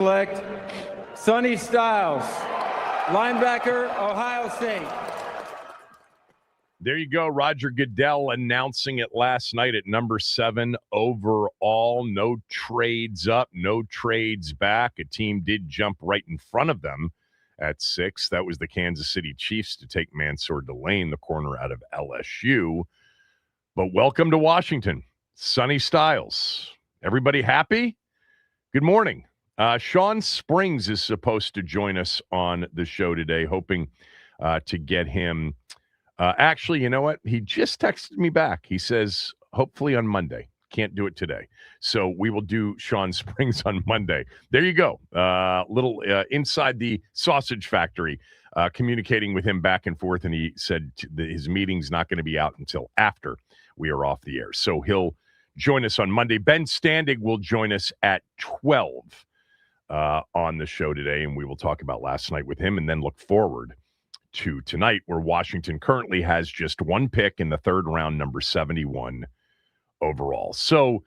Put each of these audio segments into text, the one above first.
Select Sonny Styles, linebacker, Ohio State. There you go. Roger Goodell announcing it last night at number 7 overall. No trades up, no trades back. A team did jump right in front of them at 6. That was the Kansas City Chiefs to take Mansour Delane, the corner out of LSU. But welcome to Washington, Sonny Styles. Everybody happy? Good morning. Sean Springs is supposed to join us on the show today, hoping to get him. Actually, you know what? He just texted me back. He says, hopefully on Monday. Can't do it today. So we will do Sean Springs on Monday. There you go. Little inside the sausage factory, communicating with him back and forth. And he said his meeting's not going to be out until after we are off the air. So he'll join us on Monday. Ben Standig will join us at 12 on the show today. And we will talk about last night with him and then look forward to tonight, where Washington currently has just one pick in the third round, number 71 overall. So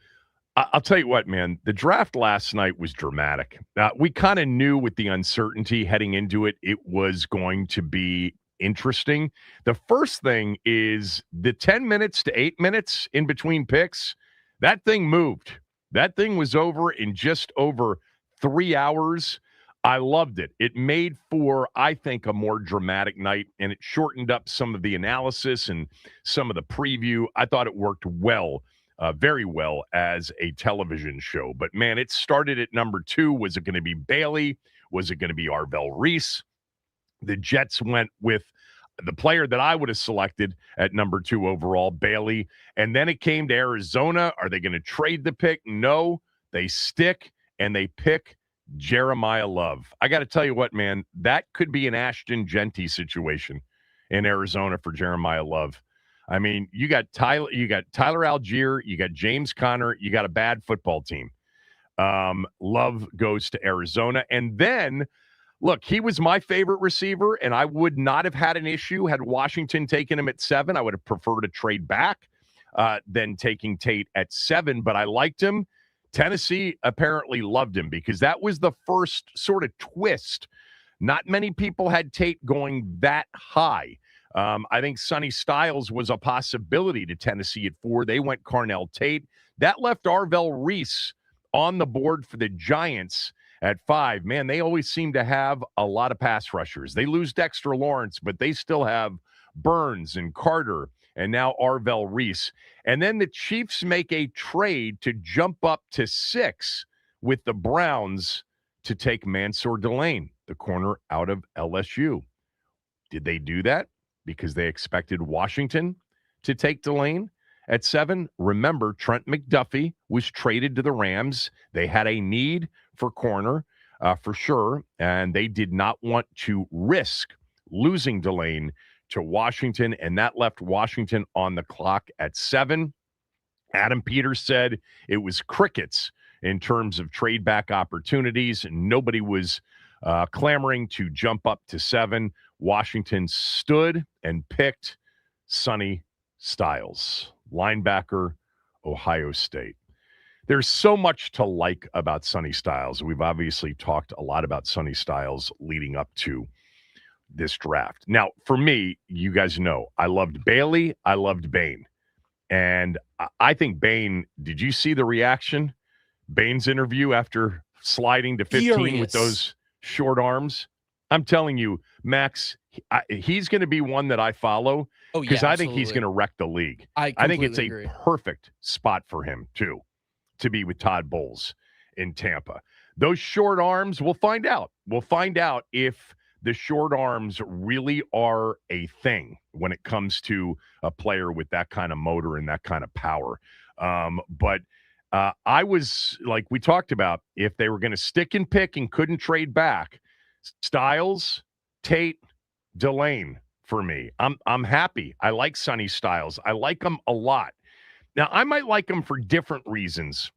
I'll tell you what, man, the draft last night was dramatic. We kind of knew with the uncertainty heading into it, it was going to be interesting. The first thing is the 10 minutes to 8 minutes in between picks, that thing moved. That thing was over in just over 3 hours. I loved it. It made for, I think, a more dramatic night, and it shortened up some of the analysis and some of the preview. I thought it worked well, very well as a television show. But, man, it started at number 2. Was it going to be Bailey? Was it going to be Arvell Reese? The Jets went with the player that I would have selected at number 2 overall, Bailey. And then it came to Arizona. Are they going to trade the pick? No. They stick, and they pick Jeremiah Love. I got to tell you what, man, that could be an Ashton Genty situation in Arizona for Jeremiah Love. I mean, you got Tyler Algier, you got James Conner, you got a bad football team. Love goes to Arizona. And then, look, he was my favorite receiver, and I would not have had an issue had Washington taken him at 7. I would have preferred a trade back than taking Tate at 7, but I liked him. Tennessee apparently loved him because that was the first sort of twist. Not many people had Tate going that high. I think Sonny Styles was a possibility to Tennessee at 4. They went Carnell Tate. That left Arvell Reese on the board for the Giants at 5. Man, they always seem to have a lot of pass rushers. They lose Dexter Lawrence, but they still have Burns and Carter and now Arvell Reese. And then the Chiefs make a trade to jump up to 6 with the Browns to take Mansour Delane, the corner out of LSU. Did they do that because they expected Washington to take Delane at 7? Remember, Trent McDuffie was traded to the Rams. They had a need for corner for sure, and they did not want to risk losing Delane to Washington, and that left Washington on the clock at 7. Adam Peters said it was crickets in terms of trade back opportunities, and nobody was clamoring to jump up to 7. Washington stood and picked Sonny Styles, linebacker, Ohio State. There's so much to like about Sonny Styles. We've obviously talked a lot about Sonny Styles leading up to this draft. Now, for me, you guys know, I loved Bailey. I loved Bain. And I think Bain, did you see the reaction? Bain's interview after sliding to 15 Furious. with those short arms. I'm telling you, Max, he's going to be one that I follow because I think he's going to wreck the league. I think it's a perfect spot for him, too, to be with Todd Bowles in Tampa. Those short arms, we'll find out. We'll find out if the short arms really are a thing when it comes to a player with that kind of motor and that kind of power. But I was, like we talked about, if they were going to stick and pick and couldn't trade back, Styles, Tate, Delane for me. I'm happy. I like Sonny Styles. I like him a lot. Now, I might like him for different reasons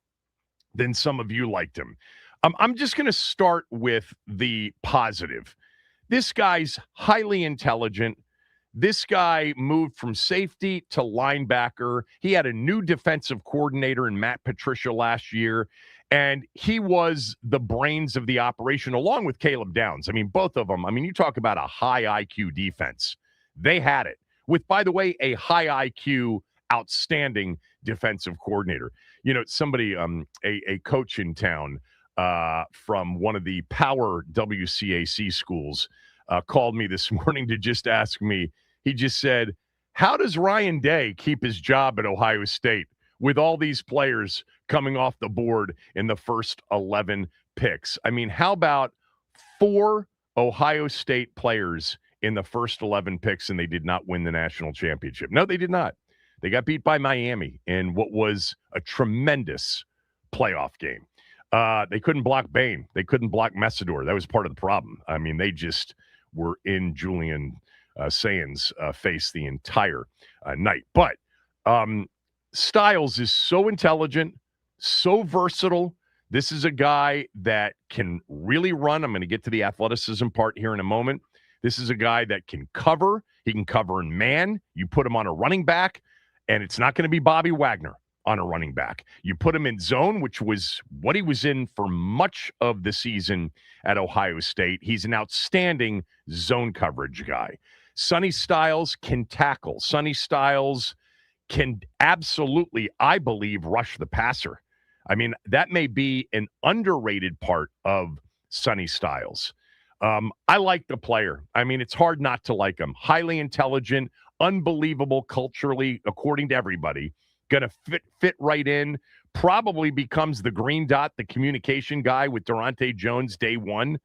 than some of you liked him. I'm just going to start with the positive. This guy's highly intelligent. This guy moved from safety to linebacker. He had a new defensive coordinator in Matt Patricia last year. And he was the brains of the operation along with Caleb Downs. I mean, both of them. I mean, you talk about a high IQ defense. They had it with, by the way, a high IQ, outstanding defensive coordinator. You know, somebody, a coach in town from one of the power WCAC schools called me this morning to just ask me. He just said, how does Ryan Day keep his job at Ohio State with all these players coming off the board in the first 11 picks? I mean, how about 4 Ohio State players in the first 11 picks and they did not win the national championship? No, they did not. They got beat by Miami in what was a tremendous playoff game. They couldn't block Bain. They couldn't block Messidor. That was part of the problem. I mean, they just were in Julian Sayan's face the entire night. But Styles is so intelligent, so versatile. This is a guy that can really run. I'm going to get to the athleticism part here in a moment. This is a guy that can cover. He can cover in man. You put him on a running back, and it's not going to be Bobby Wagner on a running back. You put him in zone, which was what he was in for much of the season at Ohio State. He's an outstanding zone coverage guy. Sonny Styles can tackle. Sonny Styles can absolutely, I believe, rush the passer. I mean, that may be an underrated part of Sonny Styles. I like the player. I mean, it's hard not to like him. Highly intelligent, unbelievable culturally, according to everybody. Going to fit right in. Probably becomes the green dot, the communication guy with Durante Jones day one.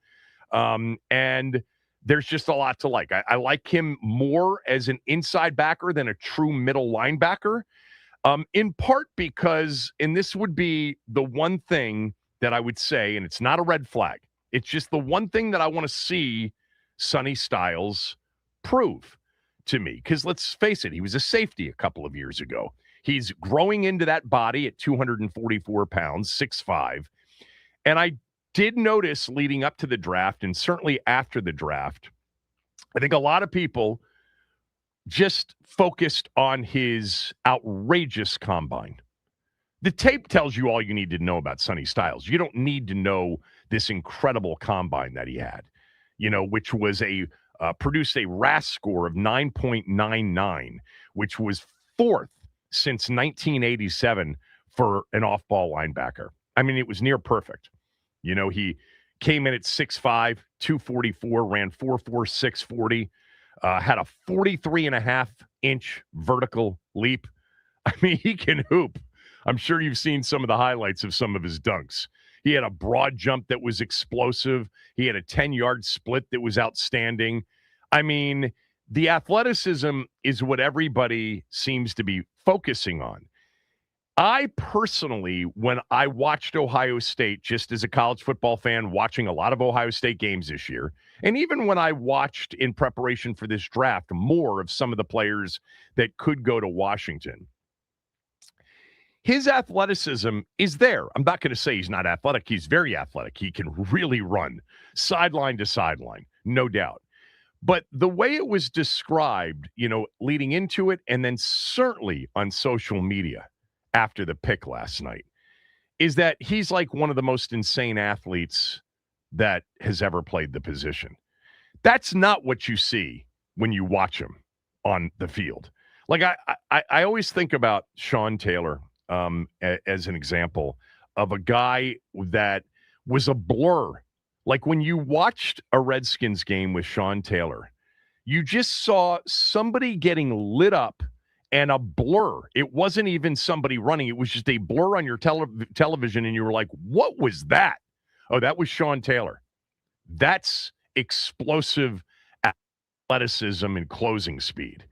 And there's just a lot to like. I like him more as an inside backer than a true middle linebacker, in part because, and this would be the one thing that I would say, and it's not a red flag. It's just the one thing that I want to see Sonny Styles prove to me. Because let's face it, he was a safety a couple of years ago. He's growing into that body at 244 pounds, 6'5". And I did notice leading up to the draft, and certainly after the draft, I think a lot of people just focused on his outrageous combine. The tape tells you all you need to know about Sonny Styles. You don't need to know this incredible combine that he had, you know, which was produced a RAS score of 9.99, which was 4th since 1987 for an off-ball linebacker. I mean, it was near perfect. You know, he came in at 6'5", 244, ran 4.4, 640, had a 43.5-inch vertical leap. I mean, he can hoop. I'm sure you've seen some of the highlights of some of his dunks. He had a broad jump that was explosive. He had a 10-yard split that was outstanding. I mean, the athleticism is what everybody seems to be focusing on. I personally, when I watched Ohio State, just as a college football fan, watching a lot of Ohio State games this year, and even when I watched in preparation for this draft more of some of the players that could go to Washington, his athleticism is there. I'm not going to say he's not athletic. He's very athletic. He can really run sideline to sideline, no doubt. But the way it was described, you know, leading into it, and then certainly on social media after the pick last night, is that he's like one of the most insane athletes that has ever played the position. That's not what you see when you watch him on the field. Like I always think about Sean Taylor as an example of a guy that was a blur. Like when you watched a Redskins game with Sean Taylor, you just saw somebody getting lit up and a blur. It wasn't even somebody running. It was just a blur on your television, and you were like, what was that? Oh, that was Sean Taylor. That's explosive athleticism and closing speed.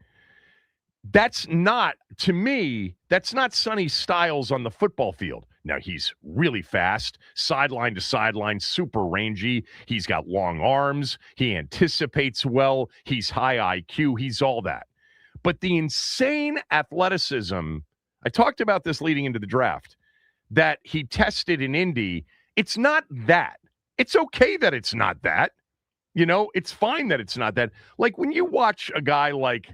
That's not, to me, that's not Sonny Styles on the football field. Now, he's really fast, sideline to sideline, super rangy. He's got long arms. He anticipates well. He's high IQ. He's all that. But the insane athleticism, I talked about this leading into the draft, that he tested in Indy, it's not that. It's okay that it's not that. You know, it's fine that it's not that. Like when you watch a guy like,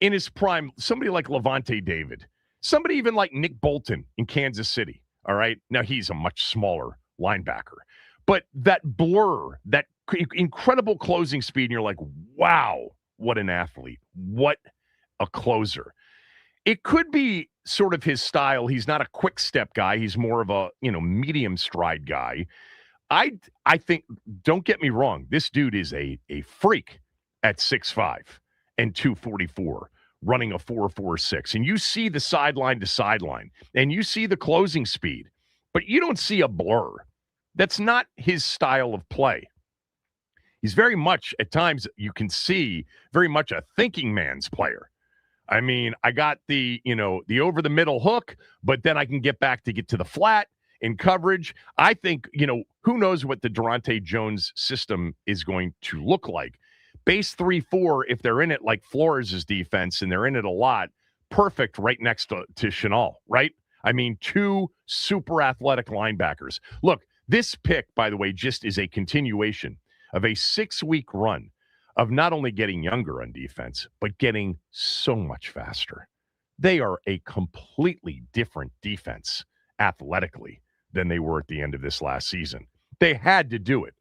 in his prime, somebody like Levante David, somebody even like Nick Bolton in Kansas City. All right. Now he's a much smaller linebacker, but that blur, that incredible closing speed, and you're like, wow, what an athlete. What a closer. It could be sort of his style. He's not a quick step guy. He's more of a, medium stride guy. I think, don't get me wrong, this dude is a freak at 6'5" and 244, running a 4.46. And you see the sideline to sideline, and you see the closing speed, but you don't see a blur. That's not his style of play. He's very much, at times, you can see, very much a thinking man's player. I mean, I got the over the middle hook, but then I can get back to get to the flat in coverage. I think, who knows what the Durante Jones system is going to look like. Base 3-4, if they're in it like Flores' defense, and they're in it a lot, perfect right next to Sheehan, right? I mean, two super athletic linebackers. Look, this pick, by the way, just is a continuation of a 6-week run of not only getting younger on defense, but getting so much faster. They are a completely different defense athletically than they were at the end of this last season. They had to do it.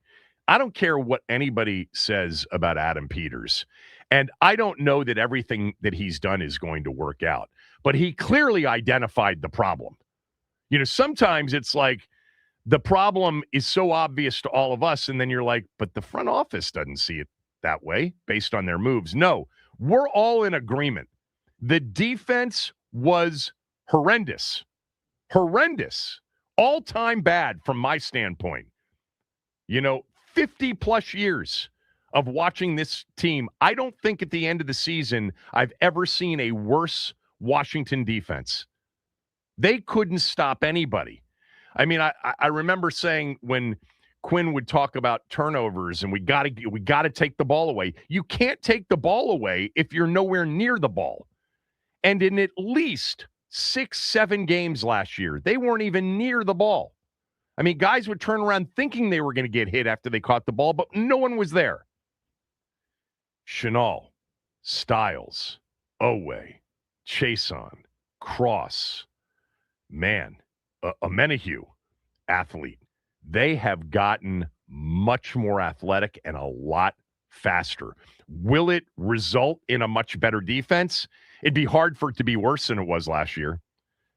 I don't care what anybody says about Adam Peters, and I don't know that everything that he's done is going to work out, but he clearly identified the problem. Sometimes it's like the problem is so obvious to all of us, and then you're like, but the front office doesn't see it that way based on their moves. No, we're all in agreement. The defense was horrendous. All-time bad from my standpoint. 50 plus years of watching this team. I don't think at the end of the season I've ever seen a worse Washington defense. They couldn't stop anybody. I mean, I remember saying when Quinn would talk about turnovers and we got to take the ball away. You can't take the ball away if you're nowhere near the ball. And in at least 6-7 games last year, they weren't even near the ball. I mean, guys would turn around thinking they were going to get hit after they caught the ball, but no one was there. Sheehan, Styles, Owe, Chason, Cross, man, Amenahue, athlete. They have gotten much more athletic and a lot faster. Will it result in a much better defense? It'd be hard for it to be worse than it was last year.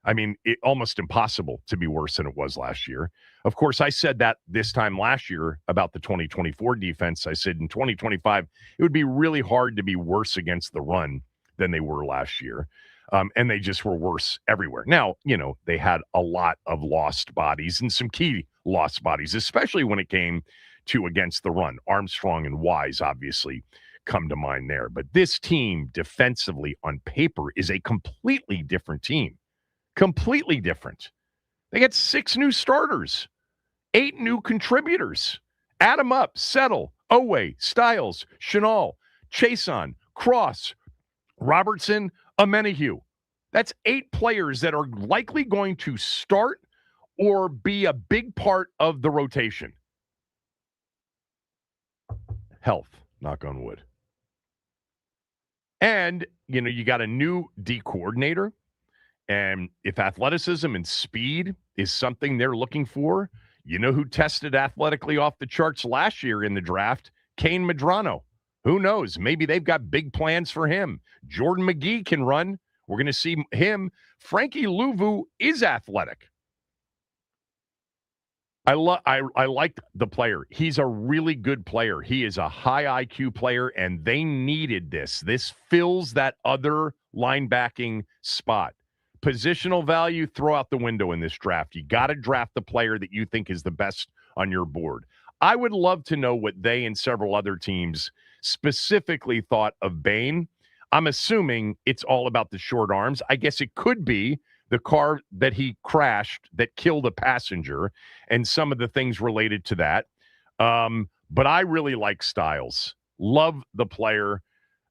I mean, almost impossible to be worse than it was last year. Of course, I said that this time last year about the 2024 defense. I said in 2025, it would be really hard to be worse against the run than they were last year. And they just were worse everywhere. Now, they had a lot of lost bodies and some key lost bodies, especially when it came to against the run. Armstrong and Wise obviously come to mind there. But this team defensively on paper is a completely different team. Completely different. They got 6 new starters, 8 new contributors. Add them up. Settle, Owe, Styles, Sheehan, Chason, Cross, Robertson, Amenahue. That's 8 players that are likely going to start or be a big part of the rotation. Health, knock on wood. And, you got a new D coordinator. And if athleticism and speed is something they're looking for, who tested athletically off the charts last year in the draft? Kane Medrano. Who knows? Maybe they've got big plans for him. Jordan McGee can run. We're going to see him. Frankie Louvu is athletic. I like the player. He's a really good player. He is a high IQ player, and they needed this. This fills that other linebacking spot. Positional value, throw out the window in this draft. You got to draft the player that you think is the best on your board. I would love to know what they and several other teams specifically thought of Bain. I'm assuming it's all about the short arms. I guess it could be the car that he crashed that killed a passenger and some of the things related to that. But I really like Styles. Love the player.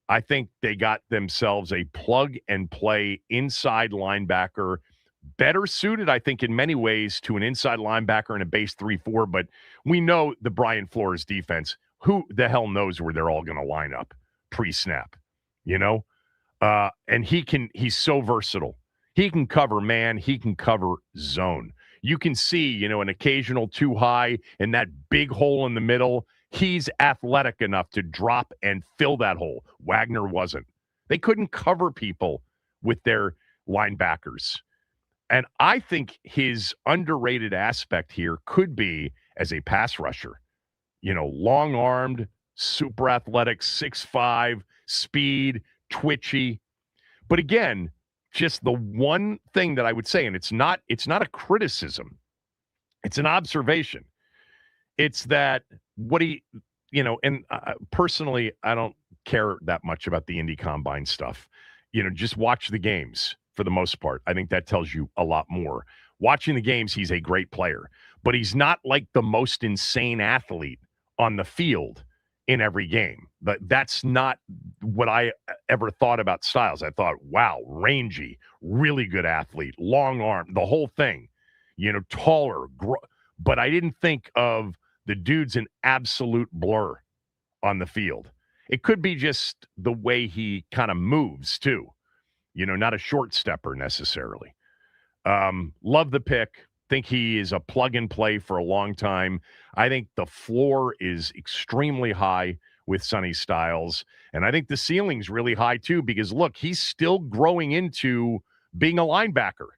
I think they got themselves a plug-and-play inside linebacker, better suited, I think, in many ways to an inside linebacker in a base 3-4, but we know the Brian Flores defense. Who the hell knows where they're all going to line up pre-snap, and he's so versatile. He can cover man. He can cover zone. You can see, an occasional too high and that big hole in the middle. He's athletic enough to drop and fill that hole. Wagner wasn't. They couldn't cover people with their linebackers. And I think his underrated aspect here could be as a pass rusher. Long-armed, super athletic, 6'5", speed, twitchy. But again, just the one thing that I would say, and it's not a criticism, it's an observation. It's that personally, I don't care that much about the Indy Combine stuff. Just watch the games for the most part. I think that tells you a lot more. Watching the games, he's a great player, but he's not like the most insane athlete on the field in every game. But that's not what I ever thought about Styles. I thought, wow, rangy, really good athlete, long arm, the whole thing, taller. But I didn't think of the dude's an absolute blur on the field. It could be just the way he kind of moves too, not a short stepper necessarily. Love the pick. Think he is a plug and play for a long time. I think the floor is extremely high with Sonny Styles. And I think the ceiling's really high too, because look, he's still growing into being a linebacker.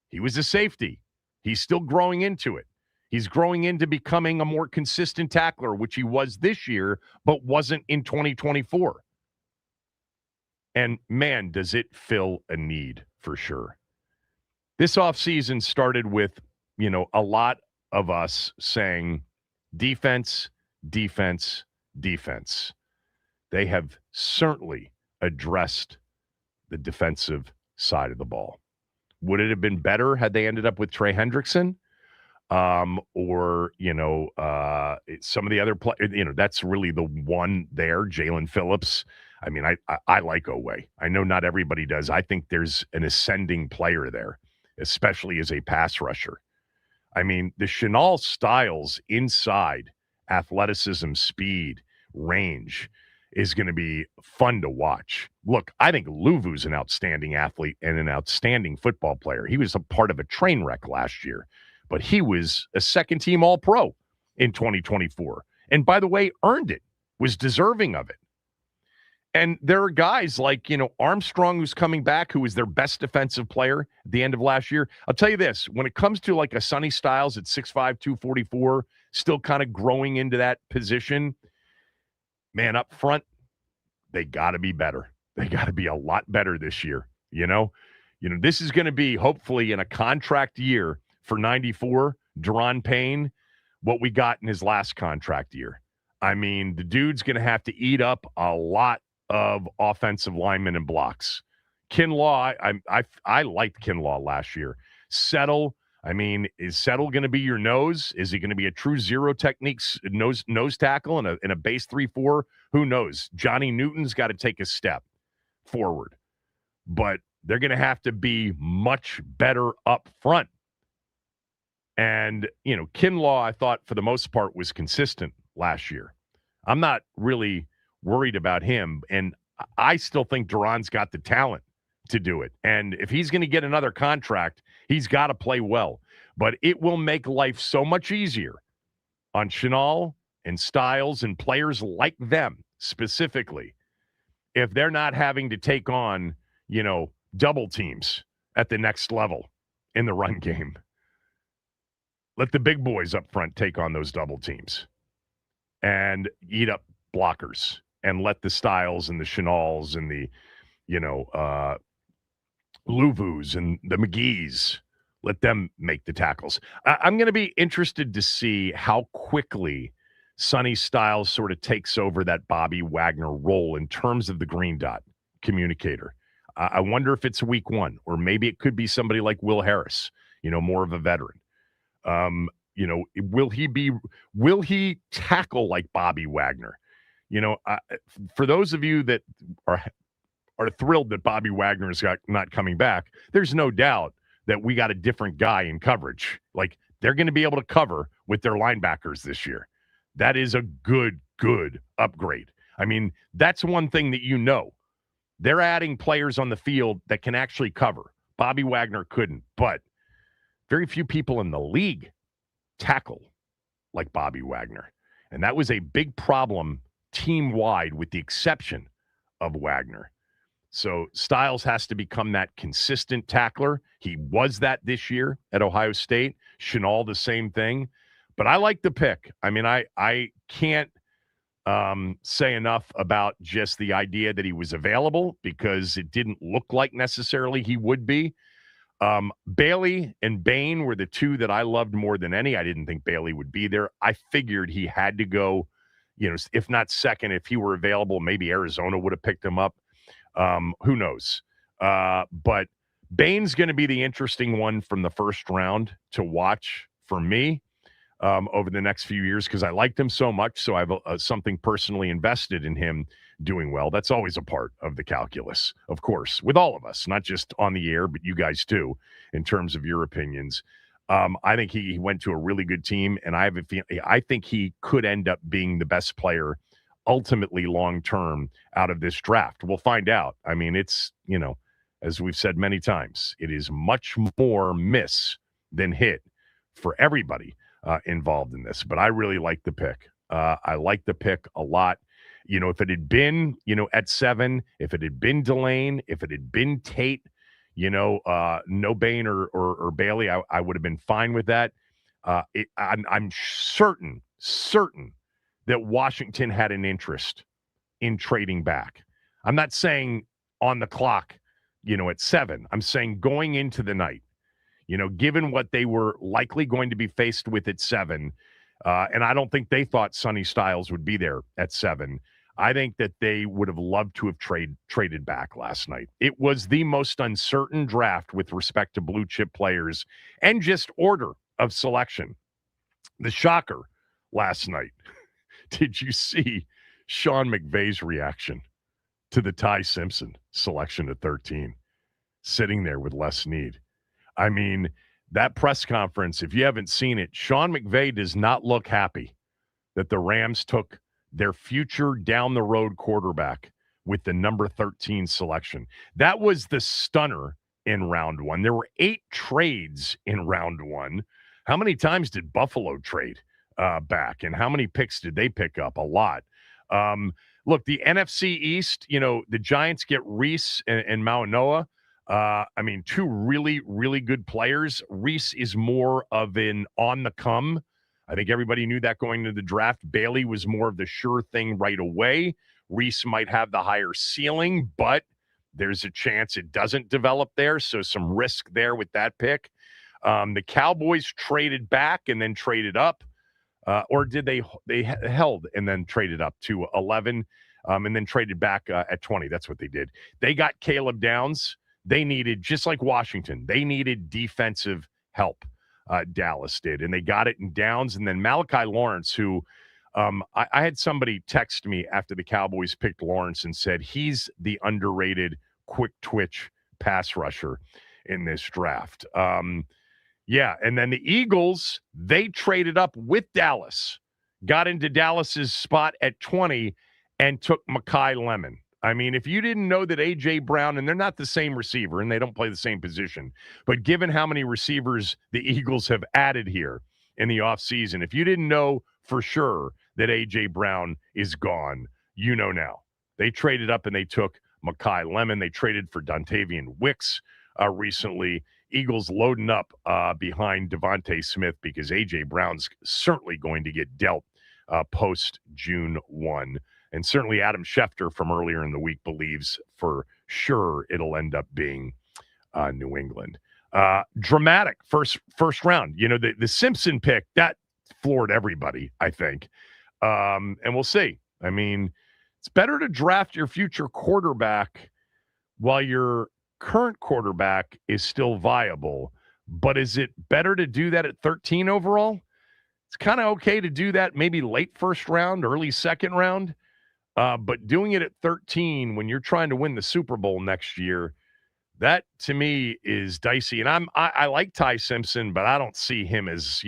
He was a safety. He's still growing into it. He's growing into becoming a more consistent tackler, which he was this year, but wasn't in 2024. And man, does it fill a need for sure. This offseason started with, a lot of us saying defense, defense, defense. They have certainly addressed the defensive side of the ball. Would it have been better had they ended up with Trey Hendrickson? Or some of the other players, that's really the one there, Jalen Phillips. I mean, I like Oweh. I know not everybody does. I think there's an ascending player there, especially as a pass rusher. I mean, the Sheehan Styles inside, athleticism, speed, range is going to be fun to watch. Look, I think Luvu's an outstanding athlete and an outstanding football player. He was a part of a train wreck last year, but he was a second-team All-Pro in 2024. And by the way, earned it, was deserving of it. And there are guys like, Armstrong, who's coming back, who was their best defensive player at the end of last year. I'll tell you this, when it comes to like a Sonny Styles at 6'5", 244, still kind of growing into that position, man, up front, they got to be better. They got to be a lot better this year, This is going to be, hopefully, in a contract year for 94, Daron Payne, what we got in his last contract year. I mean, the dude's going to have to eat up a lot of offensive linemen and blocks. Kinlaw, I liked Kinlaw last year. Settle, is Settle going to be your nose? Is he going to be a true zero techniques nose tackle in a base 3-4? Who knows? Johnny Newton's got to take a step forward. But they're going to have to be much better up front. And, Kinlaw, I thought, for the most part, was consistent last year. I'm not really worried about him, and I still think Duran's got the talent to do it. And if he's going to get another contract, he's got to play well. But it will make life so much easier on Sheehan and Styles and players like them specifically if they're not having to take on, double teams at the next level in the run game. Let the big boys up front take on those double teams and eat up blockers and let the Styles and the Sheehans and the, Luvus and the McGees, let them make the tackles. I'm going to be interested to see how quickly Sonny Styles sort of takes over that Bobby Wagner role in terms of the green dot communicator. I wonder if it's week one, or maybe it could be somebody like Will Harris, more of a veteran. Will he tackle like Bobby Wagner? For those of you that are thrilled that Bobby Wagner is not coming back, there's no doubt that we got a different guy in coverage. Like, they're going to be able to cover with their linebackers this year. That is a good upgrade. I mean, that's one thing that they're adding players on the field that can actually cover. Bobby Wagner couldn't, but very few people in the league tackle like Bobby Wagner. And that was a big problem team-wide with the exception of Wagner. So Styles has to become that consistent tackler. He was that this year at Ohio State. Chenal, the same thing. But I like the pick. I mean, I can't say enough about just the idea that he was available because it didn't look like necessarily he would be. Bailey and Bain were the two that I loved more than any. I didn't think Bailey would be there. I figured he had to go, if not second, if he were available, maybe Arizona would have picked him up. Who knows? But Bain's going to be the interesting one from the first round to watch for me over the next few years because I liked him so much. So I have something personally invested in him doing well. That's always a part of the calculus, of course, with all of us, not just on the air, but you guys too, in terms of your opinions. I think he went to a really good team, and I think he could end up being the best player ultimately long-term out of this draft. We'll find out. I mean, it's, as we've said many times, it is much more miss than hit for everybody involved in this. But I really like the pick. I like the pick a lot. If it had been, at 7, if it had been Delane, if it had been Tate, no Bain or Bailey, I would have been fine with that. I'm certain that Washington had an interest in trading back. I'm not saying on the clock, at 7. I'm saying going into the night, given what they were likely going to be faced with at 7, and I don't think they thought Sonny Styles would be there at 7. I think that they would have loved to have traded back last night. It was the most uncertain draft with respect to blue chip players and just order of selection. The shocker last night. Did you see Sean McVay's reaction to the Ty Simpson selection at 13, sitting there with Les Snead? I mean, that press conference, if you haven't seen it, Sean McVay does not look happy that the Rams took their future down the road quarterback with the number 13 selection. That was the stunner in round 1. There were 8 trades in round 1. How many times did Buffalo trade back, and how many picks did they pick up? A lot. Look, the NFC East, the Giants get Reese and Mauanoa. 2 really, really good players. Reese is more of an on the come. I think everybody knew that going into the draft. Bailey was more of the sure thing right away. Reese might have the higher ceiling, but there's a chance it doesn't develop there. So some risk there with that pick. The Cowboys traded back and then traded up. Or did they held and then traded up to 11 and then traded back at 20. That's what they did. They got Caleb Downs. They needed, just like Washington, they needed defensive help. Dallas did, and they got it in Downs. And then Malachi Lawrence, who I had somebody text me after the Cowboys picked Lawrence and said he's the underrated quick twitch pass rusher in this draft. Yeah, and then the Eagles, they traded up with Dallas, got into Dallas's spot at 20, and took Mekhi Lemon. I mean, if you didn't know that A.J. Brown, and they're not the same receiver, and they don't play the same position, but given how many receivers the Eagles have added here in the offseason, if you didn't know for sure that A.J. Brown is gone, you know now. They traded up and they took Mekhi Lemon. They traded for Dontavian Wicks recently. Eagles loading up behind Devontae Smith because A.J. Brown's certainly going to get dealt post-June 1. And certainly Adam Schefter from earlier in the week believes for sure it'll end up being New England. Dramatic first round. The Simpson pick, that floored everybody, I think. And we'll see. I mean, it's better to draft your future quarterback while your current quarterback is still viable. But is it better to do that at 13 overall? It's kind of okay to do that maybe late first round, early second round. But doing it at 13 when you're trying to win the Super Bowl next year, that to me is dicey. And I like Ty Simpson, but I don't see him as,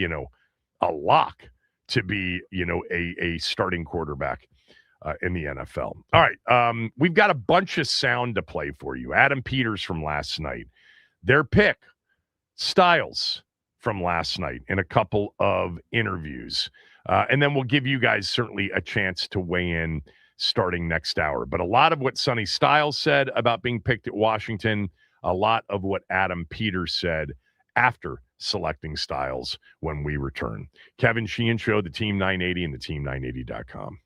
a lock to be, a starting quarterback in the NFL. All right. We've got a bunch of sound to play for you. Adam Peters from last night. Their pick, Styles, from last night in a couple of interviews. And then we'll give you guys certainly a chance to weigh in starting next hour. But a lot of what Sonny Styles said about being picked at Washington, a lot of what Adam Peters said after selecting Styles when we return. Kevin Sheehan Show, the Team 980 and the team980.com.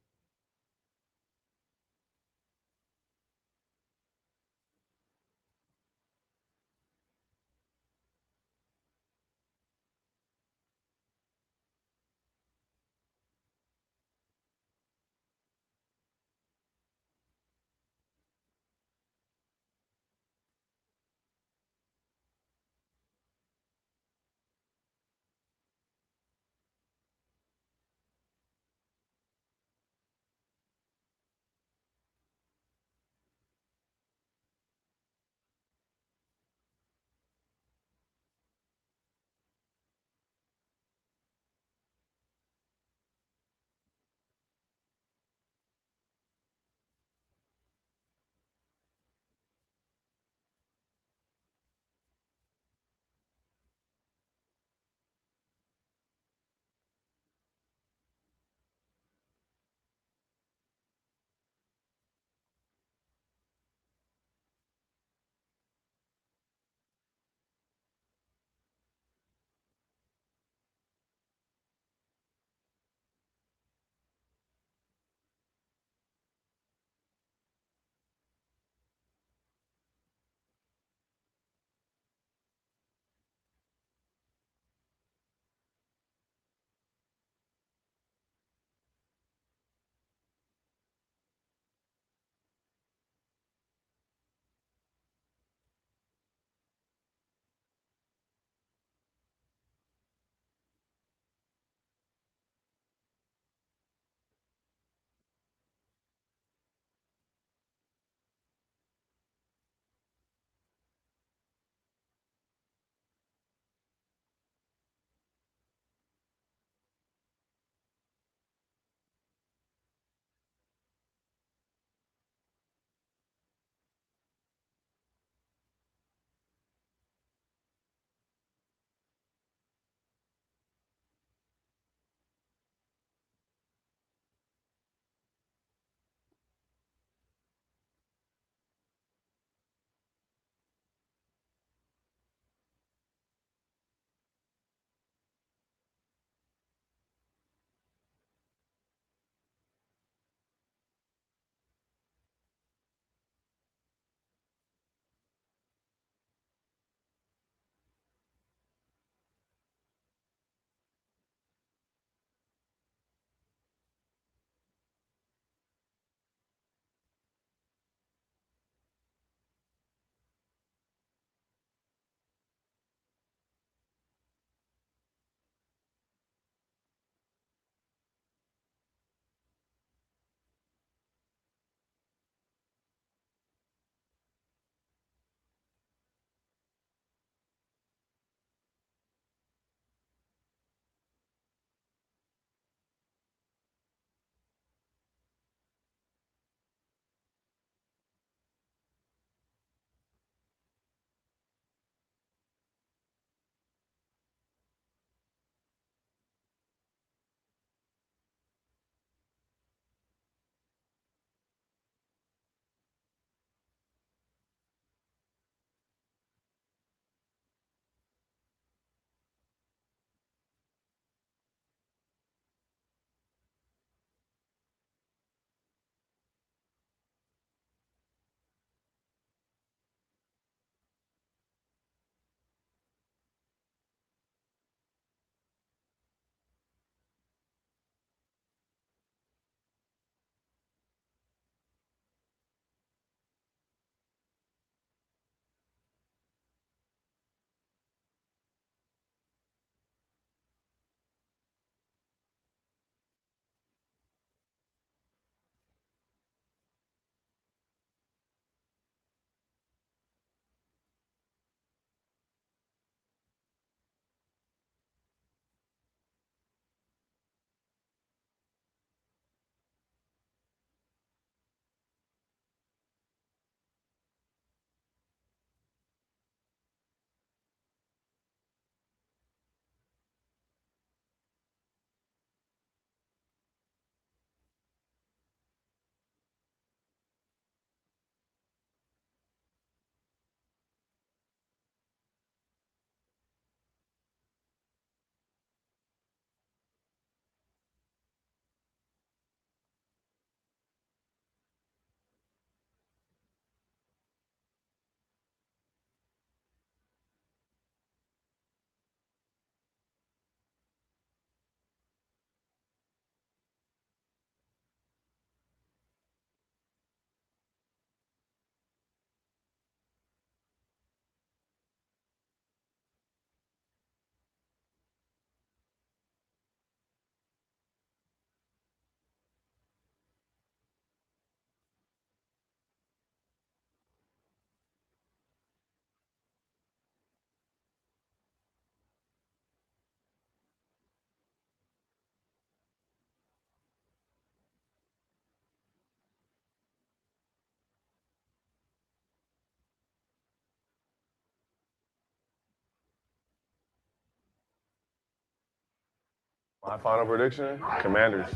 My final prediction, Commanders.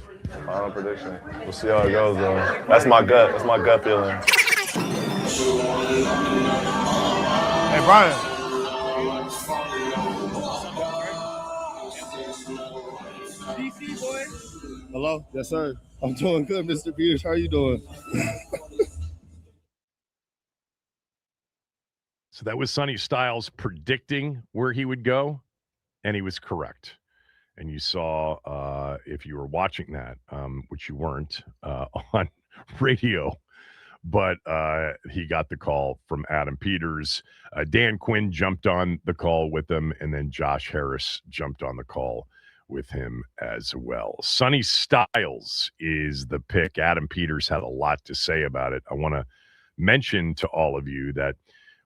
Final prediction. We'll see how it goes, though. That's my gut. That's my gut feeling. Hey, Brian. DC boy. Hello? Yes, sir. I'm doing good, Mr. Peters. How are you doing? So that was Sonny Styles predicting where he would go, and he was correct. And you saw, if you were watching that, which you weren't, on radio, but he got the call from Adam Peters. Dan Quinn jumped on the call with him, and then Josh Harris jumped on the call with him as well. Sonny Styles is the pick. Adam Peters had a lot to say about it. I want to mention to all of you that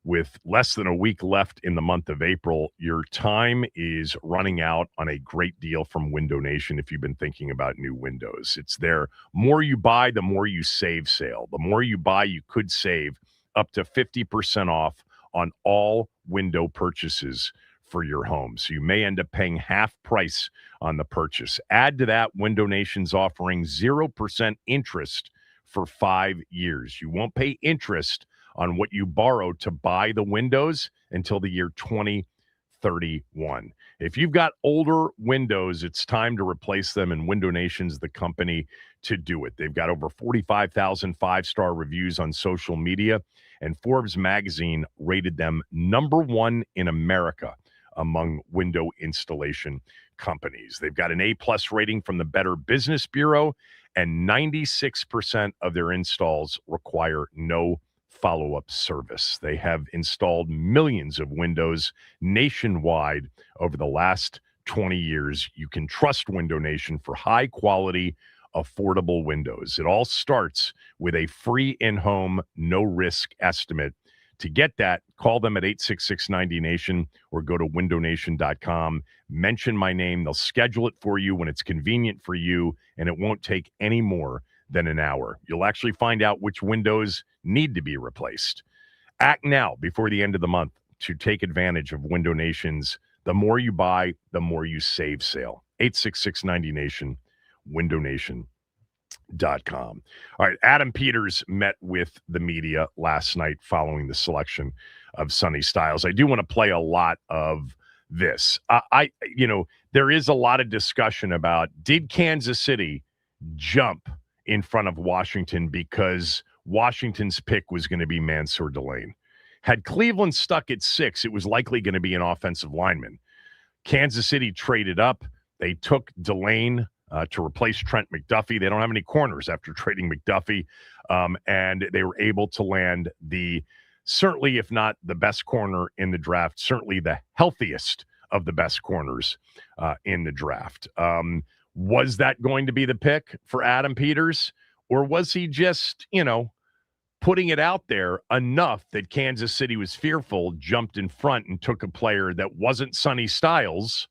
with less than a week left in the month of April, your time is running out on a great deal from Window Nation if you've been thinking about new windows. It's their more you buy, the more you save sale. The more you buy, you could save up to 50% off on all window purchases for your home. So you may end up paying half price on the purchase. Add to that, Window Nation's offering 0% interest for 5 years. You won't pay interest on what you borrow to buy the windows until the year 2031. If you've got older windows, it's time to replace them, and Window Nation's the company to do it. They've got over 45,000 five-star reviews on social media, and Forbes magazine rated them #1 in America among window installation companies. They've got an A-plus rating from the Better Business Bureau, and 96% of their installs require no follow-up service. They have installed millions of windows nationwide over the last 20 years. You can trust Window Nation for high-quality, affordable windows. It all starts with a free in-home, no-risk estimate. To get that, call them at 866-90-NATION or go to windownation.com. Mention my name. They'll schedule it for you when it's convenient for you, and it won't take any more than an hour. You'll actually find out which windows need to be replaced. Act now before the end of the month to take advantage of Window Nation's the more you buy, the more you save sale. 866-90-NATION, windownation.com. All right, Adam Peters met with the media last night following the selection of Sonny Styles. I do want to play a lot of this. There is a lot of discussion about, did Kansas City jump in front of Washington because Washington's pick was going to be Mansour Delane? Had Cleveland stuck at 6, it was likely going to be an offensive lineman. Kansas City traded up. They took Delane to replace Trent McDuffie. They don't have any corners after trading McDuffie, and they were able to land certainly, if not the best corner in the draft, certainly the healthiest of the best corners in the draft. Was that going to be the pick for Adam Peters, or was he just, putting it out there enough that Kansas City was fearful, jumped in front and took a player that wasn't Sonny Styles,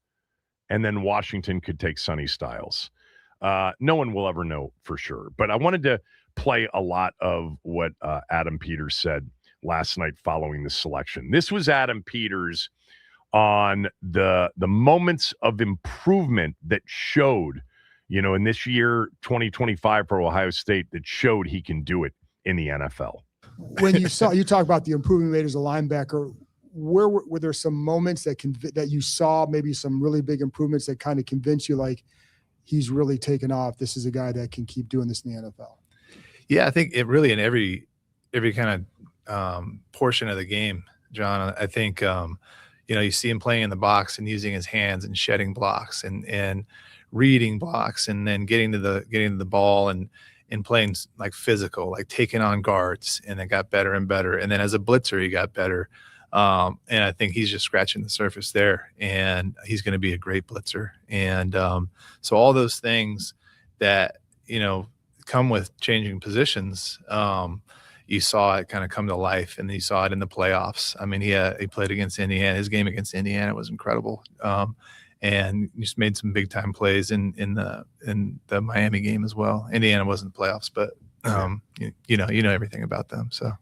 and then Washington could take Sonny Styles? No one will ever know for sure. But I wanted to play a lot of what Adam Peters said last night following the selection. This was Adam Peters on the moments of improvement that showed, in this year, 2025 for Ohio State, that showed he can do it in the NFL. When you talk about the improvement made as a linebacker, were there some moments that you saw, maybe some really big improvements that kind of convinced you, like, he's really taken off, this is a guy that can keep doing this in the NFL? Yeah, I think it really in every kind of portion of the game, John. I think you see him playing in the box and using his hands and shedding blocks and reading blocks, and then getting to the ball and playing like physical, like taking on guards, and it got better and better. And then as a blitzer, he got better. And I think he's just scratching the surface there, and he's going to be a great blitzer. And so all those things that, come with changing positions, you saw it kind of come to life, and you saw it in the playoffs. I mean, he played against Indiana. His game against Indiana was incredible. And just made some big time plays in the Miami game as well. Indiana wasn't the playoffs, but you know everything about them. So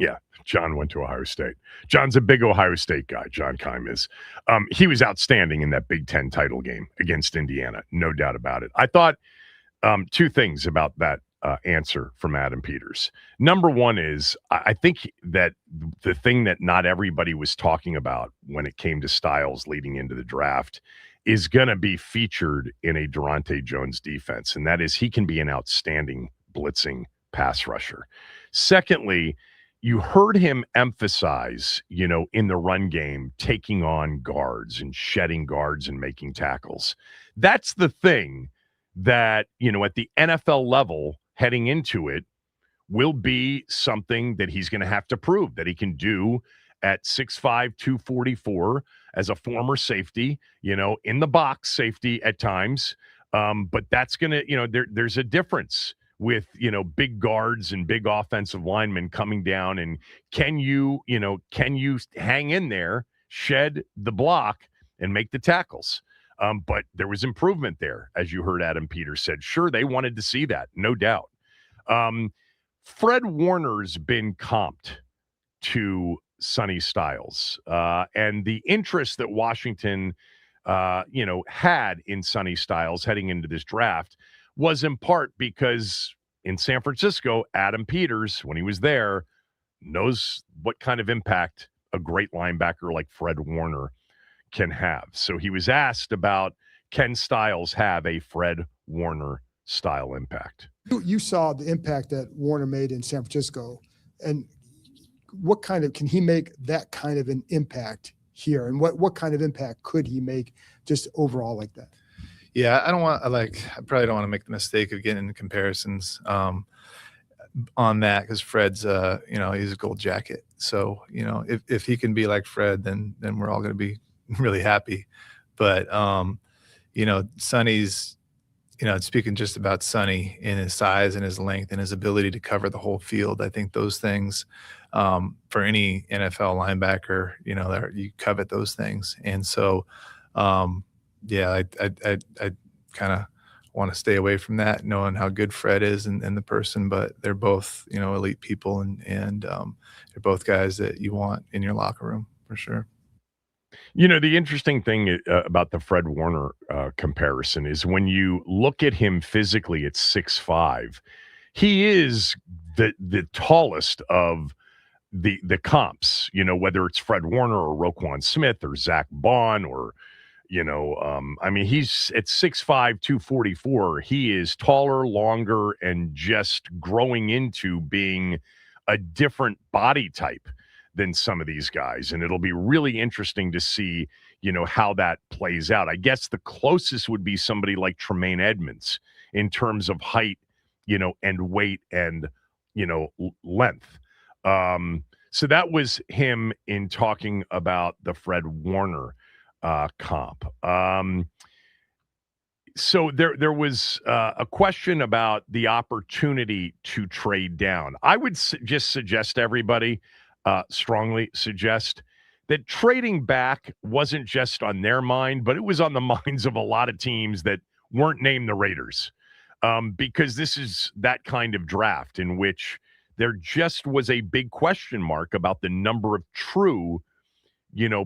Yeah, John went to Ohio State. John's a big Ohio State guy. John Keim is. He was outstanding in that Big Ten title game against Indiana, no doubt about it. I thought two things about that answer from Adam Peters. Number one is I think that the thing that not everybody was talking about when it came to Styles leading into the draft is going to be featured in a Durante Jones defense, and that is he can be an outstanding blitzing pass rusher. Secondly, you heard him emphasize, in the run game, taking on guards and shedding guards and making tackles. That's the thing that, at the NFL level heading into it will be something that he's going to have to prove that he can do at 6'5", 244 as a former safety, in the box safety at times. But that's going to, there's a difference with, big guards and big offensive linemen coming down. And can you hang in there, shed the block, and make the tackles? But there was improvement there, as you heard Adam Peters said. Sure, they wanted to see that, no doubt. Fred Warner's been comped to Sonny Styles. And the interest that Washington, had in Sonny Styles heading into this draft was in part because in San Francisco, Adam Peters, when he was there, knows what kind of impact a great linebacker like Fred Warner can have. So he was asked about, can Styles have a Fred Warner style impact? You saw the impact that Warner made in San Francisco, and what kind of, can he make that kind of an impact here? And what kind of impact could he make just overall like that? Yeah, I probably don't want to make the mistake of getting into comparisons on that, because Fred's, he's a gold jacket. So, if he can be like Fred, then we're all going to be really happy. But, Sonny's, speaking just about Sonny in his size and his length and his ability to cover the whole field, I think those things, for any NFL linebacker, you covet those things. And so, I kind of want to stay away from that, knowing how good Fred is and the person, but they're both, elite people, and they're both guys that you want in your locker room for sure. The interesting thing about the Fred Warner comparison is when you look at him physically at 6'5", he is the tallest of the comps, whether it's Fred Warner or Roquan Smith or Zach Bond or, he's at 6'5", 244. He is taller, longer, and just growing into being a different body type than some of these guys. And it'll be really interesting to see, how that plays out. I guess the closest would be somebody like Tremaine Edmonds in terms of height, and weight and, length. So that was him in talking about the Fred Warner comp. So there was a question about the opportunity to trade down. I would just suggest everybody, strongly suggest that trading back wasn't just on their mind, but it was on the minds of a lot of teams that weren't named the Raiders, because this is that kind of draft in which there just was a big question mark about the number of true,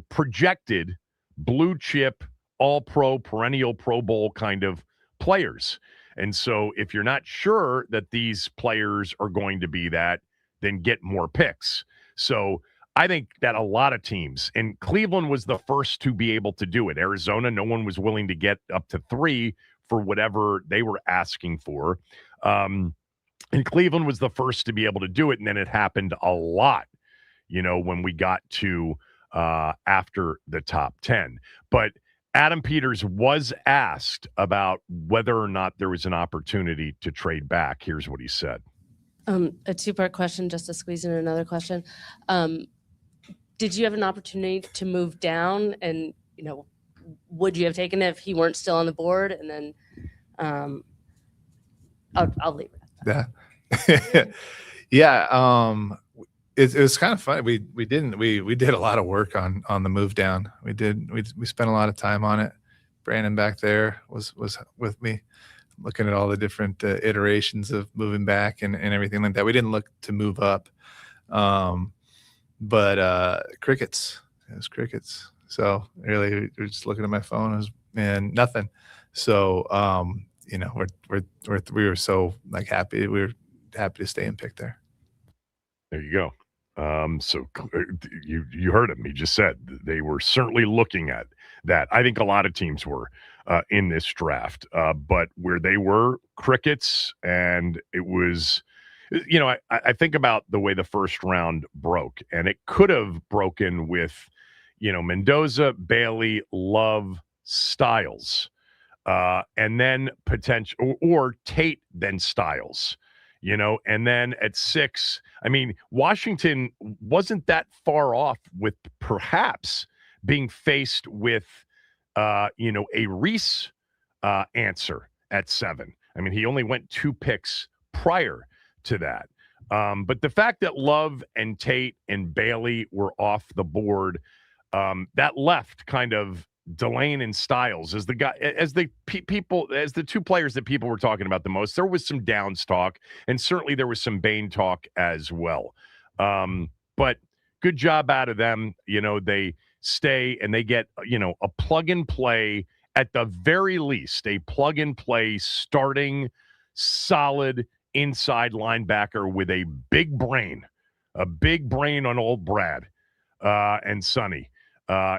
projected blue chip, all pro, perennial Pro Bowl kind of players. And so if you're not sure that these players are going to be that, then get more picks. So I think that a lot of teams, and Cleveland was the first to be able to do it. Arizona, no one was willing to get up to 3 for whatever they were asking for. And Cleveland was the first to be able to do it. And then it happened a lot, when we got to after the top 10. But Adam Peters was asked about whether or not there was an opportunity to trade back. Here's what he said. A two-part question, just to squeeze in another question. Did you have an opportunity to move down, and would you have taken it if he weren't still on the board? And then I'll leave it at that. Yeah. It was kind of fun. We did a lot of work on the move down. We spent a lot of time on it. Brandon back there was with me, looking at all the different iterations of moving back and everything like that. We didn't look to move up. But crickets. It was crickets. So really, we're just looking at my phone and nothing. So we were so happy. We were happy to stay and pick there. There you go. You heard him. He just said they were certainly looking at that. I think a lot of teams were in this draft, but where they were, crickets, and it was. I think about the way the first round broke, and it could have broken with, Mendoza, Bailey, Love, Styles, and then potential or Tate, then Styles, and then at 6, I mean, Washington wasn't that far off with perhaps being faced with, a Reese answer at 7. I mean, he only went 2 picks prior to that. But the fact that Love and Tate and Bailey were off the board, that left kind of Delane and Styles as the guy, as the as the 2 players that people were talking about the most. There was some Downs talk, and certainly there was some Bain talk as well. But good job out of them. They stay and they get, a plug and play, at the very least, a plug and play starting solid inside linebacker with a big brain on old Brad and Sonny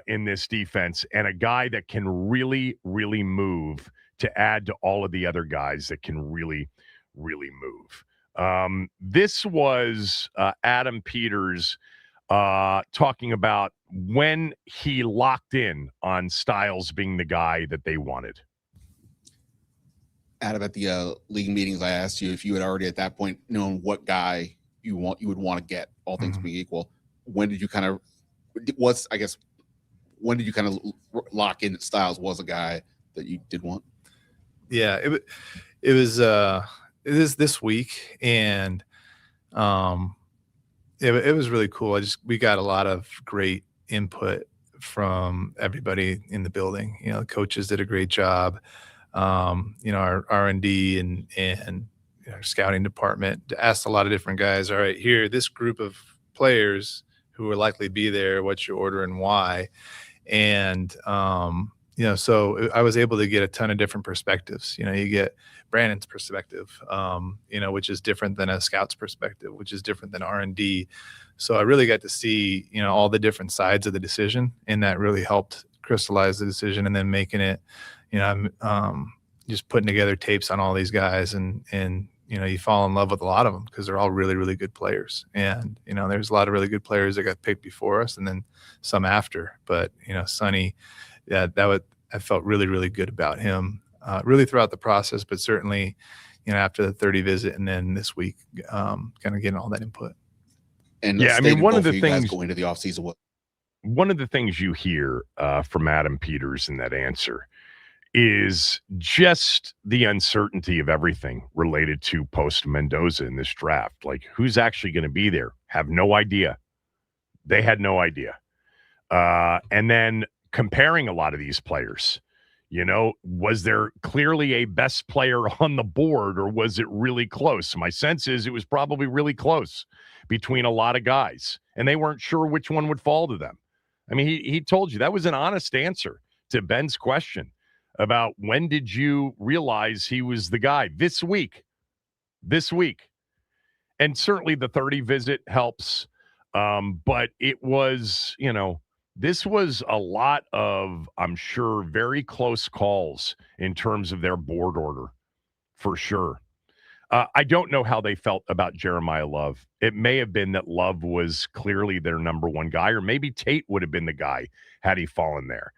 in this defense, and a guy that can really, really move to add to all of the other guys that can really, really move. This was Adam Peters talking about when he locked in on Styles being the guy that they wanted. Adam, at the league meetings, I asked you if you had already at that point known what guy you would want to get, all things being equal. When did you kind of lock in that Styles was a guy that you did want? Yeah, it is this week, and it was really cool. We got a lot of great input from everybody in the building. The coaches did a great job. Our R&D and our scouting department asked a lot of different guys. All right, here, this group of players who will likely be there, what's your order and why? And, so I was able to get a ton of different perspectives. You get Brandon's perspective, which is different than a scout's perspective, which is different than R&D. So I really got to see, all the different sides of the decision, and that really helped crystallize the decision, and then making it, I'm just putting together tapes on all these guys, and you fall in love with a lot of them because they're all really, really good players. And, there's a lot of really good players that got picked before us and then some after. But, Sonny, I felt really, really good about him really throughout the process, but certainly, after the 30 visit and then this week, kind of getting all that input. And yeah, I mean, one of the things going into the offseason, one of the things you hear from Adam Peters in that answer is just the uncertainty of everything related to post Mendoza in this draft. Like, who's actually going to be there? Have no idea. They had no idea. And then comparing a lot of these players, was there clearly a best player on the board, or was it really close? My sense is it was probably really close between a lot of guys, and they weren't sure which one would fall to them. I mean, he told you that was an honest answer to Ben's question about when did you realize he was the guy. This week. And certainly the 30 visit helps. But it was, this was a lot of, I'm sure, very close calls in terms of their board order, for sure. I don't know how they felt about Jeremiah Love. It may have been that Love was clearly their number one guy, or maybe Tate would have been the guy had he fallen there.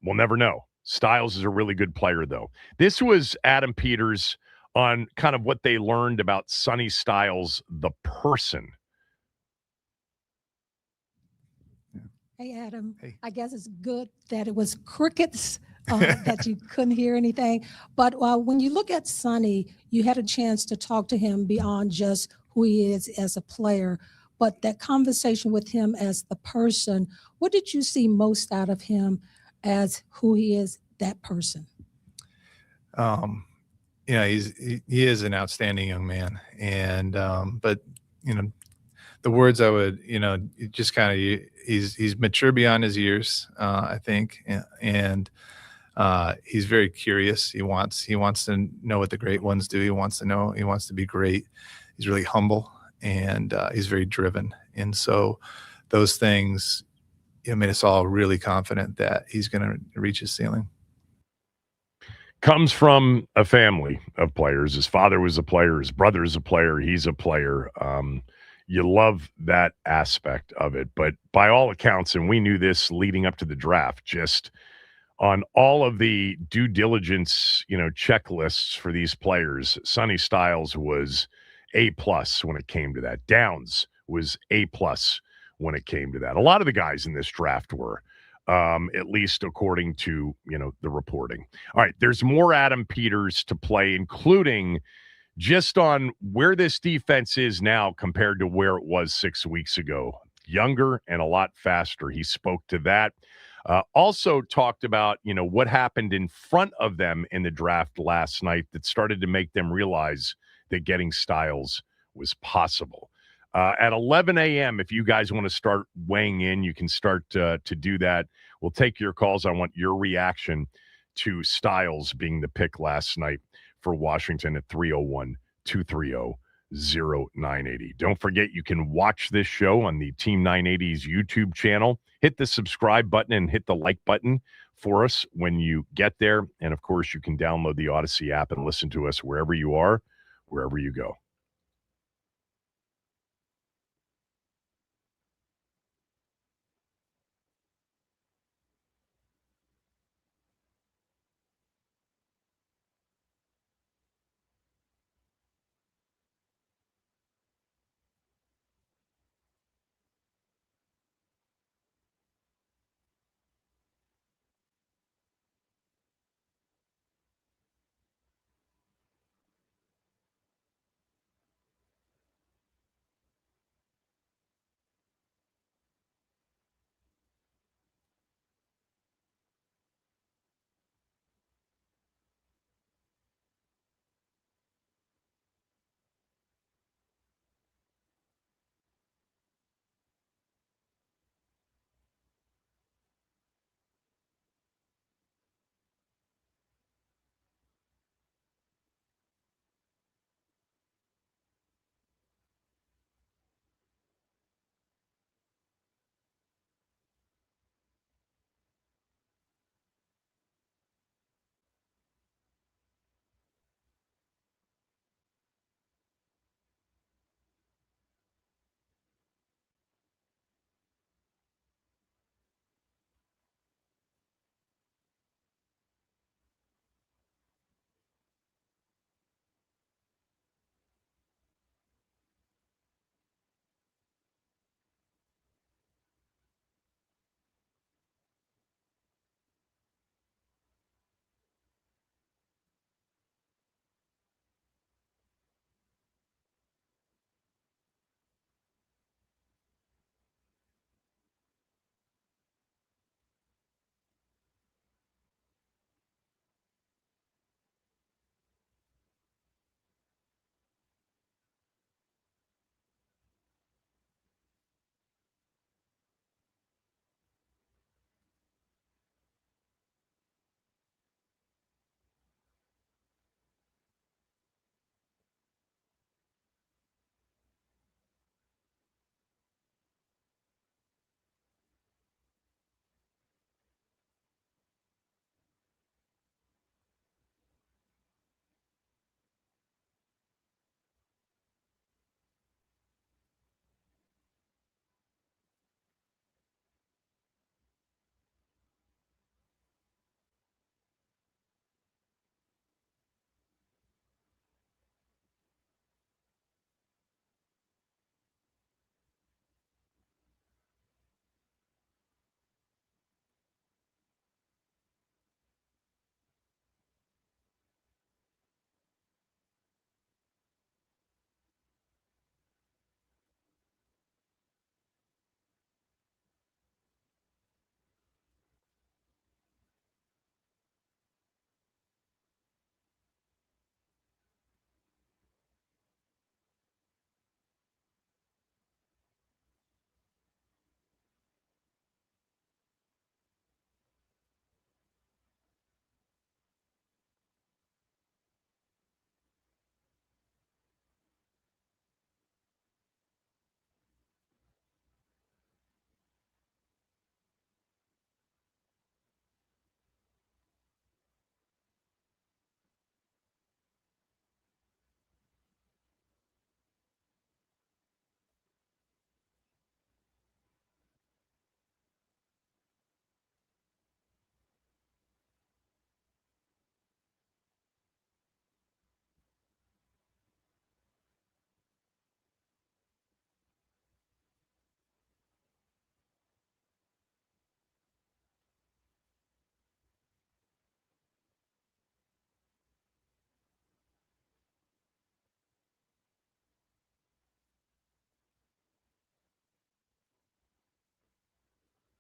We'll never know. Styles is a really good player, though. This was Adam Peters on kind of what they learned about Sonny Styles, the person. Hey, Adam. Hey. I guess it's good that it was crickets, that you couldn't hear anything. But when you look at Sonny, you had a chance to talk to him beyond just who he is as a player, but that conversation with him as the person. What did you see most out of him as who he is, that person? He is an outstanding young man, and but the words I would, just kind of, he's mature beyond his years, I think. And he's very curious. He wants to know what the great ones do. He wants to be great. He's really humble, and he's very driven. And so those things, made us all really confident that he's going to reach his ceiling. Comes from a family of players. His father was a player. His brother's a player. He's a player. You love that aspect of it. But by all accounts, and we knew this leading up to the draft, just on all of the due diligence, checklists for these players, Sonny Styles was A+ when it came to that. Downs was A+ when it came to that. A lot of the guys in this draft were, at least according to, the reporting. All right, there's more Adam Peters to play, including just on where this defense is now compared to where it was 6 weeks ago. Younger and a lot faster. He spoke to that. Also talked about, what happened in front of them in the draft last night that started to make them realize that getting Styles was possible. At 11 a.m., if you guys want to start weighing in, you can start to do that. We'll take your calls. I want your reaction to Styles being the pick last night for Washington at 301-230-0980. Don't forget, you can watch this show on the Team 980's YouTube channel. Hit the subscribe button and hit the like button for us when you get there. And, of course, you can download the Odyssey app and listen to us wherever you are, wherever you go.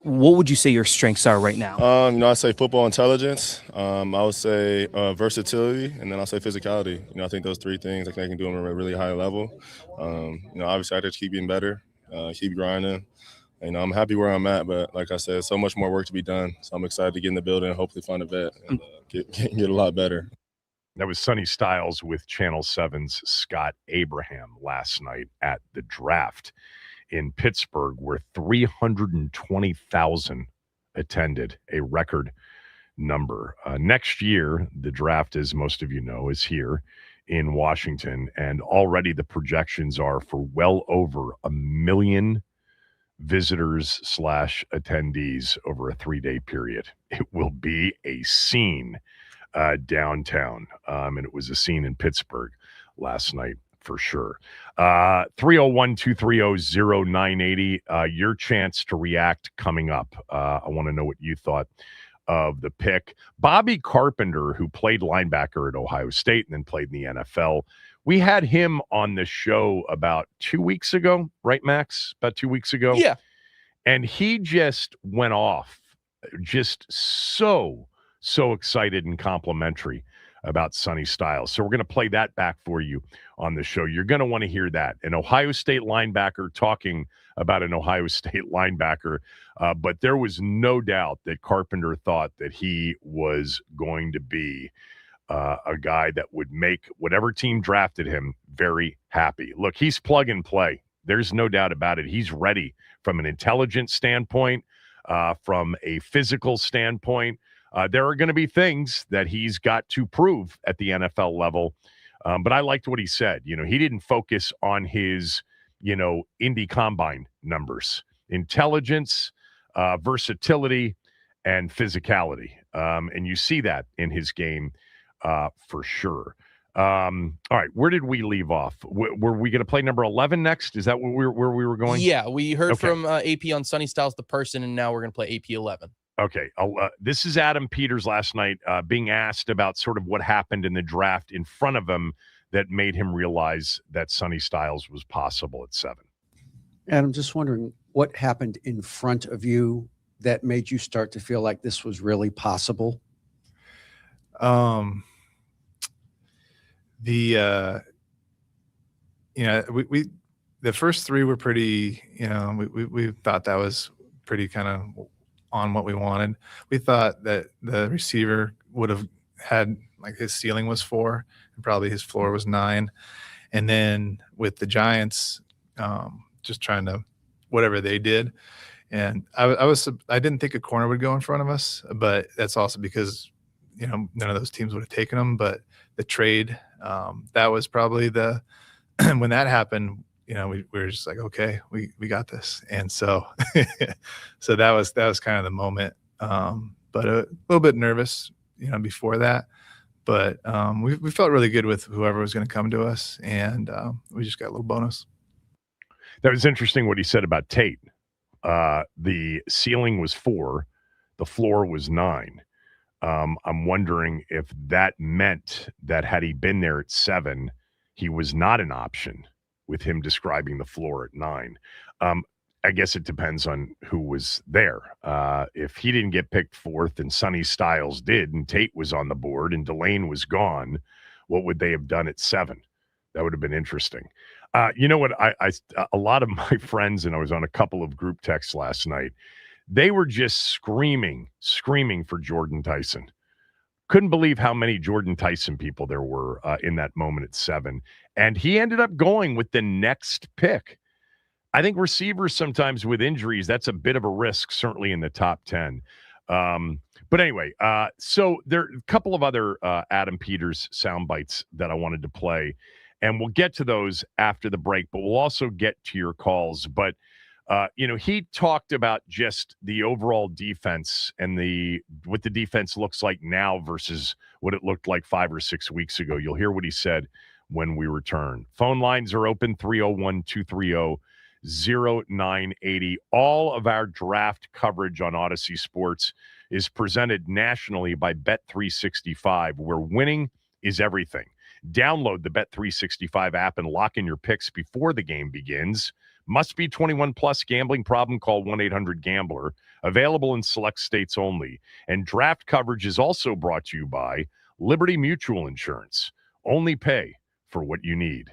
What would you say your strengths are right now? I say football intelligence. I would say versatility, and then I'll say physicality. I think those three things I can do them at a really high level. Obviously I just keep getting better, keep grinding. I'm happy where I'm at, but like I said, so much more work to be done. So I'm excited to get in the building and hopefully find a vet and get a lot better. That was Sonny Styles with Channel 7's Scott Abraham last night at the draft in Pittsburgh, where 320,000 attended, a record number. Next year, the draft, as most of you know, is here in Washington, and already the projections are for well over 1 million visitors / attendees over a 3-day period. It will be a scene downtown, and it was a scene in Pittsburgh last night for sure. 301-230-0980, your chance to react coming up. I want to know what you thought of the pick. Bobby Carpenter, who played linebacker at Ohio State and then played in the NFL, we had him on the show about 2 weeks ago, right, Max? About 2 weeks ago? Yeah. And he just went off, just so excited and complimentary about Sonny Styles. So we're going to play that back for you on the show. You're going to want to hear that. An Ohio State linebacker talking about an Ohio State linebacker. But there was no doubt that Carpenter thought that he was going to be a guy that would make whatever team drafted him very happy. Look, he's plug and play. There's no doubt about it. He's ready from an intelligence standpoint, from a physical standpoint. There are going to be things that he's got to prove at the NFL level. But I liked what he said. He didn't focus on his, Indy Combine numbers. Intelligence, versatility, and physicality. And you see that in his game for sure. All right, where did we leave off? Were we going to play number 11 next? Is that where we were going? Yeah, we heard from AP on Sonny Styles, the person, and now we're going to play AP 11. Okay, this is Adam Peters last night being asked about sort of what happened in the draft in front of him that made him realize that Sonny Styles was possible at 7. And I'm just wondering what happened in front of you that made you start to feel like this was really possible? We the first 3 were pretty, we thought that was pretty kind of on what we wanted. We thought that the receiver would have had, like, his ceiling was 4 and probably his floor was 9. And then with the Giants, just trying to whatever they did. And I didn't think a corner would go in front of us, but that's also because, none of those teams would have taken them. But the trade, that was probably when that happened, we were just like, okay, we got this. And so, so that was kind of the moment. But a little bit nervous, before that, but we felt really good with whoever was going to come to us. And we just got a little bonus. That was interesting what he said about Tate. The ceiling was 4, the floor was 9. I'm wondering if that meant that had he been there at 7, he was not an option, with him describing the floor at 9. I guess it depends on who was there. If he didn't get picked 4th and Sonny Styles did, and Tate was on the board and Delane was gone, what would they have done at 7? That would have been interesting. You know what? A lot of my friends, and I was on a couple of group texts last night, they were just screaming for Jordan Tyson. Couldn't believe how many Jordan Tyson people there were in that moment at 7. And he ended up going with the next pick. I think receivers sometimes with injuries, that's a bit of a risk, certainly in the top 10. But anyway, so there are a couple of other Adam Peters sound bites that I wanted to play. And we'll get to those after the break, but we'll also get to your calls. But, he talked about just the overall defense and what the defense looks like now versus what it looked like 5 or 6 weeks ago. You'll hear what he said when we return. Phone lines are open, 301-230-0980. All of our draft coverage on Odyssey Sports is presented nationally by Bet365, where winning is everything. Download the Bet365 app and lock in your picks before the game begins. Must be 21 plus. Gambling problem? Call 1-800-GAMBLER. Available in select states only. And draft coverage is also brought to you by Liberty Mutual Insurance. Only pay for what you need.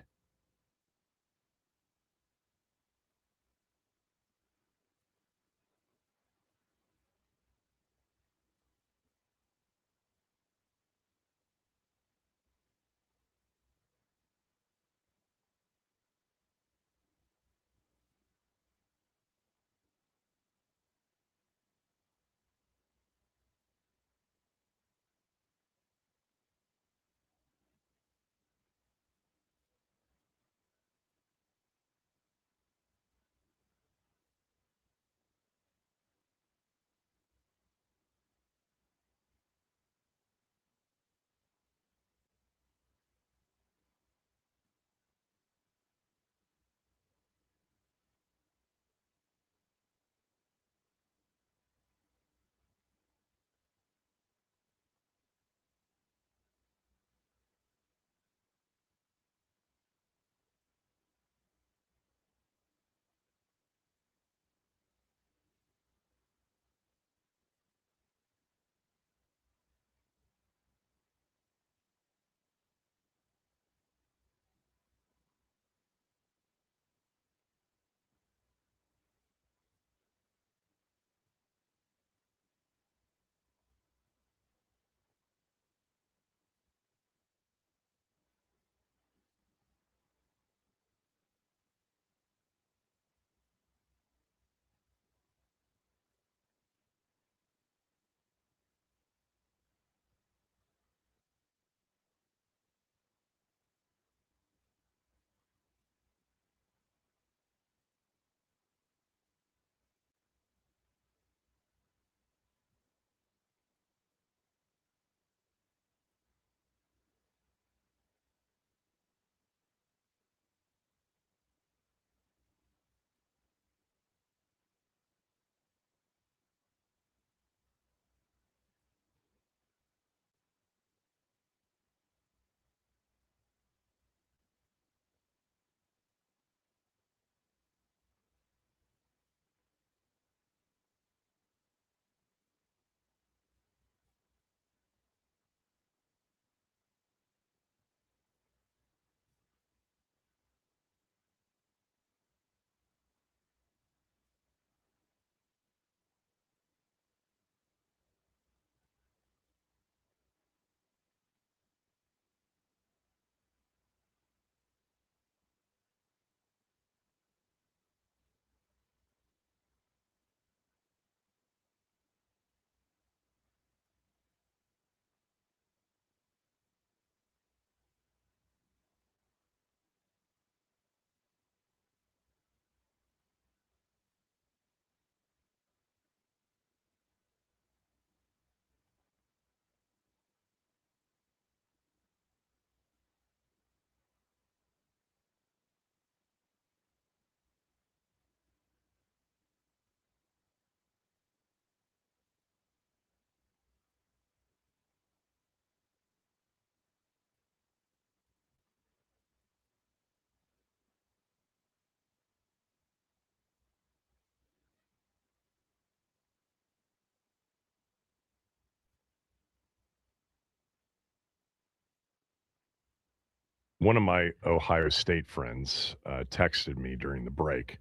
One of my Ohio State friends texted me during the break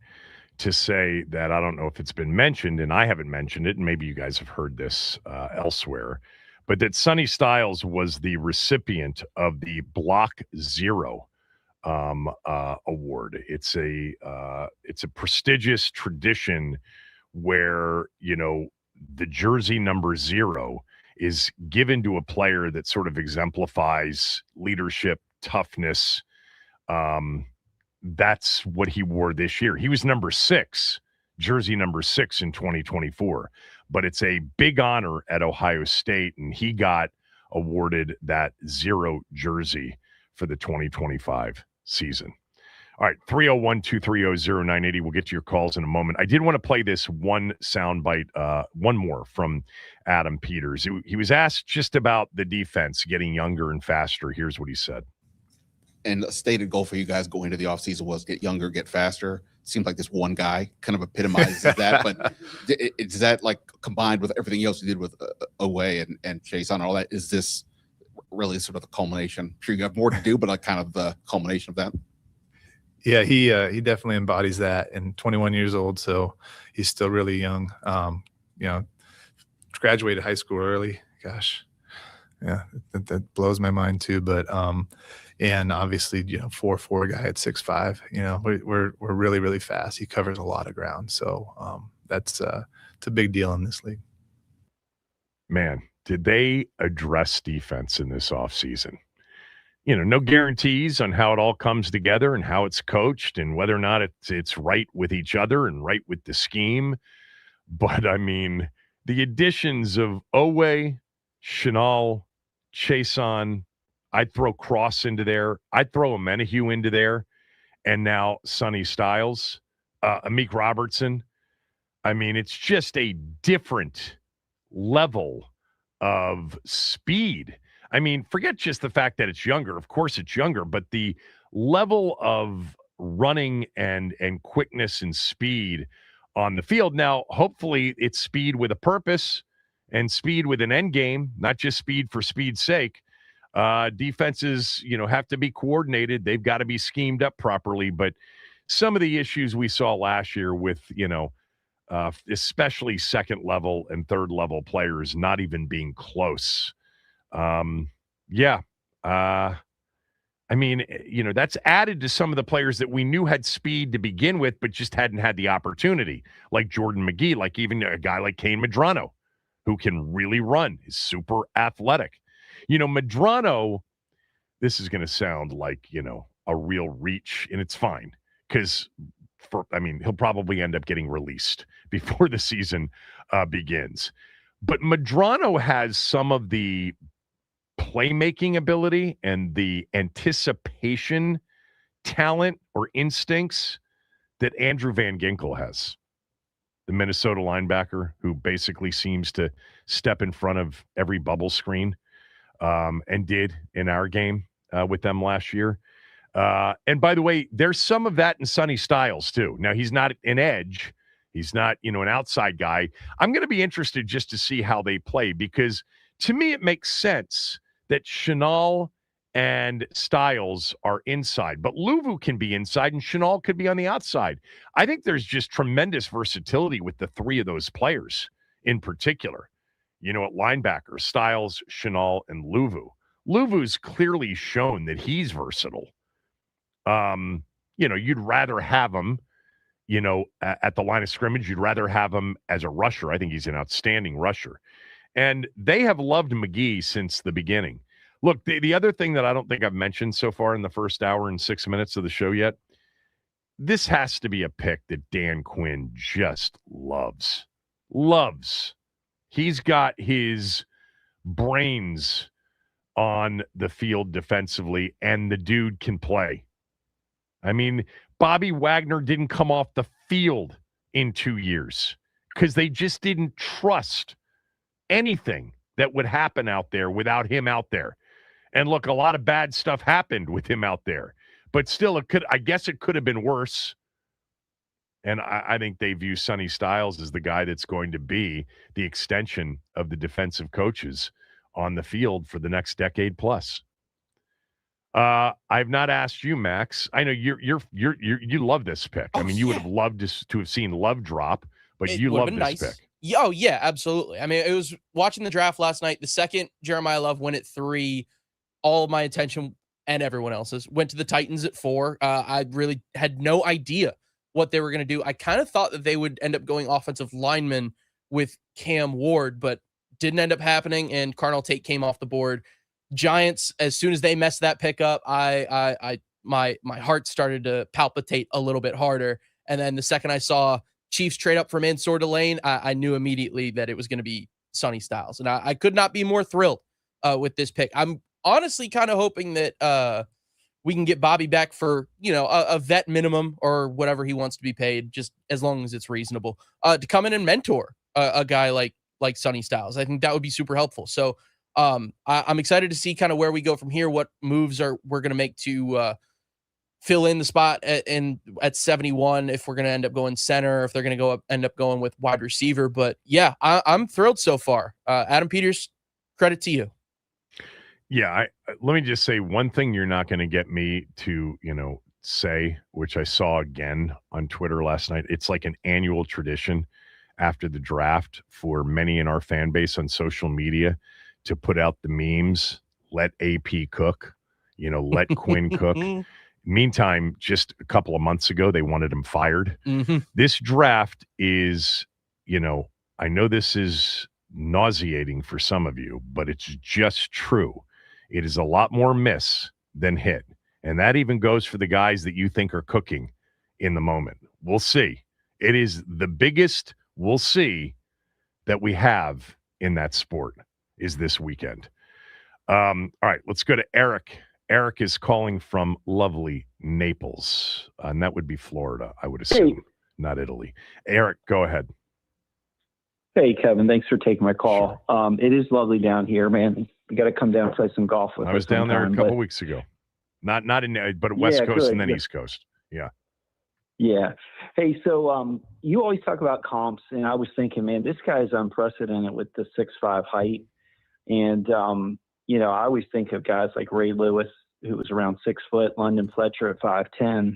to say that I don't know if it's been mentioned, and I haven't mentioned it, and maybe you guys have heard this elsewhere, but that Sonny Styles was the recipient of the Block Zero award. It's a prestigious tradition where the jersey number 0 is given to a player that sort of exemplifies leadership, toughness. That's what he wore this year. He was number 6, jersey number 6 in 2024. But it's a big honor at Ohio State, and he got awarded that 0 jersey for the 2025 season. All right, 301-230-0980. We'll get to your calls in a moment. I did want to play this one soundbite, one more from Adam Peters. He was asked just about the defense getting younger and faster. Here's what he said. And a stated goal for you guys going into the offseason was get younger, get faster. Seems like this one guy kind of epitomizes that. But is that like combined with everything else you did with Oweh and Sheehan and all that? Is this really sort of the culmination? I'm sure you have more to do, but like kind of the culmination of that. Yeah, he definitely embodies that. And 21 years old, so he's still really young. You know, graduated high school early. Gosh, yeah, that blows my mind too. But and obviously, you know, 4'4" guy at 6'5". You know, we're really, really fast. He covers a lot of ground, so that's it's a big deal in this league. Man, did they address defense in this offseason? You know, no guarantees on how it all comes together and how it's coached and whether or not it's right with each other and right with the scheme. But, I mean, the additions of Oweh, Sheehan, Sheehan, I'd throw Cross into there. I'd throw Amenahue into there. And now Sonny Styles, Amik Robertson. I mean, it's just a different level of speed. I mean, forget just the fact that it's younger. Of course it's younger, but the level of running and quickness and speed on the field. Now, hopefully it's speed with a purpose and speed with an end game, not just speed for speed's sake. Defenses, you know, have to be coordinated. They've got to be schemed up properly. But some of the issues we saw last year with, you know, especially second level and third level players not even being close. I mean, you know, that's added to some of the players that we knew had speed to begin with, but just hadn't had the opportunity, like Jordan McGee, like even a guy like Kane Medrano, who can really run, is super athletic. You know, Medrano, this is going to sound like, you know, a real reach, and it's fine because, he'll probably end up getting released before the season begins. But Medrano has some of the playmaking ability and the anticipation talent or instincts that Andrew Van Ginkel has, the Minnesota linebacker who basically seems to step in front of every bubble screen, and did in our game with them last year. And by the way, there's some of that in Sonny Styles too. Now, he's not an edge. He's not, you know, an outside guy. I'm going to be interested just to see how they play, because to me, it makes sense that Sheehan and Styles are inside, but Luvu can be inside and Sheehan could be on the outside. I think there's just tremendous versatility with the three of those players in particular. You know, at linebacker, Styles, Sheehan, and Luvu. Luvu's clearly shown that he's versatile. You know, you'd rather have him, you know, at the line of scrimmage. You'd rather have him as a rusher. I think he's an outstanding rusher. And they have loved McGee since the beginning. Look, the other thing that I don't think I've mentioned so far in the first hour and 6 minutes of the show yet, this has to be a pick that Dan Quinn just loves. He's got his brains on the field defensively, and the dude can play. I mean, Bobby Wagner didn't come off the field in 2 years because they just didn't trust anything that would happen out there without him out there. And look, a lot of bad stuff happened with him out there, but still it could have been worse. And I think they view Sonny Styles as the guy that's going to be the extension of the defensive coaches on the field for the next decade plus. I've not asked you, Max. I know you love this pick. I mean, you would have loved to have seen Love drop, but you love this pick. Oh, yeah, absolutely. I mean, it was watching the draft last night. The second Jeremiah Love went at 3, all of my attention and everyone else's went to the Titans at 4. I really had no idea what they were going to do. I kind of thought that they would end up going offensive lineman with Cam Ward, but didn't end up happening, and Carnell Tate came off the board. Giants, as soon as they messed that pick up, my heart started to palpitate a little bit harder. And then the second I saw Chiefs trade up from Mansour to Lane, I knew immediately that it was going to be Sonny Styles. And I could not be more thrilled with this pick. I'm honestly kind of hoping that we can get Bobby back for, you know, a vet minimum or whatever he wants to be paid, just as long as it's reasonable, to come in and mentor a guy like Sonny Styles. I think that would be super helpful. So I'm excited to see kind of where we go from here, what moves we're going to make to fill in the spot at 71, if we're going to end up going center, if they're going to end up going with wide receiver. But yeah, I'm thrilled so far. Adam Peters, credit to you. Yeah, let me just say one thing you're not going to get me to, say, which I saw again on Twitter last night. It's like an annual tradition after the draft for many in our fan base on social media to put out the memes, let AP cook, let Quinn cook. Meantime, just a couple of months ago, they wanted him fired. Mm-hmm. This draft is, I know this is nauseating for some of you, but it's just true. It is a lot more miss than hit. And that even goes for the guys that you think are cooking in the moment. We'll see. It is the biggest we'll see that we have in that sport is this weekend. All right, let's go to Eric. Eric is calling from lovely Naples, and that would be Florida, I would assume, not Italy. Eric, go ahead. Hey, Kevin, thanks for taking my call. Sure. It is lovely down here, man. You got to come down and play some golf with us. I was down there a couple weeks ago. Not in, but West Coast and then East Coast. Yeah. Yeah. Hey, so you always talk about comps, and I was thinking, man, this guy is unprecedented with the 6'5" height. And, I always think of guys like Ray Lewis, who was around 6 foot, London Fletcher at 5'10",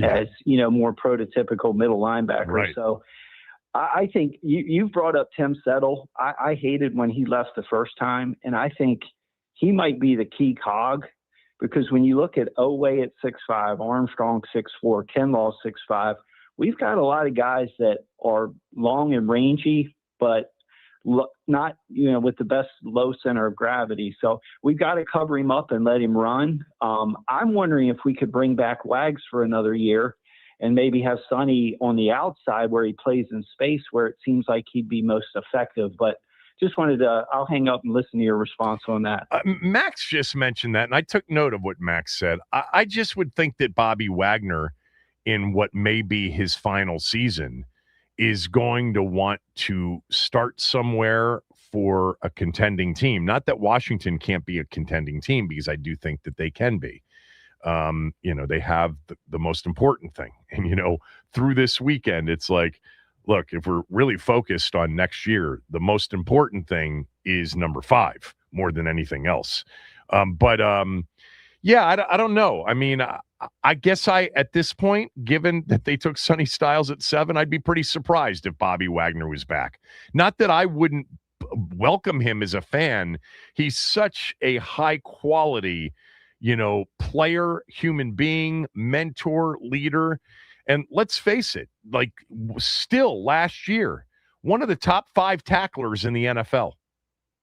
as, more prototypical middle linebacker. Right. So I think you've brought up Tim Settle. I hated when he left the first time, and I think he might be the key cog, because when you look at Oweh at 6'5", Armstrong 6'4", Kinlaw 6'5", we've got a lot of guys that are long and rangy, but not, with the best low center of gravity. So we've got to cover him up and let him run. I'm wondering if we could bring back Wags for another year and maybe have Sonny on the outside where he plays in space, where it seems like he'd be most effective. But just I'll hang up and listen to your response on that. Max just mentioned that, and I took note of what Max said. I just would think that Bobby Wagner, in what may be his final season, is going to want to start somewhere for a contending team. Not that Washington can't be a contending team, because I do think that they can be. They have the most important thing. And, through this weekend, it's like, look, if we're really focused on next year, the most important thing is number 5 more than anything else. I don't know. I mean, I guess at this point, given that they took Sonny Styles at 7, I'd be pretty surprised if Bobby Wagner was back. Not that I wouldn't welcome him as a fan. He's such a high quality, player, human being, mentor, leader. And let's face it, like still last year, one of the top 5 tacklers in the NFL,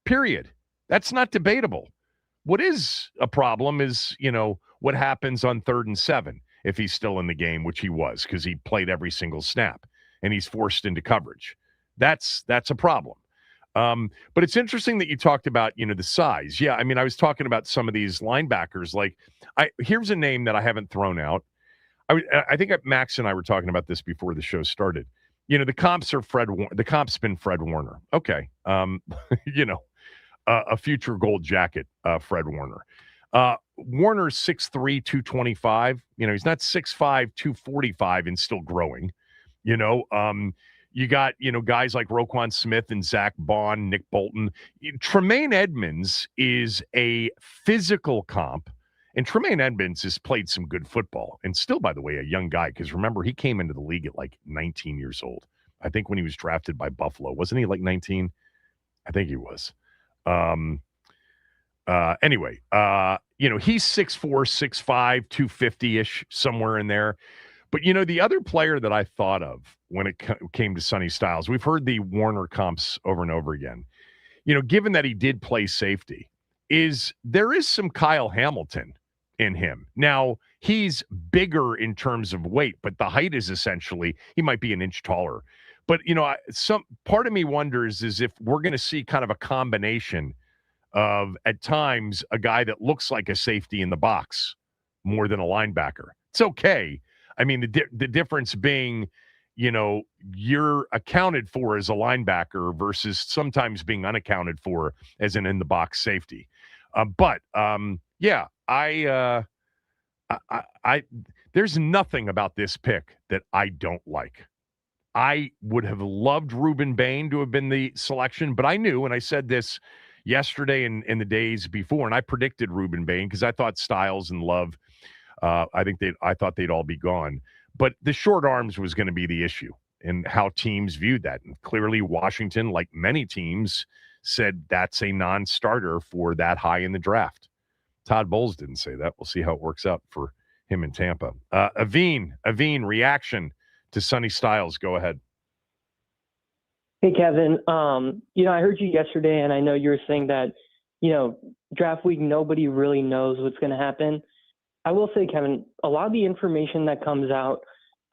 period. That's not debatable. What is a problem is, what happens on 3rd and 7 if he's still in the game, which he was, because he played every single snap and he's forced into coverage. That's a problem. But it's interesting that you talked about, the size. Yeah, I mean, I was talking about some of these linebackers. Like, here's a name that I haven't thrown out. I think Max and I were talking about this before the show started. The comps are the comp's been Fred Warner. Okay. A future gold jacket, Fred Warner. Warner's 6'3", 225. He's not 6'5", 245 and still growing. You got, guys like Roquan Smith and Zach Bond, Nick Bolton. Tremaine Edmonds is a physical comp. And Tremaine Edmonds has played some good football, and still, by the way, a young guy, because remember, he came into the league at like 19 years old. I think when he was drafted by Buffalo. Wasn't he like 19? I think he was. Anyway, he's 6'4", 6'5", 250-ish, somewhere in there. But, the other player that I thought of when it came to Sonny Styles, we've heard the Warner comps over and over again. Given that he did play safety, there is some Kyle Hamilton in him. Now, he's bigger in terms of weight, but the height is essentially, he might be an inch taller. But, some part of me wonders is if we're going to see kind of a combination of, at times, a guy that looks like a safety in the box more than a linebacker. It's okay. I mean, the difference being, you're accounted for as a linebacker versus sometimes being unaccounted for as an in the box safety. I there's nothing about this pick that I don't like. I would have loved Reuben Bain to have been the selection, but I knew, and I said this yesterday and in the days before, and I predicted Reuben Bain because I thought Styles and Love, I thought they'd all be gone. But the short arms was going to be the issue and how teams viewed that. And clearly Washington, like many teams, said that's a non-starter for that high in the draft. Todd Bowles didn't say that. We'll see how it works out for him in Tampa. Aveen, reaction to Sonny Styles. Go ahead. Hey, Kevin. I heard you yesterday, and I know you were saying that, draft week, nobody really knows what's going to happen. I will say, Kevin, a lot of the information that comes out,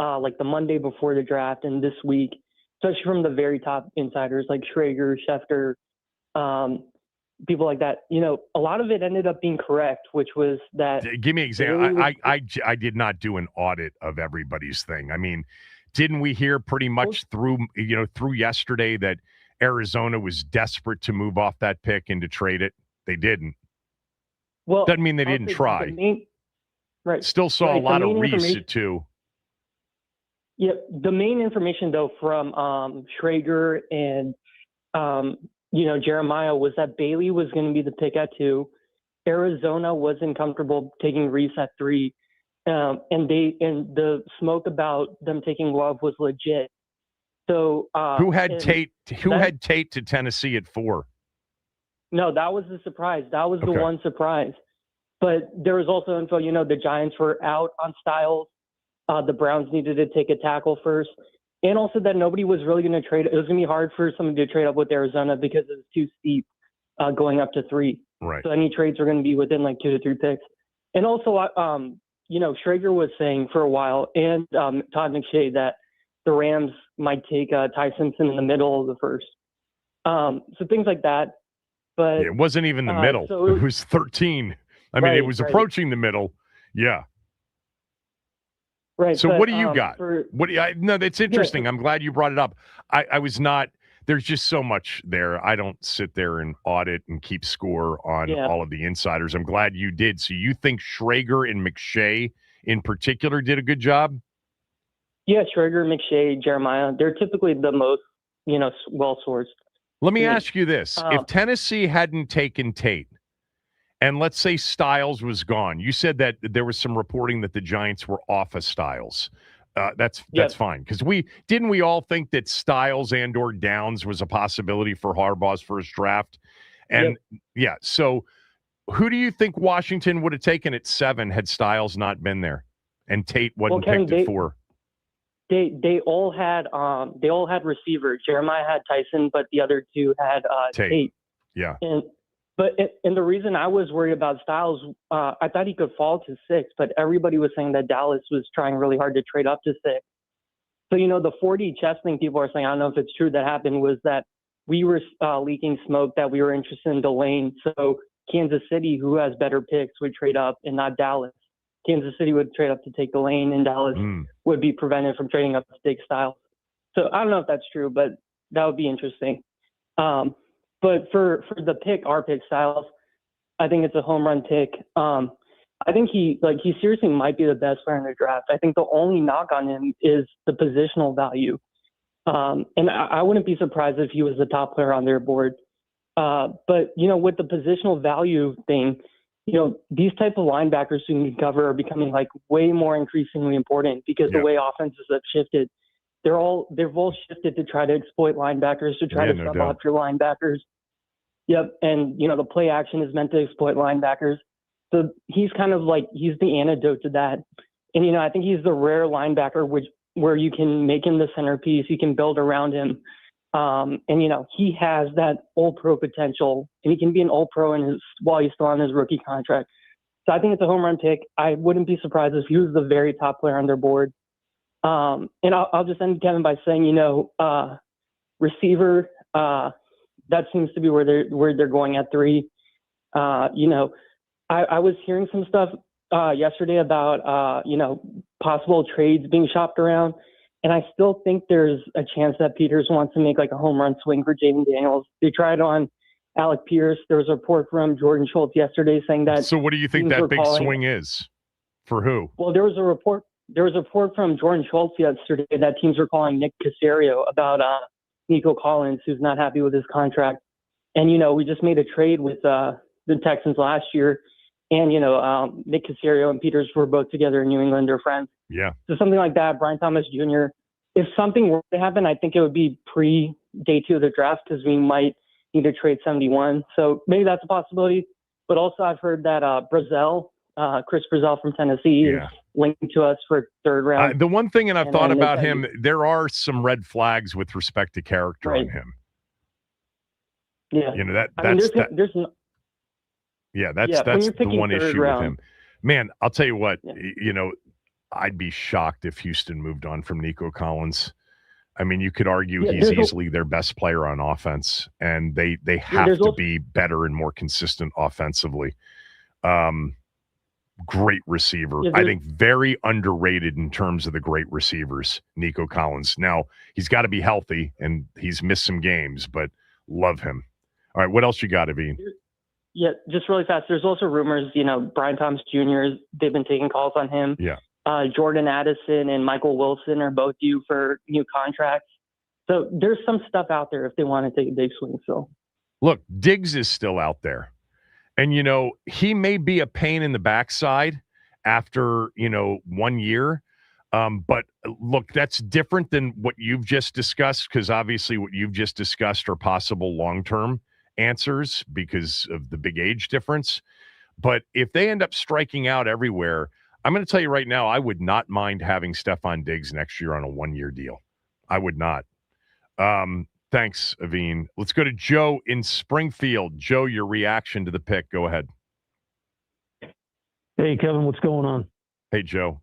like the Monday before the draft and this week, especially from the very top insiders like Schrager, Schefter, people like that, a lot of it ended up being correct, which was that. Give me an example. I did not do an audit of everybody's thing. I mean, didn't we hear pretty much through yesterday that Arizona was desperate to move off that pick and to trade it? They didn't. Well, doesn't mean they didn't try. Right. Still saw a lot of Reese at 2. Yeah, the main information though from Schrager and Jeremiah was that Bailey was going to be the pick at 2. Arizona wasn't comfortable taking Reese at 3. And the smoke about them taking Love was legit. So who had Tate to Tennessee at 4? No, that was the surprise. That was the one surprise. But there was also info, the Giants were out on Styles. The Browns needed to take a tackle first. And also that nobody was really going to trade. It was going to be hard for somebody to trade up with Arizona because it was too steep going up to 3. Right. So any trades were going to be within like 2 to 3 picks. And also, Schrager was saying for a while, and Todd McShay, that the Rams might take Ty Simpson in the middle of the first. So things like that. But it wasn't even the middle. So it was 13. I mean, it was approaching the middle. Yeah. Right. So what do you got? No, that's interesting. I'm glad you brought it up. I was not. There's just so much there. I don't sit there and audit and keep score on all of the insiders. I'm glad you did. So you think Schrager and McShay in particular did a good job? Yeah, Schrager, McShay, Jeremiah. They're typically the most, well-sourced. Let me ask you this. If Tennessee hadn't taken Tate, and let's say Styles was gone, you said that there was some reporting that the Giants were off of Styles. That's fine, because we all think that Styles and or Downs was a possibility for Harbaugh's first draft, and so who do you think Washington would have taken at 7 had Styles not been there, and Tate wasn't picked at 4? They all had receivers. Jeremiah had Tyson, but the other 2 had Tate. Yeah. And the reason I was worried about Styles, I thought he could fall to 6, but everybody was saying that Dallas was trying really hard to trade up to 6. So, the 4D chess thing people are saying, I don't know if it's true, that happened was that we were leaking smoke that we were interested in Delane. So Kansas City, who has better picks, would trade up and not Dallas. Kansas City would trade up to take Delane, and Dallas would be prevented from trading up to take Styles. So I don't know if that's true, but that would be interesting. But for the pick, our pick, Styles, I think it's a home run pick. I think he seriously might be the best player in the draft. I think the only knock on him is the positional value. And I wouldn't be surprised if he was the top player on their board. But, with the positional value thing, these type of linebackers who can cover are becoming way more increasingly important because the way offenses have shifted. They've all shifted to try to exploit linebackers, to try to sub off your linebackers. Yep. And, the play action is meant to exploit linebackers. So he's kind of he's the antidote to that. And, I think he's the rare linebacker where you can make him the centerpiece, you can build around him. And, he has that all-pro potential, and he can be an all-pro while he's still on his rookie contract. So I think it's a home run pick. I wouldn't be surprised if he was the very top player on their board. And I'll just end, Kevin, by saying, receiver, that seems to be where they're going at 3. I was hearing some stuff yesterday about, possible trades being shopped around. And I still think there's a chance that Peters wants to make like a home run swing for Jaden Daniels. They tried on Alec Pierce. There was a report from Jordan Schultz yesterday saying that. So what do you think that big swing is? For who? Well, there was a report from Jordan Schultz yesterday that teams were calling Nick Caserio about Nico Collins, who's not happy with his contract. And, we just made a trade with the Texans last year. And, Nick Caserio and Peters were both together in New England. They're friends. Yeah. So something like that, Brian Thomas Jr., if something were to happen, I think it would be pre-day 2 of the draft because we might need to trade 71. So maybe that's a possibility. But also I've heard that Chris Brazell from Tennessee is linked to us for third round. The one thing, and I've thought about him, there are some red flags with respect to character on him. Yeah. That's the one issue with him. Man, I'll tell you what, I'd be shocked if Houston moved on from Nico Collins. I mean, you could argue he's easily their best player on offense, and they have to be better and more consistent offensively. Great receiver. I think very underrated in terms of the great receivers, Nico Collins. Now, he's got to be healthy, and he's missed some games, but love him. All right, what else you got, Aveen? Yeah, just really fast. There's also rumors, Brian Thomas Jr., they've been taking calls on him. Yeah. Jordan Addison and Michael Wilson are both due for new contracts. So there's some stuff out there if they want to take a big swing. So, look, Diggs is still out there. And, he may be a pain in the backside after, 1 year. But look, that's different than what you've just discussed, because obviously what you've just discussed are possible long-term answers because of the big age difference. But if they end up striking out everywhere, I'm going to tell you right now, I would not mind having Stephon Diggs next year on a 1-year deal. I would not. Thanks, Aveen. Let's go to Joe in Springfield. Joe, your reaction to the pick. Go ahead. Hey, Kevin, what's going on? Hey, Joe.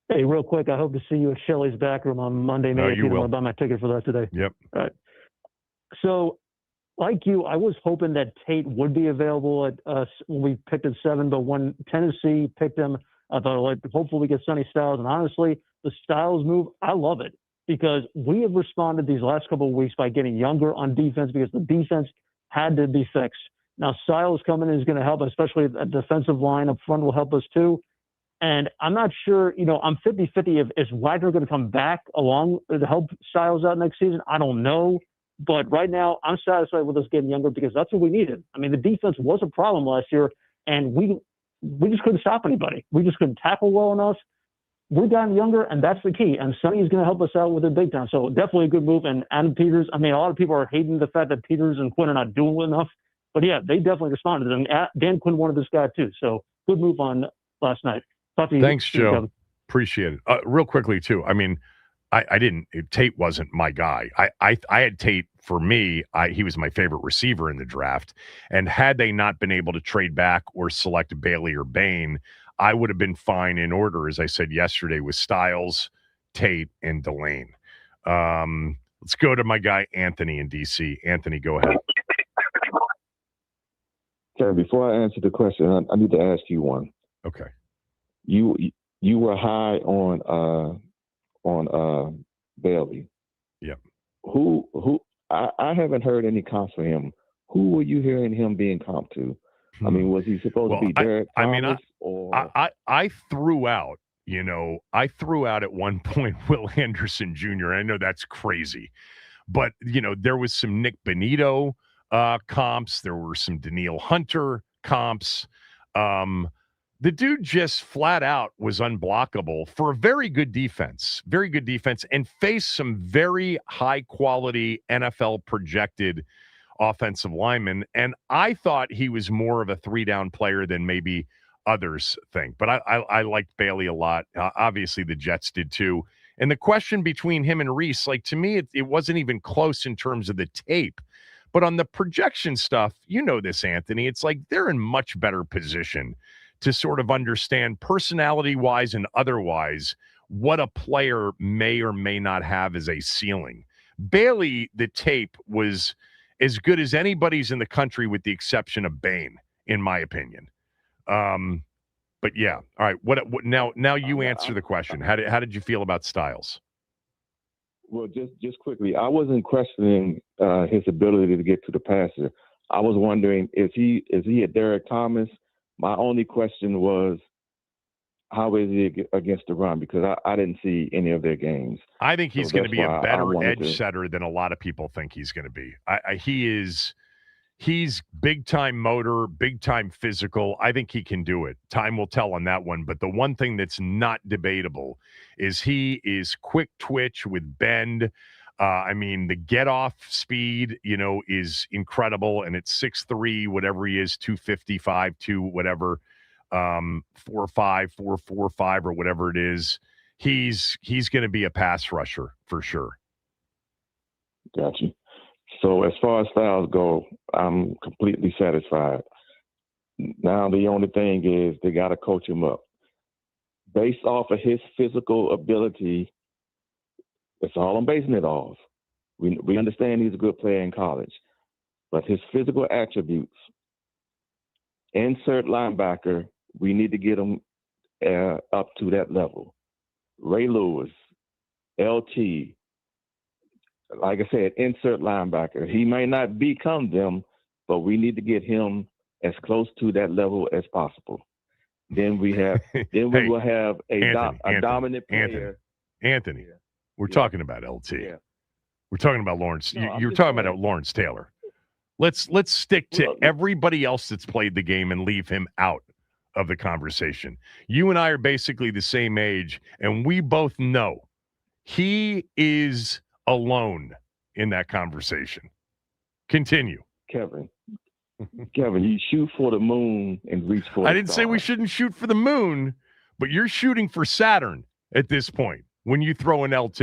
Hey, real quick, I hope to see you at Shelley's back room on Monday night. No, if you don't want to buy my ticket for that today. Yep. All right. So, like you, I was hoping that Tate would be available at us when we picked at 7, but when Tennessee picked him, I thought, hopefully we get Sonny Styles. And honestly, the Styles move, I love it. Because we have responded these last couple of weeks by getting younger on defense because the defense had to be fixed. Now, Styles coming in is going to help, especially the defensive line up front will help us too. And I'm not sure, I'm 50-50 is Wagner going to come back along to help Styles out next season? I don't know. But right now, I'm satisfied with us getting younger because that's what we needed. I mean, the defense was a problem last year, and we just couldn't stop anybody. We just couldn't tackle well enough. We're gotten younger, and that's the key. And Sonny is going to help us out with it big time. So definitely a good move. And Adam Peters, I mean, a lot of people are hating the fact that Peters and Quinn are not doing enough. But, yeah, they definitely responded. And Dan Quinn wanted this guy, too. So good move on last night. Talk to you. Thanks, Joe. Kevin. Appreciate it. Real quickly, too. I mean, Tate wasn't my guy. I had Tate, for me, he was my favorite receiver in the draft. And had they not been able to trade back or select Bailey or Bain, I would have been fine in order, as I said yesterday, with Styles, Tate, and Delane. Let's go to my guy, Anthony in D.C. Anthony, go ahead. Okay, before I answer the question, I need to ask you one. Okay. You were high on Bailey. Yep. Who I haven't heard any comps for him. Who were you hearing him being comped to? I mean, was he supposed to be Derek Thomas? I threw out, I threw out at one point Will Anderson Jr. I know that's crazy. But, there was some Nick Benito comps. There were some Daniil Hunter comps. The dude just flat out was unblockable for a very good defense, and faced some very high-quality NFL projected offensive linemen. And I thought he was more of a 3-down player than maybe others think. But I liked Bailey a lot. Obviously, the Jets did too. And the question between him and Reese, to me, it wasn't even close in terms of the tape. But on the projection stuff, this, Anthony, it's like they're in much better position to sort of understand personality-wise and otherwise what a player may or may not have as a ceiling. Bailey, the tape was as good as anybody's in the country with the exception of Bain, in my opinion. But yeah, all right. What now you answer the question. How did you feel about Styles? Well, just quickly, I wasn't questioning his ability to get to the passer. I was wondering, is he a Derek Thomas? My only question was, how is he against the run? Because I didn't see any of their games. I think he's going to be a better edge to... setter than a lot of people think he's going to be. He's big time motor, big time physical. I think he can do it. Time will tell on that one. But the one thing that's not debatable is he is quick twitch with bend. The get off speed, is incredible. And it's 6'3", whatever he is, 255, 2, whatever, 4'5", 4'4", or whatever it is. He's going to be a pass rusher for sure. Got you. So as far as Styles go, I'm completely satisfied. Now the only thing is they got to coach him up. Based off of his physical ability, that's all I'm basing it off. We understand he's a good player in college, but his physical attributes, insert linebacker, we need to get him up to that level. Ray Lewis, LT, like I said, insert linebacker. He may not become them, but we need to get him as close to that level as possible. Then we will have a dominant player. Anthony, we're talking about LT. Yeah. We're talking about Lawrence. No, you're talking about Lawrence Taylor. Let's stick to everybody else that's played the game and leave him out of the conversation. You and I are basically the same age, and we both know he is alone in that conversation. Continue. Kevin, you shoot for the moon and reach for I didn't say we shouldn't shoot for the moon, but you're shooting for Saturn at this point when you throw an LT.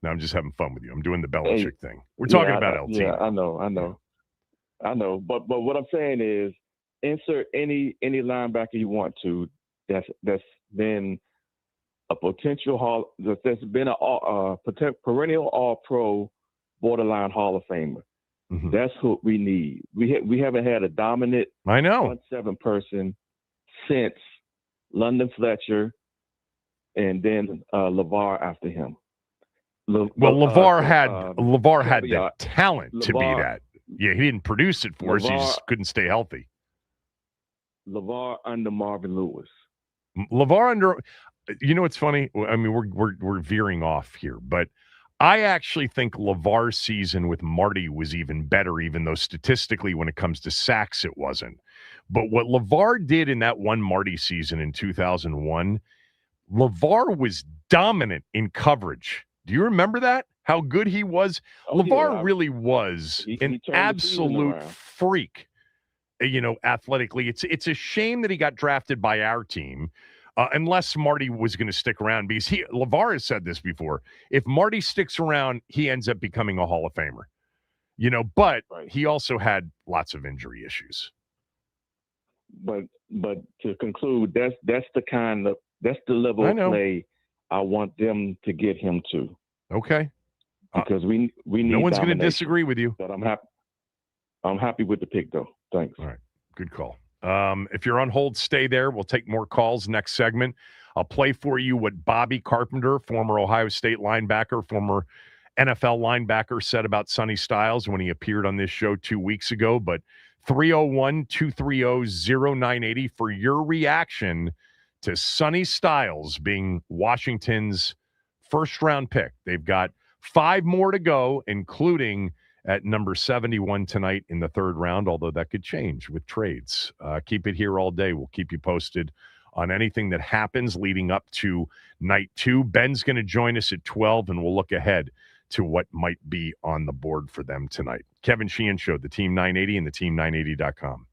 No, I'm just having fun with you. I'm doing the Belichick thing. We're talking about LT. Yeah, I know. But what I'm saying is, insert any linebacker you want to. That's been a potential that's been a perennial All-Pro, borderline Hall of Famer. Mm-hmm. That's what we need. We haven't had a dominant front seven person since London Fletcher, and then LeVar after him. LeVar had the talent to be that. Yeah, he didn't produce it for us. He just couldn't stay healthy. LeVar under Marvin Lewis. LeVar under. You know what's funny? I mean, we're veering off here, but I actually think LeVar's season with Marty was even better, even though statistically, when it comes to sacks, it wasn't. But what LeVar did in that one Marty season in 2001, LeVar was dominant in coverage. Do you remember that? How good he was? LeVar really was an absolute freak, athletically. It's a shame that he got drafted by our team, unless Marty was going to stick around, because LeVar has said this before. If Marty sticks around, he ends up becoming a Hall of Famer. But he also had lots of injury issues. But to conclude, that's the level of play I want them to get him to. Okay. Because we need no one's going to disagree with you. But I'm happy with the pick, though. Thanks. All right. Good call. If you're on hold, stay there. We'll take more calls next segment. I'll play for you what Bobby Carpenter, former Ohio State linebacker, former NFL linebacker, said about Sonny Styles when he appeared on this show 2 weeks ago. But 301-230-0980 for your reaction to Sonny Styles being Washington's first-round pick. They've got 5 more to go, including at number 71 tonight in the third round, although that could change with trades. Keep it here all day. We'll keep you posted on anything that happens leading up to night 2. Ben's going to join us at 12, and we'll look ahead to what might be on the board for them tonight. Kevin Sheehan Show, the Team 980 and the Team980.com.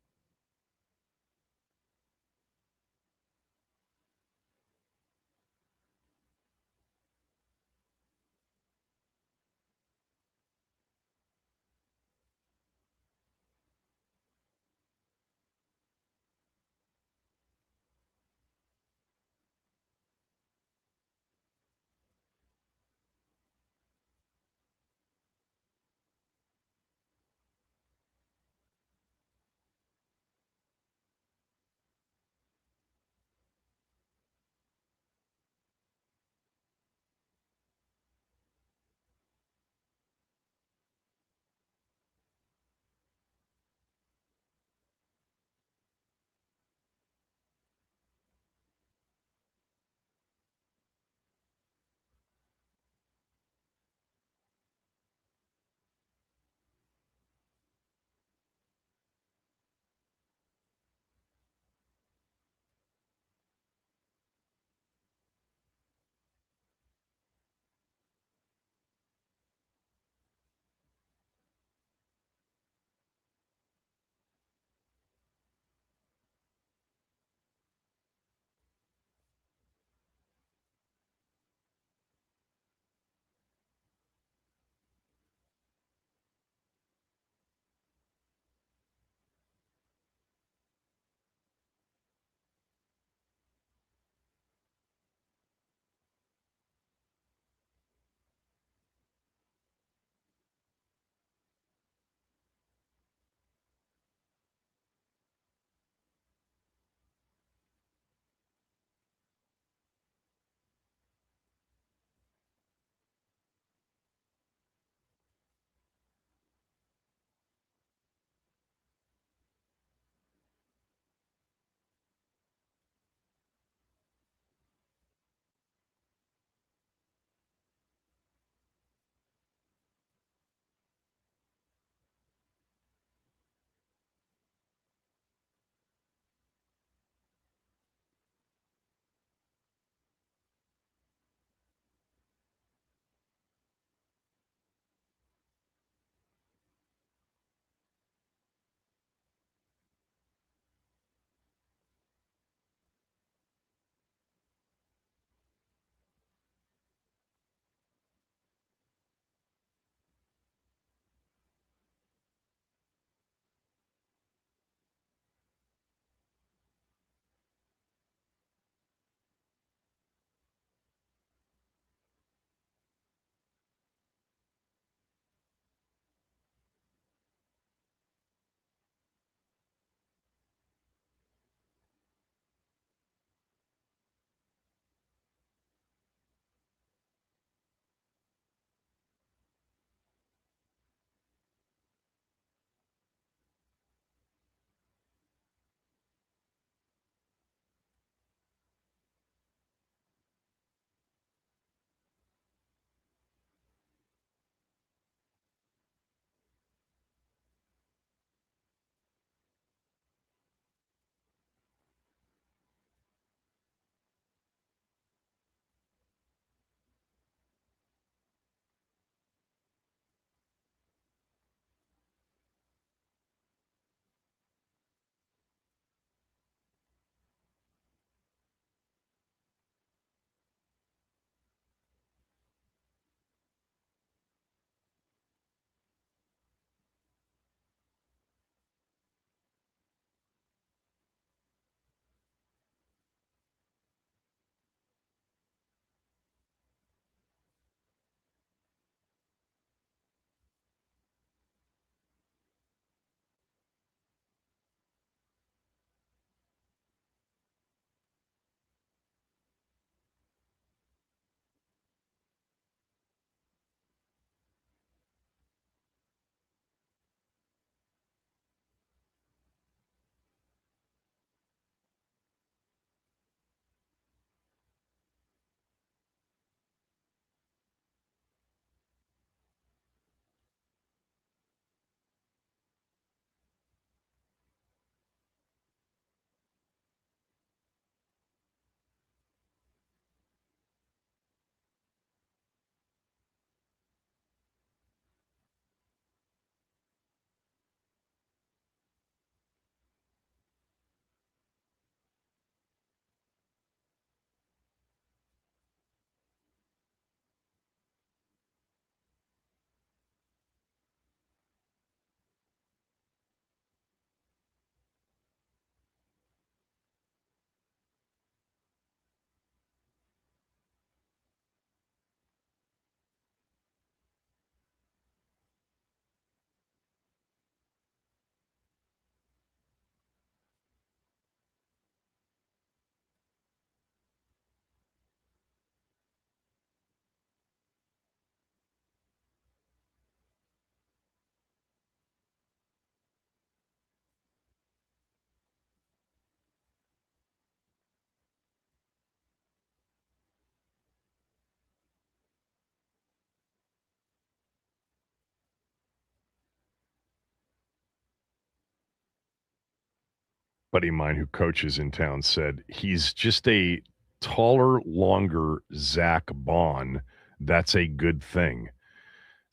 buddy of mine who coaches in town said he's just a taller, longer Zach Bond. That's a good thing.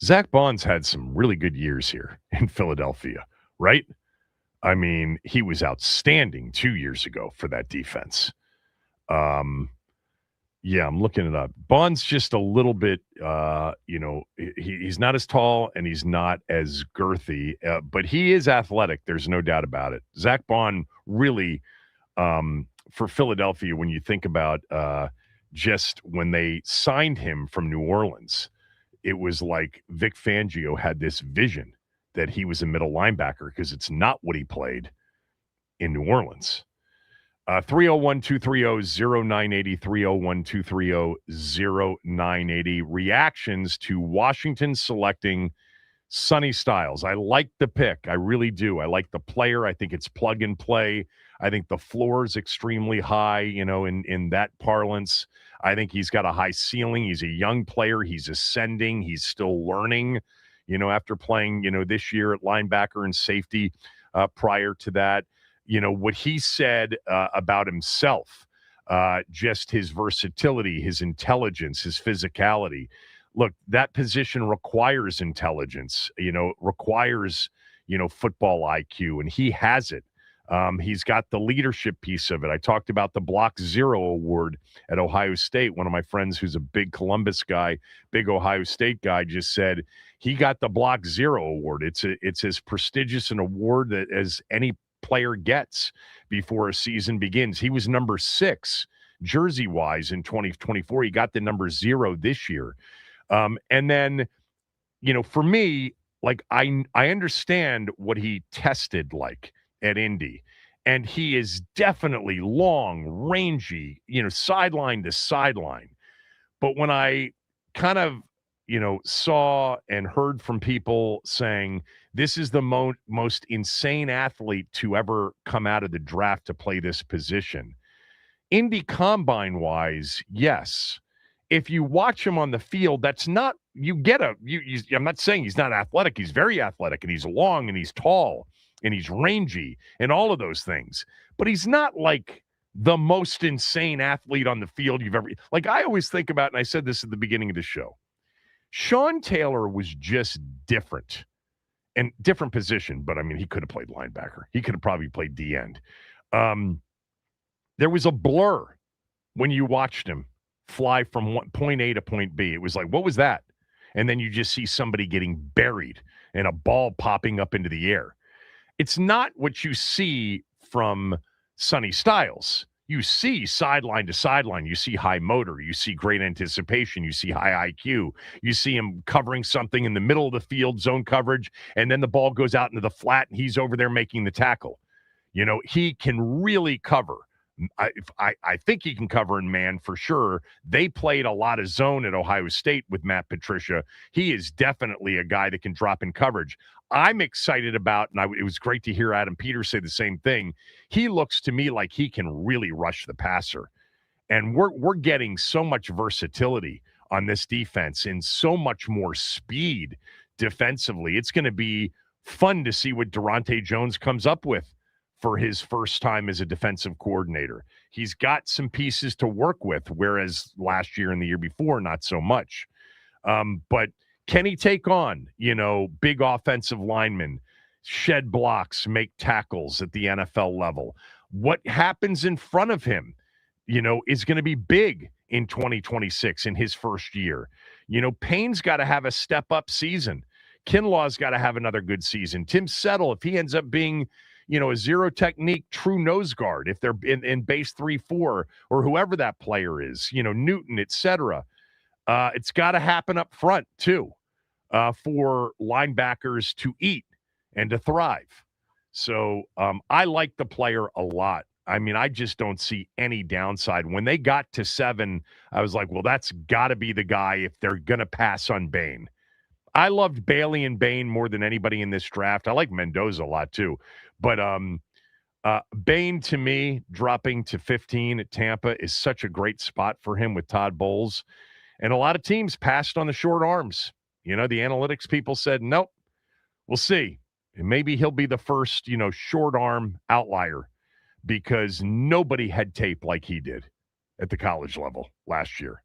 Zach Bond's had some really good years here in Philadelphia, right? I mean, he was outstanding 2 years ago for that defense. Yeah, I'm looking it up. Bond's just a little bit, he's not as tall and he's not as girthy, but he is athletic. There's no doubt about it. Zach Bond really, for Philadelphia, when you think about just when they signed him from New Orleans, it was like Vic Fangio had this vision that he was a middle linebacker because it's not what he played in New Orleans. 301-230-0980, 301-230-0980. Reactions to Washington selecting Sonny Styles. I like the pick. I really do. I like the player. I think it's plug and play. I think the floor is extremely high, in that parlance. I think he's got a high ceiling. He's a young player. He's ascending. He's still learning, after playing, this year at linebacker and safety prior to that. What he said about himself, just his versatility, his intelligence, his physicality. Look, that position requires intelligence, requires, football IQ, and he has it. He's got the leadership piece of it. I talked about the Block Zero Award at Ohio State. One of my friends who's a big Columbus guy, big Ohio State guy, just said he got the Block Zero Award. It's as prestigious an award as any player gets before a season begins. He was number 6 jersey-wise in 2024. He got the number 0 this year. And then, for me, like I understand what he tested like at Indy, and he is definitely long, rangy, sideline to sideline. But when I kind of, saw and heard from people saying this is the most insane athlete to ever come out of the draft to play this position, Indy combine-wise, yes. If you watch him on the field, that's not – I'm not saying he's not athletic. He's very athletic, and he's long, and he's tall, and he's rangy, and all of those things. But he's not like the most insane athlete on the field you've ever – like I always think about, and I said this at the beginning of the show, Sean Taylor was just different and different position, but I mean, he could have played linebacker. He could have probably played D end. There was a blur when you watched him fly from point A to point B. It was like, what was that? And then you just see somebody getting buried and a ball popping up into the air. It's not what you see from Sonny Styles. You see sideline to sideline. You see high motor. You see great anticipation. You see high IQ. You see him covering something in the middle of the field, zone coverage, and then the ball goes out into the flat, and he's over there making the tackle. He can really cover. I think he can cover in man for sure. They played a lot of zone at Ohio State with Matt Patricia. He is definitely a guy that can drop in coverage. I'm excited about, and it was great to hear Adam Peters say the same thing. He looks to me like he can really rush the passer. And we're getting so much versatility on this defense and so much more speed defensively. It's going to be fun to see what Durante Jones comes up with for his first time as a defensive coordinator. He's got some pieces to work with, whereas last year and the year before, not so much. But can he take on, big offensive linemen, shed blocks, make tackles at the NFL level? What happens in front of him, is going to be big in 2026 in his first year. Payne's got to have a step-up season. Kinlaw's got to have another good season. Tim Settle, if he ends up being, a zero technique true nose guard, if they're in base 3-4 or whoever that player is, Newton, etc. It's got to happen up front, too, for linebackers to eat and to thrive. So I like the player a lot. I mean, I just don't see any downside. When they got to 7, I was like, well, that's got to be the guy if they're going to pass on Bain. I loved Bailey and Bain more than anybody in this draft. I like Mendoza a lot, too. But Bain, to me, dropping to 15 at Tampa is such a great spot for him with Todd Bowles. And a lot of teams passed on the short arms. The analytics people said, nope, we'll see. And maybe he'll be the first, short arm outlier. because nobody had tape like he did at the college level last year.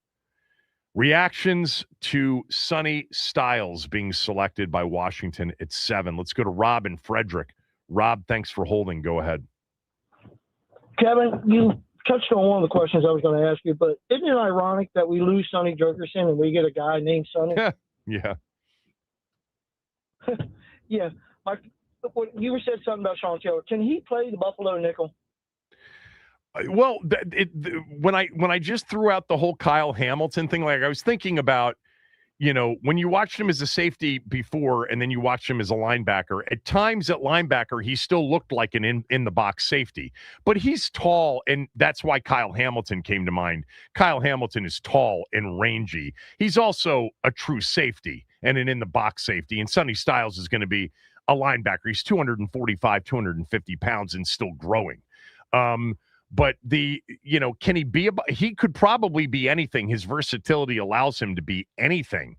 Reactions to Sonny Styles being selected by Washington at 7. Let's go to Rob and Frederick. Rob, thanks for holding. Go ahead. Kevin, you touched on one of the questions I was going to ask you, but isn't it ironic that we lose Sonny Jurgensen and we get a guy named Sonny? Yeah. Yeah. You said something about Sean Taylor. Can he play the Buffalo nickel? Well, when I just threw out the whole Kyle Hamilton thing, like I was thinking about, when you watched him as a safety before and then you watched him as a linebacker, at times at linebacker, he still looked like an in-the-box safety. But he's tall, and that's why Kyle Hamilton came to mind. Kyle Hamilton is tall and rangy. He's also a true safety and an in-the-box safety, and Sonny Styles is going to be a linebacker. He's 245, 250 pounds and still growing. But can he be he could probably be anything. His versatility allows him to be anything.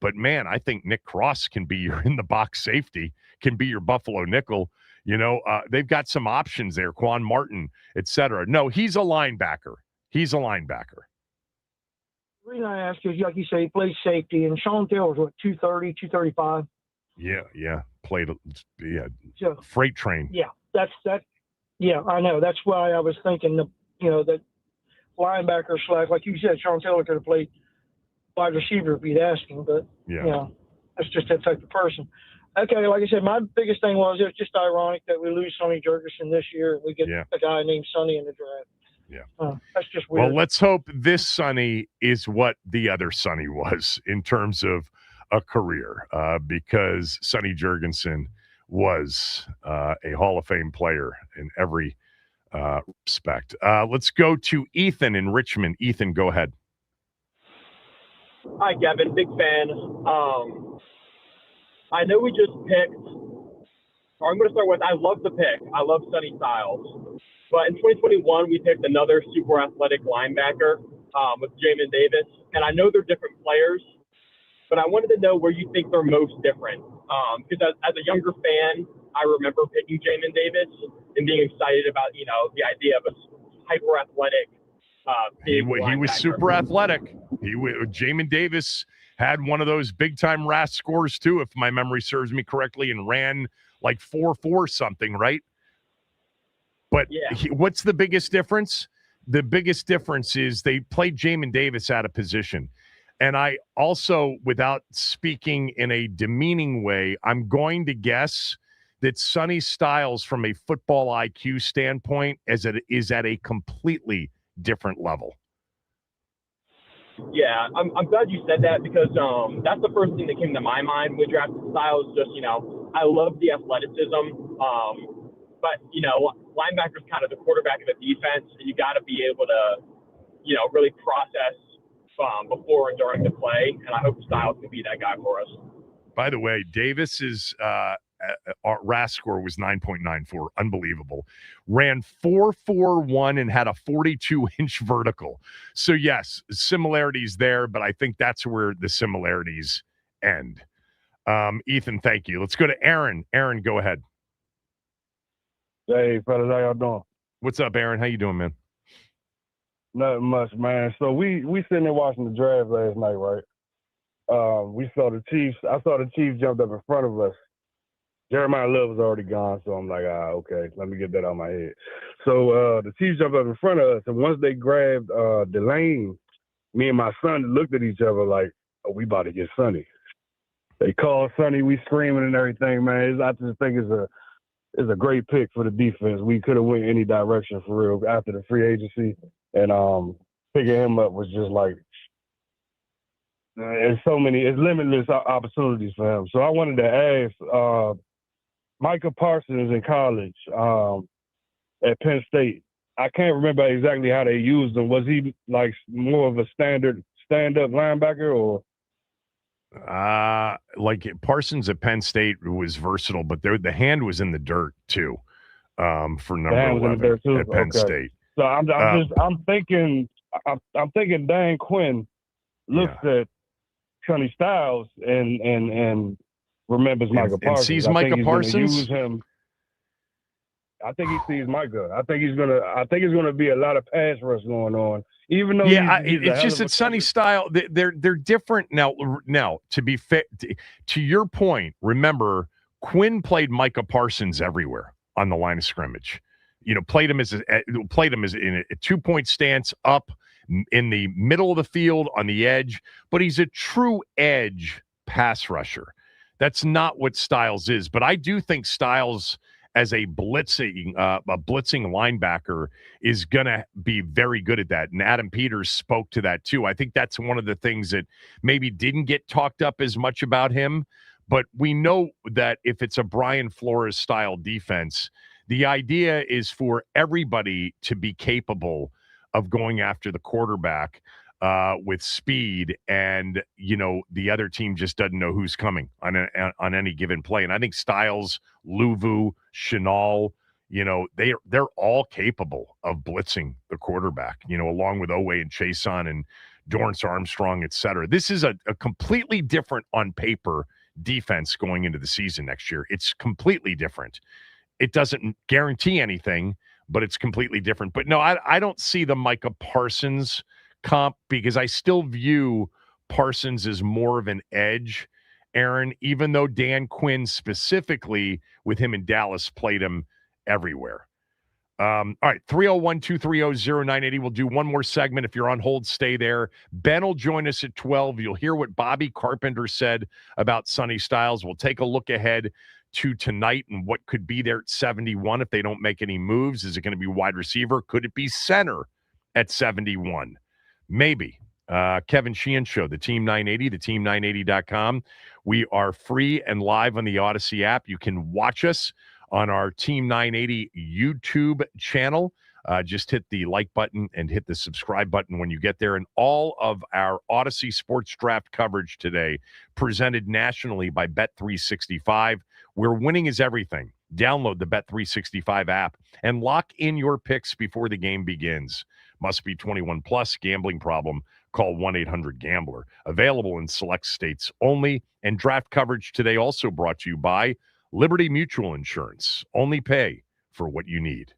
But man, I think Nick Cross can be your in the box safety, can be your Buffalo nickel. They've got some options there, Quan Martin, etc. No, he's a linebacker. He's a linebacker. The reason I ask is, like you say, he plays safety, and Sean Taylor's what, 230, 235? Yeah. Played, So, freight train. Yeah, that's. Yeah, I know. That's why I was thinking, that linebacker slash, like you said, Sean Taylor could have played wide receiver if you'd asked him, but, that's just that type of person. Okay, like I said, my biggest thing was it's just ironic that we lose Sonny Jurgensen this year and we get a guy named Sonny in the draft. Yeah. That's just weird. Well, let's hope this Sonny is what the other Sonny was in terms of a career, because Sonny Jurgensen was a Hall of Fame player in every respect. Let's go to Ethan in Richmond. Ethan, go ahead. Hi, Kevin. Big fan. I know we just picked, or I'm going to start with, I love the pick. I love Sonny Styles. But in 2021, we picked another super athletic linebacker with Jamin Davis. And I know they're different players, but I wanted to know where you think they're most different. Because as a younger fan, I remember picking Jamin Davis and being excited about, the idea of a hyper athletic. He was super athletic. Jamin Davis had one of those big time RAS scores too, if my memory serves me correctly, and ran like 4.4 something, right? But what's the biggest difference? The biggest difference is they played Jamin Davis out of position. And I also, without speaking in a demeaning way, I'm going to guess that Sonny Styles, from a football IQ standpoint, is at a completely different level. Yeah, I'm glad you said that, because that's the first thing that came to my mind when drafted Styles. Just, I love the athleticism, but, linebacker's kind of the quarterback of the defense, and you got to be able to, really process before and during the play, and I hope Styles can be that guy for us. By the way, Davis's RAS score was 9.94, unbelievable. Ran 4.41 and had a 42-inch vertical. So yes, similarities there, but I think that's where the similarities end. Ethan, thank you. Let's go to Aaron. Aaron, go ahead. Hey, fellas, how y'all doing? What's up, Aaron? How you doing, man? Nothing much, man. So we sitting there watching the draft last night, right? We saw the Chiefs. I saw the Chiefs jumped up in front of us. Jeremiah Love was already gone, so I'm like, okay, let me get that out of my head. So the Chiefs jumped up in front of us, and once they grabbed Delane, me and my son looked at each other like, oh, we about to get Sonny. They called Sonny, we screaming and everything, man. I just think it's a great pick for the defense. We could have went any direction for real after the free agency, and picking him up was just like, it's limitless opportunities for him. So I wanted to ask, Micah Parsons in college at Penn State, I can't remember exactly how they used him. Was he like more of a standard stand-up linebacker, or? Like Parsons at Penn State was versatile, but the hand was in the dirt too. For number 11 at Penn State. So I'm thinking Dan Quinn looks at Sonny Styles and remembers Micah Parsons. And sees Micah Parsons. Use him. I think he sees Micah. I think it's gonna be a lot of pass rush going on. Even though it's just that Sonny style. They're different now. Now, to be fair, to your point, remember Quinn played Micah Parsons everywhere on the line of scrimmage. Played him as in a 2-point stance up in the middle of the field on the edge, but he's a true edge pass rusher. That's not what Styles is, but I do think Styles as a blitzing linebacker is going to be very good at that. And Adam Peters spoke to that too. I think that's one of the things that maybe didn't get talked up as much about him, but we know that if it's a Brian Flores style defense, the idea is for everybody to be capable of going after the quarterback with speed, and the other team just doesn't know who's coming on any given play. And I think Styles, Luvu, Chenal, they're all capable of blitzing the quarterback. Along with Owe and Chason and Dorrance Armstrong, et cetera. This is a completely different on paper defense going into the season next year. It's completely different. It doesn't guarantee anything, but it's completely different. But no, I don't see the Micah Parsons comp because I still view Parsons as more of an edge, Aaron, even though Dan Quinn specifically with him in Dallas played him everywhere. All right, 301-230-0980. We'll do one more segment. If you're on hold, stay there. Ben will join us at 12. You'll hear what Bobby Carpenter said about Sonny Styles. We'll take a look ahead to tonight and what could be there at 71 if they don't make any moves. Is it going to be wide receiver? Could it be center at 71? Maybe. Kevin Sheehan Show, the Team 980, theteam980.com. We are free and live on the Odyssey app. You can watch us on our Team 980 YouTube channel. Just hit the like button and hit the subscribe button when you get there. And all of our Odyssey Sports Draft coverage today presented nationally by Bet365, where winning is everything. Download the Bet365 app and lock in your picks before the game begins. Must be 21 plus. Gambling problem? Call 1-800-GAMBLER. Available in select states only. And draft coverage today also brought to you by Liberty Mutual Insurance. Only pay for what you need.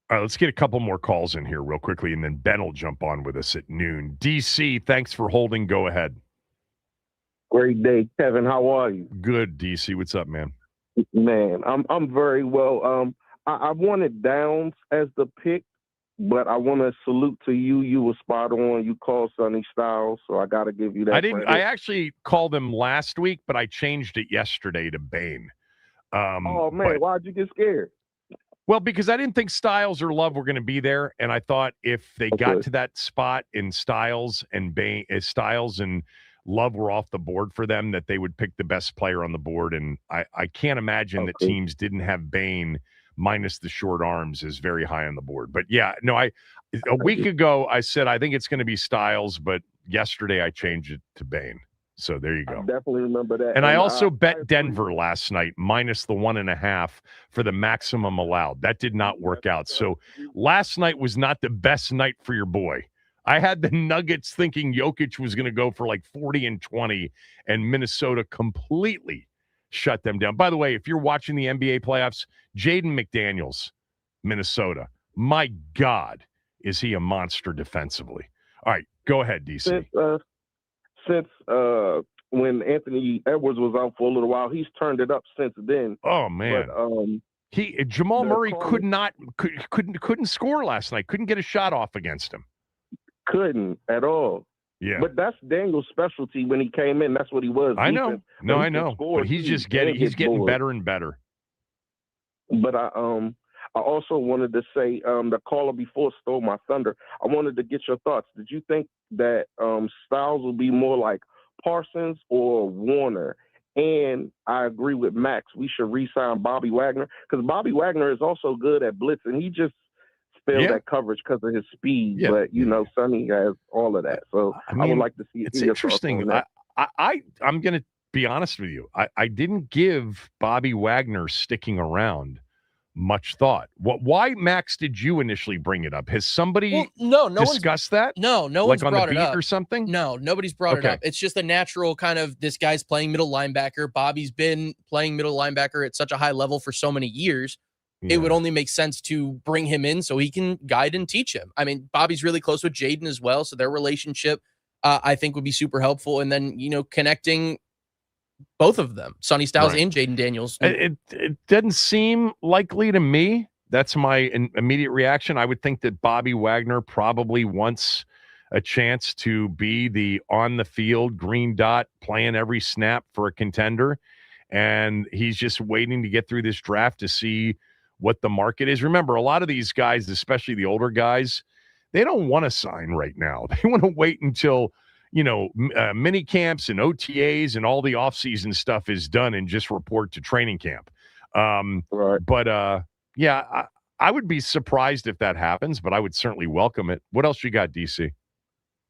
All right, let's get a couple more calls in here real quickly, and then Ben will jump on with us at noon. DC, thanks for holding. Go ahead. Great day, Kevin. How are you? Good, DC. What's up, man? Man, I'm very well. I wanted Downs as the pick, but I want to salute to you. You were spot on. You called Sonny Styles, so I got to give you that. I actually called him last week, but I changed it yesterday to Bain. Oh man, why'd you get scared? Well, because I didn't think Styles or Love were going to be there, and I thought if they got to that spot in Styles and Love were off the board for them, that they would pick the best player on the board. And I can't imagine that teams didn't have Bain minus the short arms is very high on the board. But yeah, no, a week ago I said I think it's going to be Styles, but yesterday I changed it to Bain. So there you go. I definitely remember that. And I also bet Denver last night minus the 1.5 for the maximum allowed. That did not work out. So last night was not the best night for your boy. I had the Nuggets thinking Jokic was going to go for like 40 and 20, and Minnesota completely shut them down. By the way, if you're watching the NBA playoffs, Jaden McDaniels, Minnesota, my God, is he a monster defensively? All right, go ahead, DC. Since when Anthony Edwards was out for a little while, he's turned it up since then. Oh man, but, Jamal Murray couldn't score last night. Couldn't get a shot off against him. Couldn't at all. Yeah, but that's Daniel's specialty when he came in. That's what he was. I know. No, I know. But he's just getting better and better. But I also wanted to say the caller before stole my thunder. I wanted to get your thoughts. Did you think that Styles will be more like Parsons or Warner? And I agree with Max. We should re-sign Bobby Wagner because Bobby Wagner is also good at blitzing. He just failed that coverage because of his speed. Yeah. But, Sonny has all of that. So I would like to see it's interesting. I'm going to be honest with you. I didn't give Bobby Wagner sticking around much thought. Why, Max, did you initially bring it up? Has somebody discussed that? No one's on brought the beat it up or something? No, nobody's brought it up. It's just a natural kind of this guy's playing middle linebacker. Bobby's been playing middle linebacker at such a high level for so many years. Yeah. It would only make sense to bring him in so he can guide and teach him. I mean, Bobby's really close with Jaden as well, so their relationship I think would be super helpful. And then, connecting both of them, Sonny Styles and Jaden Daniels. It doesn't seem likely to me. That's my immediate reaction. I would think that Bobby Wagner probably wants a chance to be the on-the-field green dot playing every snap for a contender, and he's just waiting to get through this draft to see what the market is. Remember, a lot of these guys, especially the older guys, they don't want to sign right now. They want to wait until mini camps and OTAs and all the offseason stuff is done and just report to training camp. But I would be surprised if that happens, but I would certainly welcome it. What else you got, DC?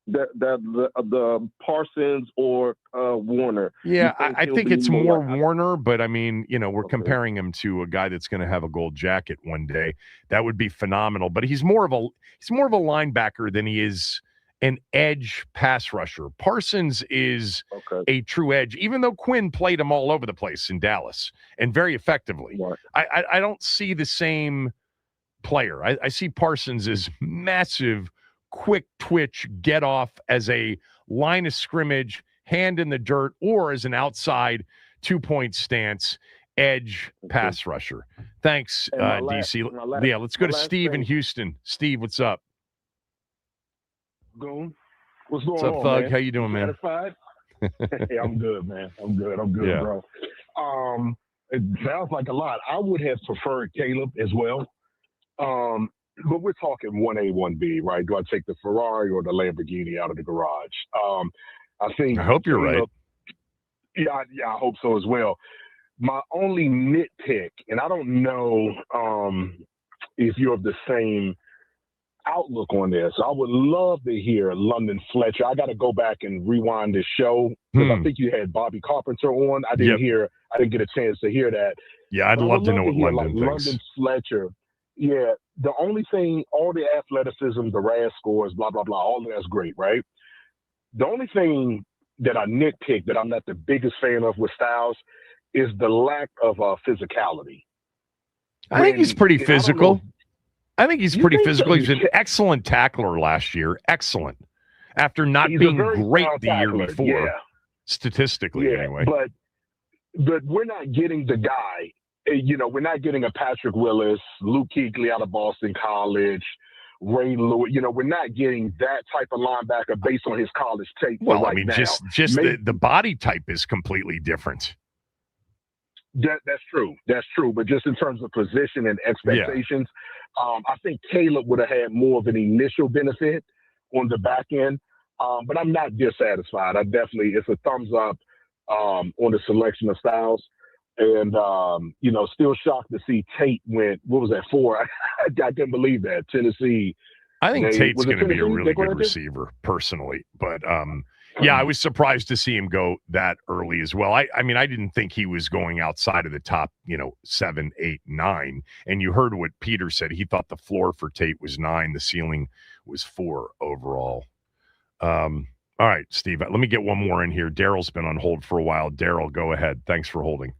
The Parsons or Warner. Yeah, I think it's more Warner, but I mean, we're comparing him to a guy that's going to have a gold jacket one day. That would be phenomenal. But he's more of a linebacker than he is an edge pass rusher. Parsons is a true edge, even though Quinn played him all over the place in Dallas and very effectively. Right. I don't see the same player. I see Parsons as massive, quick twitch, get off as a line of scrimmage, hand in the dirt, or as an outside 2-point stance, edge pass rusher. Thanks, DC. Let's go to Steve in Houston. Steve, what's up? What's going on, What's up, Thug? man? How you doing, man? Satisfied? Hey, I'm good, man. I'm good, yeah. Bro. It sounds like a lot. I would have preferred Caleb as well. But we're talking 1A, 1B, right? Do I take the Ferrari or the Lamborghini out of the garage? I hope you're right. Yeah, I hope so as well. My only nitpick, and I don't know if you're of the same outlook on this. I would love to hear London Fletcher. I got to go back and rewind this show because I think you had Bobby Carpenter on. I didn't get a chance to hear that. Yeah, I'd love to know what London thinks. London Fletcher. Yeah, the only thing, all the athleticism, the RAS scores, blah, blah, blah, all of that's great, right? The only thing that I nitpick that I'm not the biggest fan of with Styles is the lack of physicality. I think he's pretty physical. I think he's You pretty think physical. so? He's an excellent tackler last year. Excellent. After not He's a being very great sound the year tackler, before, yeah. statistically anyway. But we're not getting the guy. We're not getting a Patrick Willis, Luke Kuechly out of Boston College, Ray Lewis. We're not getting that type of linebacker based on his college tape. Well, right I mean, now. just the body type is completely different. That's true. That's true. But just in terms of position and expectations, I think Caleb would have had more of an initial benefit on the back end. But I'm not dissatisfied. It's a thumbs up on the selection of Styles. And, still shocked to see Tate went, 4? I couldn't believe that. Tennessee. I think Tate's going to be a Tennessee really they good granted? receiver, personally. But, yeah, I was surprised to see him go that early as well. I mean, I didn't think he was going outside of the top, 7, 8, 9. And you heard what Peter said. He thought the floor for Tate was 9. The ceiling was 4 overall. All right, Steve, let me get one more in here. Daryl's been on hold for a while. Daryl, go ahead. Thanks for holding.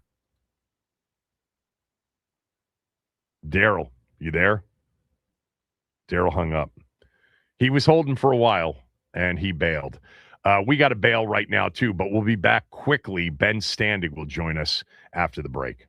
Daryl, you there? Daryl hung up. He was holding for a while, and he bailed. We got to bail right now, too, but we'll be back quickly. Ben Standig will join us after the break.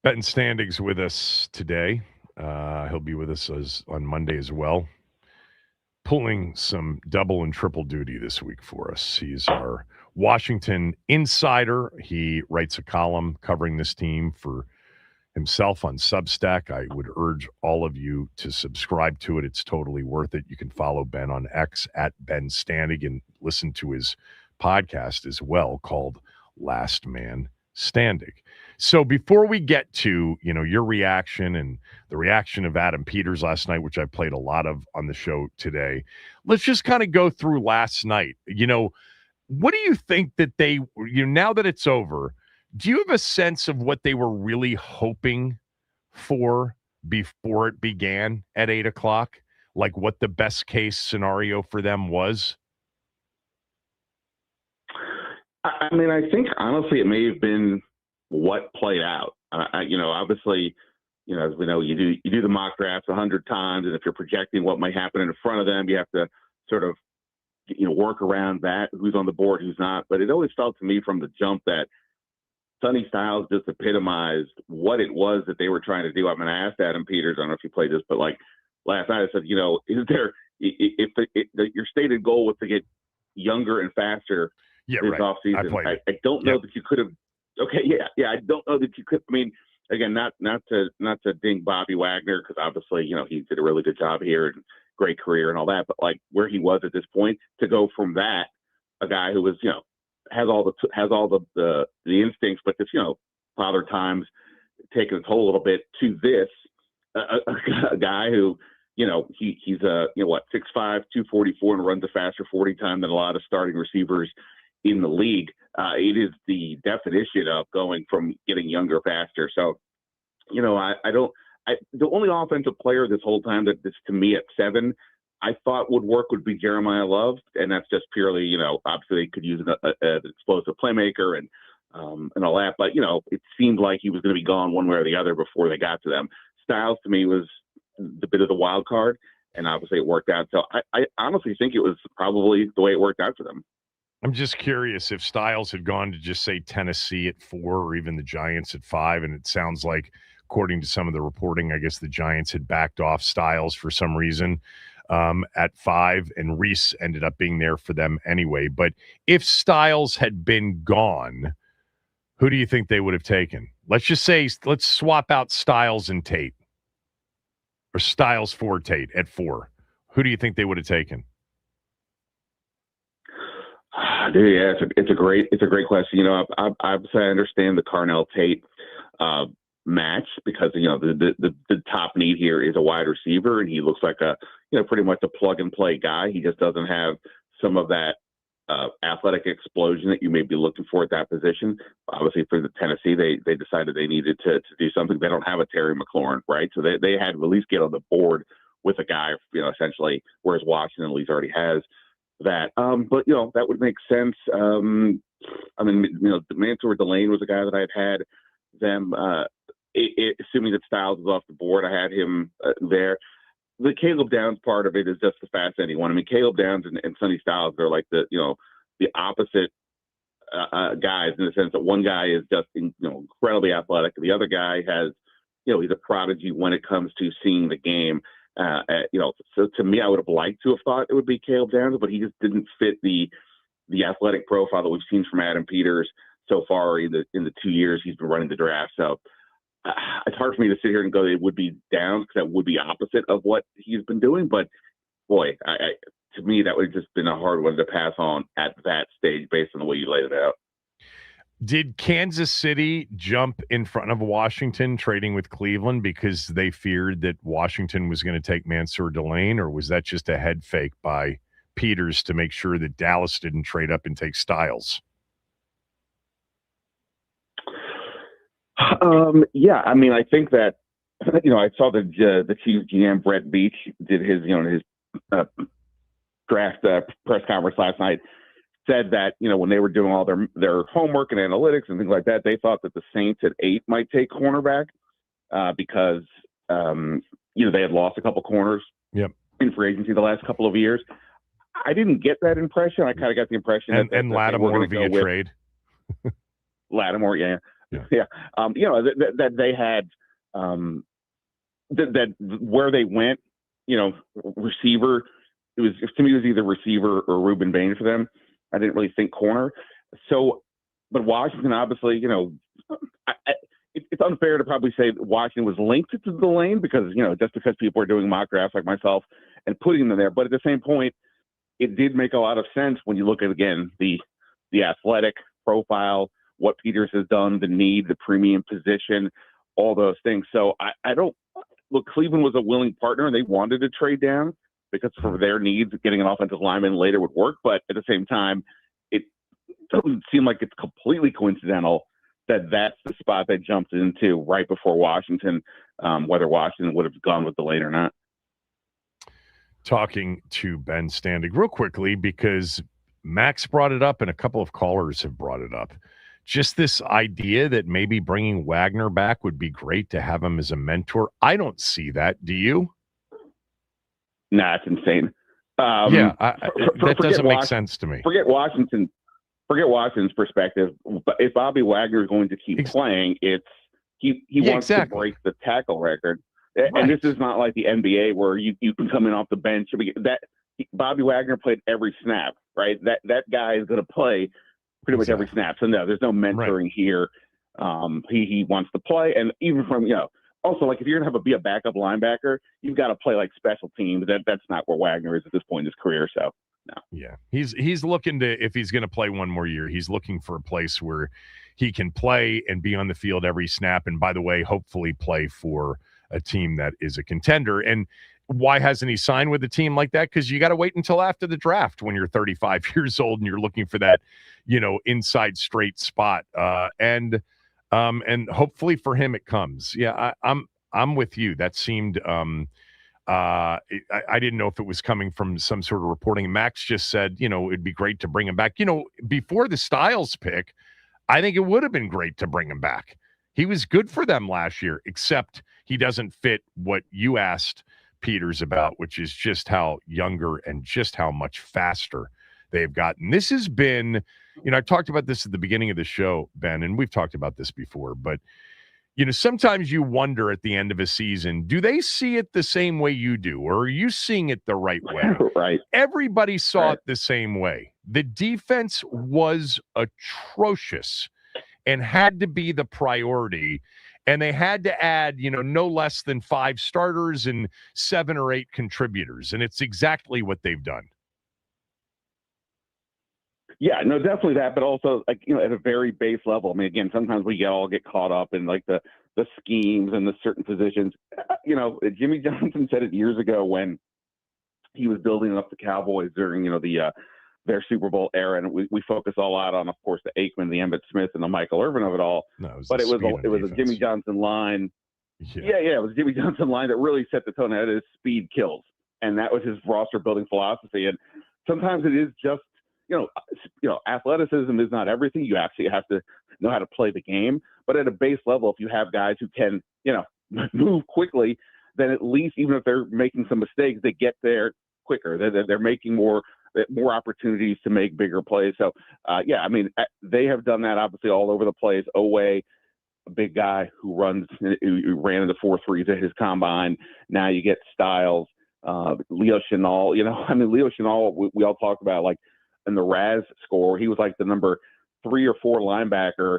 Ben Standig's with us today. He'll be with us on Monday as well. Pulling some double and triple duty this week for us. He's our Washington insider. He writes a column covering this team for himself on Substack. I would urge all of you to subscribe to it. It's totally worth it. You can follow Ben on X at Ben Standig and listen to his podcast as well called Last Man Standing. So before we get to, your reaction and the reaction of Adam Peters last night, which I played a lot of on the show today, let's just kind of go through last night. What do you think that they, now that it's over, do you have a sense of what they were really hoping for before it began at 8:00? Like what the best case scenario for them was? I mean, I think honestly it may have been what played out. Obviously, as we know, you do the mock drafts 100 times, and if you're projecting what might happen in front of them, you have to sort of work around that, who's on the board, who's not. But it always felt to me from the jump that Sonny Styles just epitomized what it was that they were trying to do. I mean, I asked Adam Peters, I don't know if you played this, but like last night I said, is there, if your stated goal was to get younger and faster this offseason, I don't know that you could have. Okay, yeah, I don't know that you could. I mean, again, not to ding Bobby Wagner, because obviously he did a really good job here and great career and all that, but like where he was at this point, to go from that, a guy who was has all the instincts, but this father times taking its toll a little bit, to this a guy who he's 6'5", 244 and runs a faster 40 time than a lot of starting receivers in the league. It is the definition of going from getting younger faster. So, the only offensive player this whole time that this to me at 7, I thought would work would be Jeremiah Love. And that's just purely, obviously they could use an explosive playmaker and all that, but it seemed like he was going to be gone one way or the other before they got to them. Styles to me was the bit of the wild card, and obviously it worked out. So I honestly think it was probably the way it worked out for them. I'm just curious if Styles had gone to just say Tennessee at 4 or even the Giants at 5. And it sounds like, according to some of the reporting, I guess the Giants had backed off Styles for some reason at 5, and Reese ended up being there for them anyway. But if Styles had been gone, who do you think they would have taken? Let's swap out Styles and Tate, or Styles for Tate at 4. Who do you think they would have taken? Dude, yeah, it's a great question. I understand the Carnell Tate match, because the top need here is a wide receiver, and he looks like a pretty much a plug and play guy. He just doesn't have some of that athletic explosion that you may be looking for at that position. Obviously, for the Tennessee, they decided they needed to do something. They don't have a Terry McLaurin, right? So they had to at least get on the board with a guy, essentially, whereas Washington at least already has that. But that would make sense. Mansour Delane was a guy that I'd had them. Assuming that Styles was off the board, I had him there. The Caleb Downs part of it is just the fascinating one. I mean, Caleb Downs and Sonny Styles are like the opposite guys, in the sense that one guy is just incredibly athletic, the other guy has he's a prodigy when it comes to seeing the game. So to me, I would have liked to have thought it would be Caleb Downs, but he just didn't fit the athletic profile that we've seen from Adam Peters so far in the 2 years he's been running the draft. So it's hard for me to sit here and go, it would be Downs, because that would be opposite of what he's been doing. But boy, to me, that would have just been a hard one to pass on at that stage based on the way you laid it out. Did Kansas City jump in front of Washington trading with Cleveland because they feared that Washington was going to take Mansour Delane, or was that just a head fake by Peters to make sure that Dallas didn't trade up and take Styles? Yeah, I mean, I think that I saw the Chiefs GM Brett Beach did his draft press conference last night. Said that when they were doing all their homework and analytics and things like that, they thought that the Saints at 8 might take cornerback because they had lost a couple corners in free agency the last couple of years. I didn't get that impression. I kind of got the impression that Lattimore via trade. Lattimore, yeah. that they had that where they went, receiver. It was either receiver or Reuben Bain for them. I didn't really think corner. So, but Washington obviously, it's unfair to probably say that Washington was linked to the lane because just because people are doing mock drafts like myself and putting them there. But at the same point, it did make a lot of sense when you look at again the athletic profile, what Peters has done, the need, the premium position, all those things. So I don't look. Cleveland was a willing partner, and they wanted to trade down because for their needs, getting an offensive lineman later would work. But at the same time, it doesn't seem like it's completely coincidental that that's the spot they jumped into right before Washington, whether Washington would have gone with the late or not. Talking to Ben Standig real quickly because Max brought it up and a couple of callers have brought it up. Just this idea that maybe bringing Wagner back would be great to have him as a mentor. I don't see that. Do you? Nah, it's insane. That doesn't make sense to me. Forget Washington's perspective. But if Bobby Wagner is going to keep playing, he wants to break the tackle record. Right. And this is not like the NBA where you can come in off the bench. Bobby Wagner played every snap, right? That guy is going to play pretty much every snap. So no, there's no mentoring here. He wants to play, and even from also like if you're gonna be a backup linebacker, you've got to play like special teams. That's not where Wagner is at this point in his career. So no. Yeah, he's looking to, if he's going to play one more year, he's looking for a place where he can play and be on the field every snap. And by the way, hopefully play for a team that is a contender. And why hasn't he signed with a team like that? Because you got to wait until after the draft when you're 35 years old and you're looking for that, inside straight spot. And hopefully for him it comes. Yeah, I'm with you. That seemed I didn't know if it was coming from some sort of reporting. Max just said, it'd be great to bring him back. Before the Styles pick, I think it would have been great to bring him back. He was good for them last year, except he doesn't fit what you asked Peters about, which is just how younger and just how much faster they've gotten. This has been, I talked about this at the beginning of the show, Ben, and we've talked about this before, but sometimes you wonder at the end of a season, do they see it the same way you do, or are you seeing it the right way? Right. Everybody saw it the same way. The defense was atrocious and had to be the priority. And they had to add, no less than 5 starters and 7 or 8 contributors. And it's exactly what they've done. Yeah, no, definitely that. But also, at a very base level. I mean, again, sometimes we get caught up in like the schemes and the certain positions. Jimmy Johnson said it years ago when he was building up the Cowboys during, their Super Bowl era, and we focus all out on, of course, the Aikman, the Emmitt Smith, and the Michael Irvin of it all. No, but it was a Jimmy Johnson line. Yeah, it was a Jimmy Johnson line that really set the tone. That is speed kills, and that was his roster building philosophy. And sometimes it is just athleticism is not everything. You actually have to know how to play the game. But at a base level, if you have guys who can move quickly, then at least even if they're making some mistakes, they get there quicker. They're making more opportunities to make bigger plays. So, they have done that obviously all over the place. Oweh, a big guy who ran in the 4.3s at his combine. Now you get Styles, Leo Chenal. Leo Chenal, we all talked about like in the Raz score, he was like the number 3 or 4 linebacker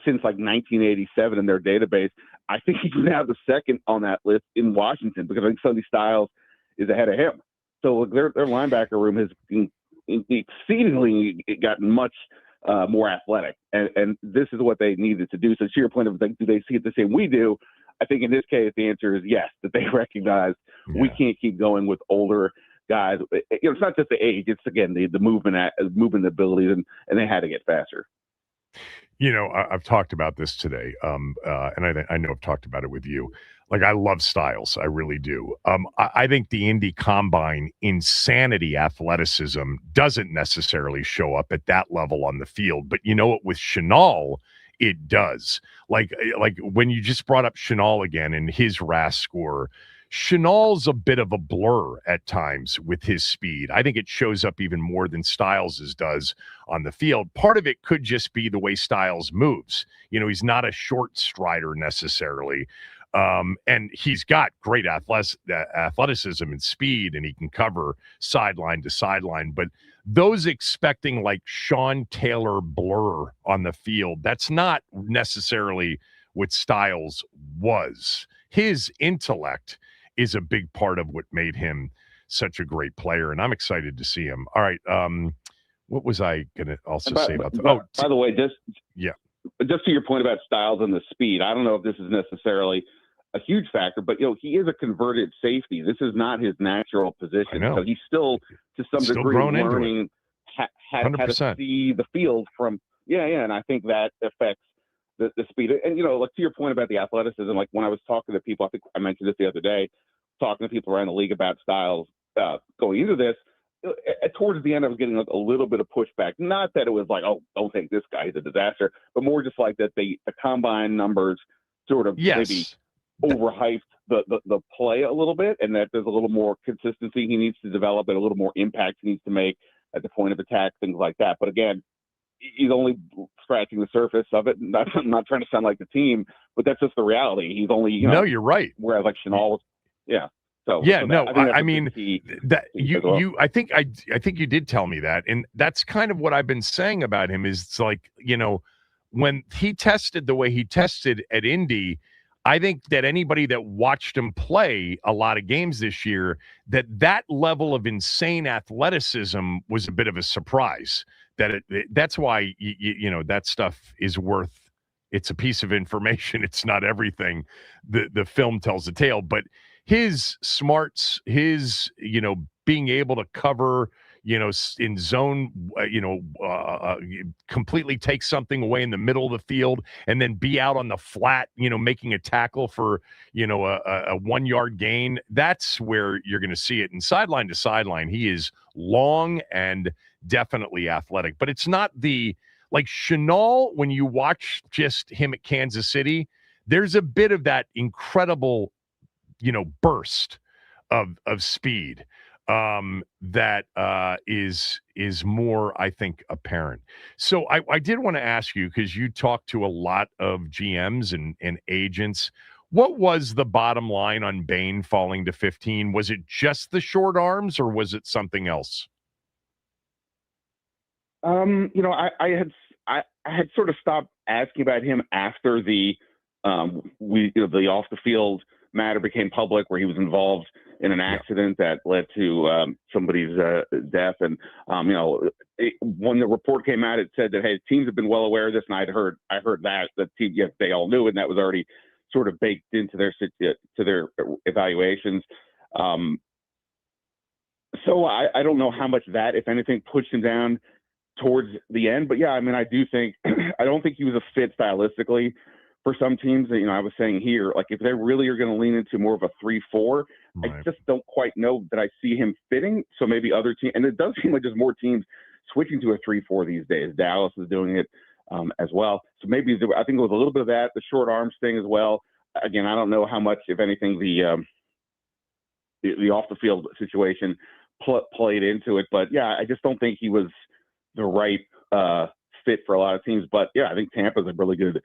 since like 1987 in their database. I think he's now the second on that list in Washington because I think Sonny Styles is ahead of him. So their linebacker room has exceedingly gotten much more athletic, and this is what they needed to do. So to your point of like, do they see it the same we do? I think in this case the answer is yes. That they recognize we can't keep going with older guys. It's not just the age; it's again the movement abilities, and they had to get faster. I've talked about this today, and I know I've talked about it with you. Like, I love Styles. I really do. I think the Indy Combine insanity athleticism doesn't necessarily show up at that level on the field. But you know what? With Chenal, it does. Like when you just brought up Chenal again and his RAS score, Chenaul's a bit of a blur at times with his speed. I think it shows up even more than Stiles's does on the field. Part of it could just be the way Stiles moves. He's not a short strider necessarily. And he's got great athleticism and speed, and he can cover sideline to sideline. But those expecting like Sean Taylor blur on the field, that's not necessarily what Stiles was. His intellect is a big part of what made him such a great player, and I'm excited to see him. All right, what was I going to also say about that? By the way, just to your point about Stiles and the speed, I don't know if this is necessarily a huge factor, but he is a converted safety. This is not his natural position, so he's still to some degree learning how to see the field from. And I think that affects the speed. And like to your point about the athleticism, like when I was talking to people, I think I mentioned this the other day, talking to people around the league about Stiles going into this. Towards the end, I was getting a little bit of pushback. Not that it was like, oh, don't take this guy, he's a disaster, but more just like that the combine numbers sort of maybe overhyped the play a little bit, and that there's a little more consistency he needs to develop and a little more impact he needs to make at the point of attack, things like that. But again, he's only scratching the surface of it. I'm not trying to sound like the team, but that's just the reality. He's only, No, you're right. Whereas like Chenaul was, So I mean that I think you did tell me that, and that's kind of what I've been saying about him. Is it's like when he tested the way he tested at Indy, I think that anybody that watched him play a lot of games this year, that level of insane athleticism was a bit of a surprise. That's why that stuff is worth. It's a piece of information. It's not everything. The film tells the tale, but his smarts, his being able to cover in zone, completely take something away in the middle of the field and then be out on the flat, making a tackle for a 1 yard gain. That's where you're going to see it. And sideline to sideline, he is long and definitely athletic, but it's not like Shenault. When you watch just him at Kansas City, there's a bit of that incredible burst of speed that is more, I think, apparent. So I did want to ask you, because you talk to a lot of GMs and agents, what was the bottom line on Bain falling to 15? Was it just the short arms, or was it something else? I had sort of stopped asking about him after the off the field matter became public, where he was involved in an accident that led to somebody's death. And when the report came out, it said that, hey, teams have been well aware of this, and I heard that the team, yes, they all knew it, and that was already sort of baked into their evaluations. So I don't know how much that, if anything, pushed him down towards the end. But yeah, I mean, I do think I don't think he was a fit stylistically for some teams. I was saying here, like if they really are going to lean into more of a 3-4, right, I just don't quite know that I see him fitting. So maybe other teams, and it does seem like there's more teams switching to a 3-4 these days. Dallas is doing it as well. So maybe I think it was a little bit of that, the short arms thing as well. Again, I don't know how much, if anything, the off the field situation played into it. But yeah, I just don't think he was the right fit for a lot of teams. But yeah, I think Tampa's a really good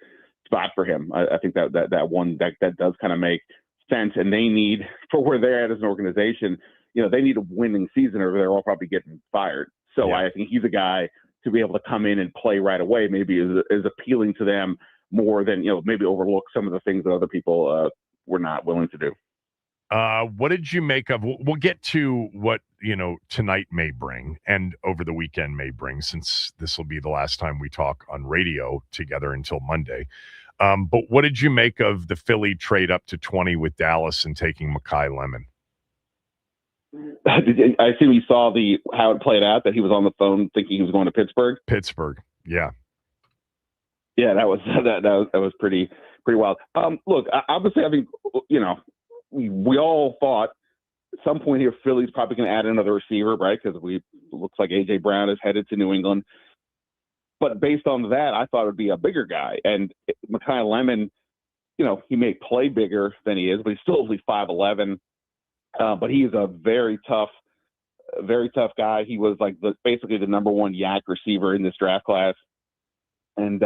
spot for him. I think that one that does kind of make sense, and they need, for where they're at as an organization, they need a winning season, or they're all probably getting fired. So yeah, I think he's a guy to be able to come in and play right away maybe is appealing to them more than maybe overlook some of the things that other people were not willing to do. What did you make of? We'll get to what tonight may bring and over the weekend may bring, since this will be the last time we talk on radio together until Monday. But what did you make of the Philly trade up to 20 with Dallas and taking Mekhi Lemon? I assume you saw how it played out, that he was on the phone thinking he was going to Pittsburgh. Yeah. Yeah, that was pretty wild. Look, obviously, I mean, we all thought at some point here Philly's probably going to add another receiver, right? Because it looks like A.J. Brown is headed to New England. But based on that, I thought it would be a bigger guy. And Mekhi Lemon, he may play bigger than he is, but he's still only 5'11", but he is a very tough guy. He was like basically the number one yak receiver in this draft class. And,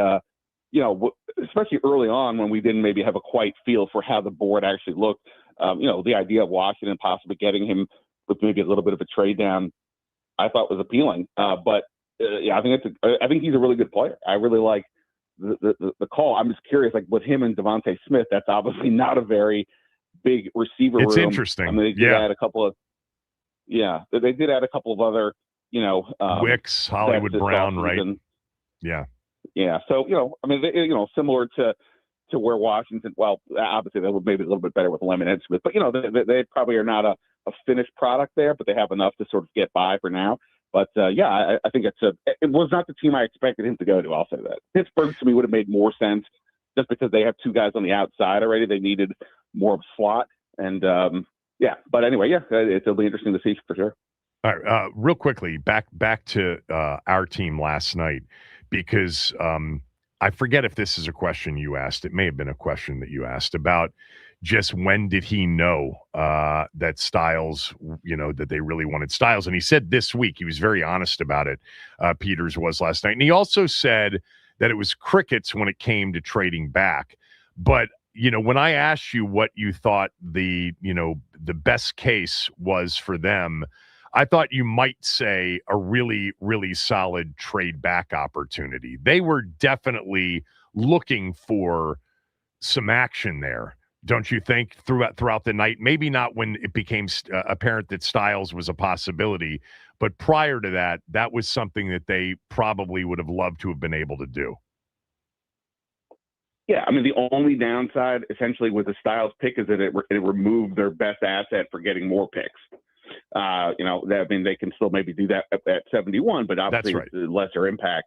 especially early on when we didn't maybe have a quite feel for how the board actually looked, the idea of Washington possibly getting him with maybe a little bit of a trade down, I thought was appealing. But I think he's a really good player. I really like the call. I'm just curious, like with him and Devontae Smith, that's obviously not a very big receiver It's room. interesting. I mean, they did add a couple of, they did add a couple of other, Wicks, Hollywood Brown, right? Yeah. Yeah. So, similar to where Washington, well, obviously they were maybe a little bit better with Lemon and Smith, but, they probably are not a finished product there, but they have enough to sort of get by for now. But, I think it was not the team I expected him to go to. I'll say that. Pittsburgh to me would have made more sense just because they have two guys on the outside already. They needed more of a slot. And, but anyway, it'll be interesting to see for sure. All right, real quickly, back to our team last night, because I forget if this is a question you asked. It may have been a question that you asked about just when did he know that Styles, that they really wanted Styles. And he said this week. He was very honest about it, Peters was last night. And he also said that it was crickets when it came to trading back. But, when I asked you what you thought the best case was for them, I thought you might say a really, really solid trade back opportunity. They were definitely looking for some action there, don't you think, throughout the night? Maybe not when it became apparent that Styles was a possibility, but prior to that, that was something that they probably would have loved to have been able to do. Yeah, I mean, the only downside essentially with the Styles pick is that it removed their best asset for getting more picks. They can still maybe do that at 71, but obviously That's right. Lesser impact.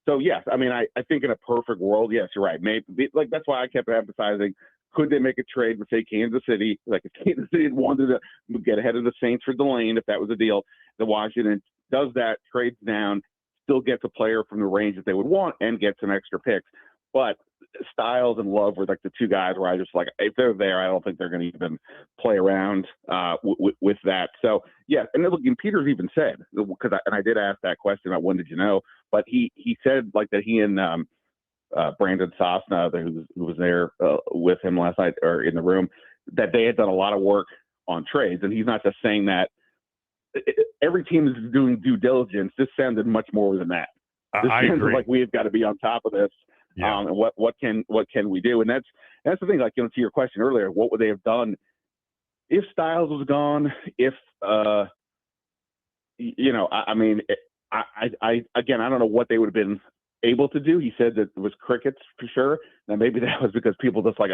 So yes, I mean, I think in a perfect world, yes, you're right. Maybe that's why I kept emphasizing, could they make a trade with, say, Kansas City? Like if Kansas City wanted to get ahead of the Saints for Delane, if that was a deal, the Washington does that, trades down, still gets a player from the range that they would want and gets some extra picks. But Styles and Love were like the two guys where I just like, if they're there, I don't think they're going to even play around with that. So yeah, and look, and Peters even said, because I did ask that question about when did you know, but he said like that he and Brandon Sosna, who was there with him last night or in the room, that they had done a lot of work on trades, and he's not just saying that. Every team is doing due diligence. This sounded much more than that. This I agree. Like we've got to be on top of this. Yeah. And what can we do? And that's the thing. Like, to your question earlier, what would they have done if Styles was gone? If I don't know what they would have been able to do. He said that it was crickets for sure. Now maybe that was because people just like,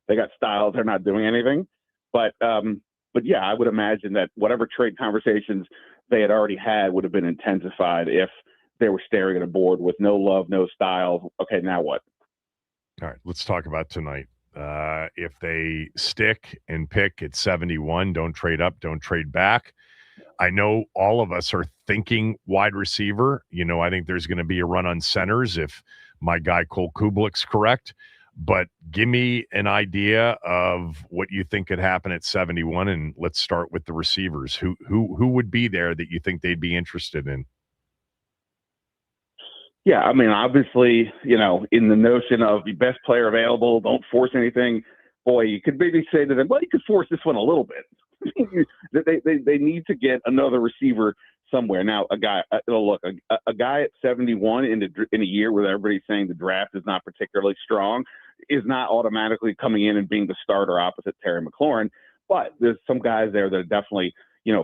they got Styles, they're not doing anything. But yeah, I would imagine that whatever trade conversations they had already had would have been intensified if they were staring at a board with no Love, no Styles. Okay, now what? All right, let's talk about tonight. If they stick and pick at 71, don't trade up, don't trade back. I know all of us are thinking wide receiver. I think there's going to be a run on centers if my guy Cole Kublik's correct. But give me an idea of what you think could happen at 71, and let's start with the receivers. Who would be there that you think they'd be interested in? Yeah, I mean, obviously, in the notion of the best player available, don't force anything. Boy, you could maybe say to them, well, you could force this one a little bit. they need to get another receiver somewhere. Now, a guy at 71 in a year where everybody's saying the draft is not particularly strong is not automatically coming in and being the starter opposite Terry McLaurin. But there's some guys there that are definitely,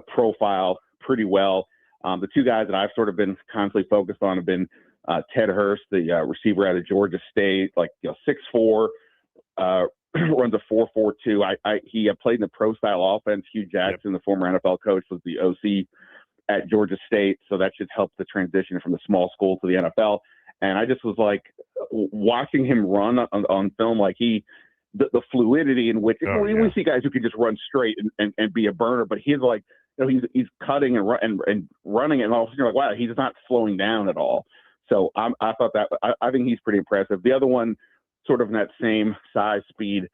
profile pretty well. The two guys that I've sort of been constantly focused on have been Ted Hurst, the receiver out of Georgia State, 6'4", runs a 4.42. He played in the pro style offense. Hugh Jackson, the former NFL coach, was the OC at Georgia State, so that should help the transition from the small school to the NFL. And I just was like watching him run on film, like the fluidity in which we see guys who can just run straight and be a burner, but he's like, he's cutting and running, and all of a sudden you're like, wow, he's not slowing down at all. So I thought that I think he's pretty impressive. The other one, sort of in that same size speed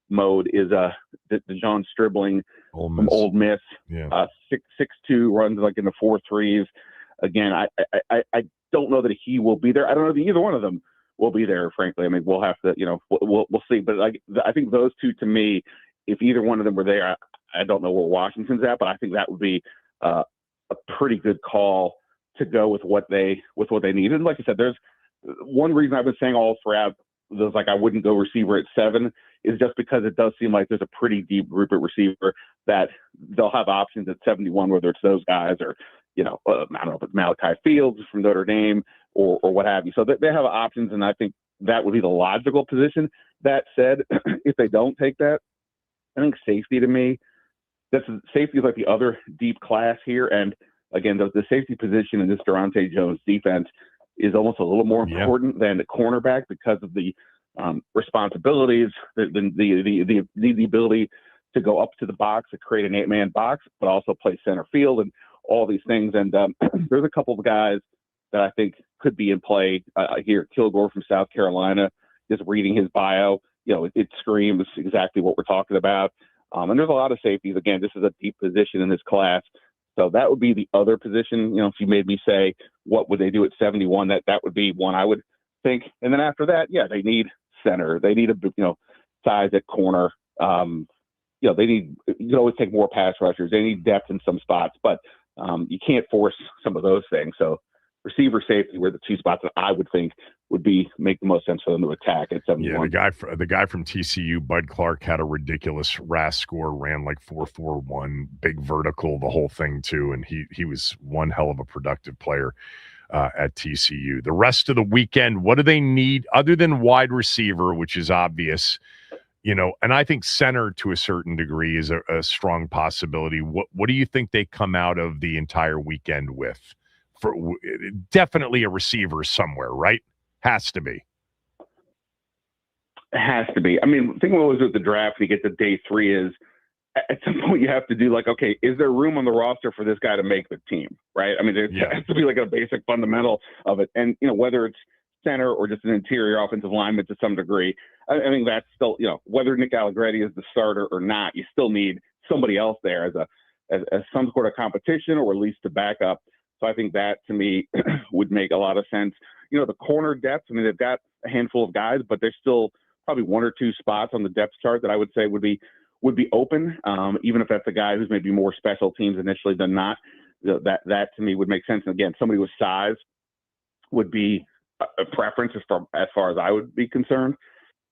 mode, is the John Stribling Ole Ole Miss. Yeah. 6'2", runs like in the 4.3s. Again, I don't know that he will be there. I don't know that either one of them will be there, frankly. I mean, we'll have to, we'll see. But I think those two, to me, if either one of them were there, I don't know where Washington's at, but I think that would be a pretty good call to go with what they need. And like I said, there's one reason I've been saying all throughout those, like I wouldn't go receiver at 7, is just because it does seem like there's a pretty deep group at receiver that they'll have options at 71, whether it's those guys or, I don't know if it's Malachi Fields from Notre Dame or what have you. So they have options, and I think that would be the logical position. That said, if they don't take that, I think safety to me, safety is like the other deep class here. And again, the safety position in this Durante Jones defense is almost a little more important than the cornerback because of the responsibilities, the ability to go up to the box, to create an 8-man box, but also play center field and all these things. And there's a couple of guys that I think could be in play here. Kilgore from South Carolina, just reading his bio, it screams exactly what we're talking about. And there's a lot of safeties. Again, this is a deep position in this class. So that would be the other position. If you made me say, what would they do at 71? That would be one I would think. And then after that, they need center. They need size at corner. They need, you can always take more pass rushers. They need depth in some spots, but you can't force some of those things. So receiver, safety were the two spots that I would think would make the most sense for them to attack at 71. Yeah, the guy from TCU, Bud Clark, had a ridiculous RAS score, ran like 4.41, big vertical, the whole thing too, and he was one hell of a productive player at TCU. The rest of the weekend, what do they need other than wide receiver, which is obvious? And I think center to a certain degree is a strong possibility. What do you think they come out of the entire weekend with? For definitely a receiver somewhere, right? Has to be. It has to be. I mean, the thing always with the draft, when you get to day 3 is at some point you have to do okay, is there room on the roster for this guy to make the team, right? I mean, there has to be like a basic fundamental of it. And, whether it's center or just an interior offensive lineman to some degree, I think that's still, whether Nick Allegretti is the starter or not, you still need somebody else there as some sort of competition or at least to back up. So I think that, to me, would make a lot of sense. The corner depth, I mean, they've got a handful of guys, but there's still probably 1 or 2 spots on the depth chart that I would say would be open, even if that's a guy who's maybe more special teams initially than not. That to me would make sense. And again, somebody with size would be a preference as far as I would be concerned.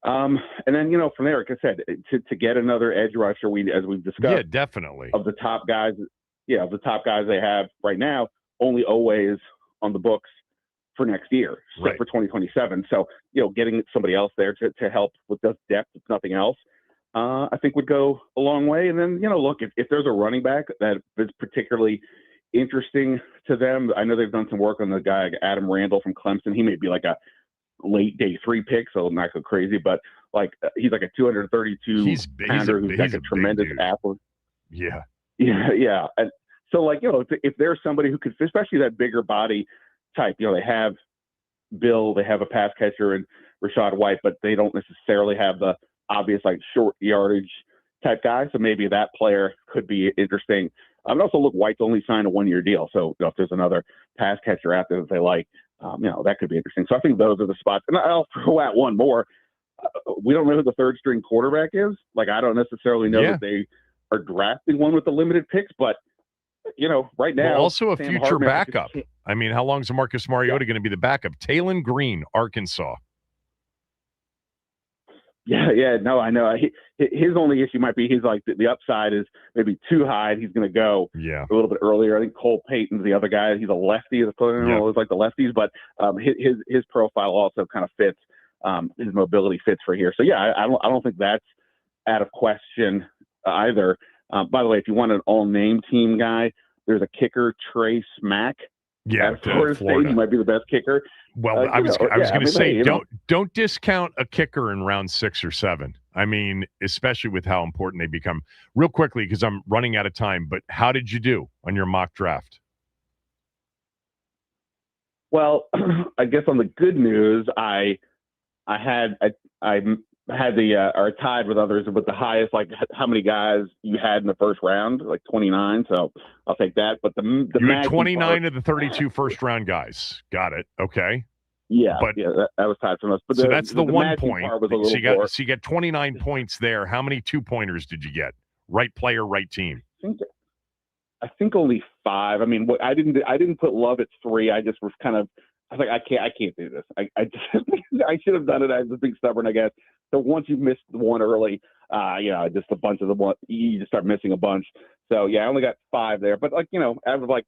And then, from there, like I said, to get another edge rusher, as we've discussed, definitely of the top guys they have right now, only always on the books for next year, so for 2027. So, getting somebody else there to help with the depth, if nothing else, I think would go a long way. And then, look, if there's a running back that is particularly interesting to them, I know they've done some work on the guy, Adam Randall from Clemson. He may be like a late day 3 pick, so not so crazy, but he's like a 232 pounder who's like a tremendous athlete. Yeah. And so if there's somebody who could, especially that bigger body type, they have Bill, they have a pass catcher and Rashad White, but they don't necessarily have the obvious short yardage type guy. So maybe that player could be interesting. And also, look, White's only signed a 1-year deal, so if there's another pass catcher out there that they like, that could be interesting. So I think those are the spots. And I'll throw out one more. We don't know who the 3rd string quarterback is. I don't necessarily know that they are drafting one with the limited picks, but right now, also a Sam future Hartman backup. I mean, how long is Marcus Mariota going to be the backup? Talon Green, Arkansas. No, I know. His only issue might be the upside is maybe too high. He's going to go a little bit earlier. I think Cole Payton's the other guy. He's a lefty. It's like the lefties, but his profile also kind of fits. His mobility fits for here. So I don't think that's out of question either. By the way, if you want an all-name team guy, there's a kicker, Trey Smack. At Florida State, he might be the best kicker. Well, I was going to say, don't discount a kicker in round 6 or 7. I mean, especially with how important they become. Real quickly, because I'm running out of time, but how did you do on your mock draft? Well, I guess on the good news, I had the are tied with others with the highest, like how many guys you had in the first round, like 29. So I'll take that. But the You had Maggie 29 part, of the 32 first-round guys. Got it. Okay. yeah, But that was tied from us. But so that's the the 1 Maggie point. part was a So little more. you got 29 points there. How many 2-pointers did you get? Right player, right team. I think only 5. I mean, I didn't put Love at 3. I just was kind of, I was like, I can't do this. I just, I should have done it. I was being stubborn, I guess. So once you missed one early, just a bunch of the one, you just start missing a bunch. So yeah, I only got 5 there, but like, out of like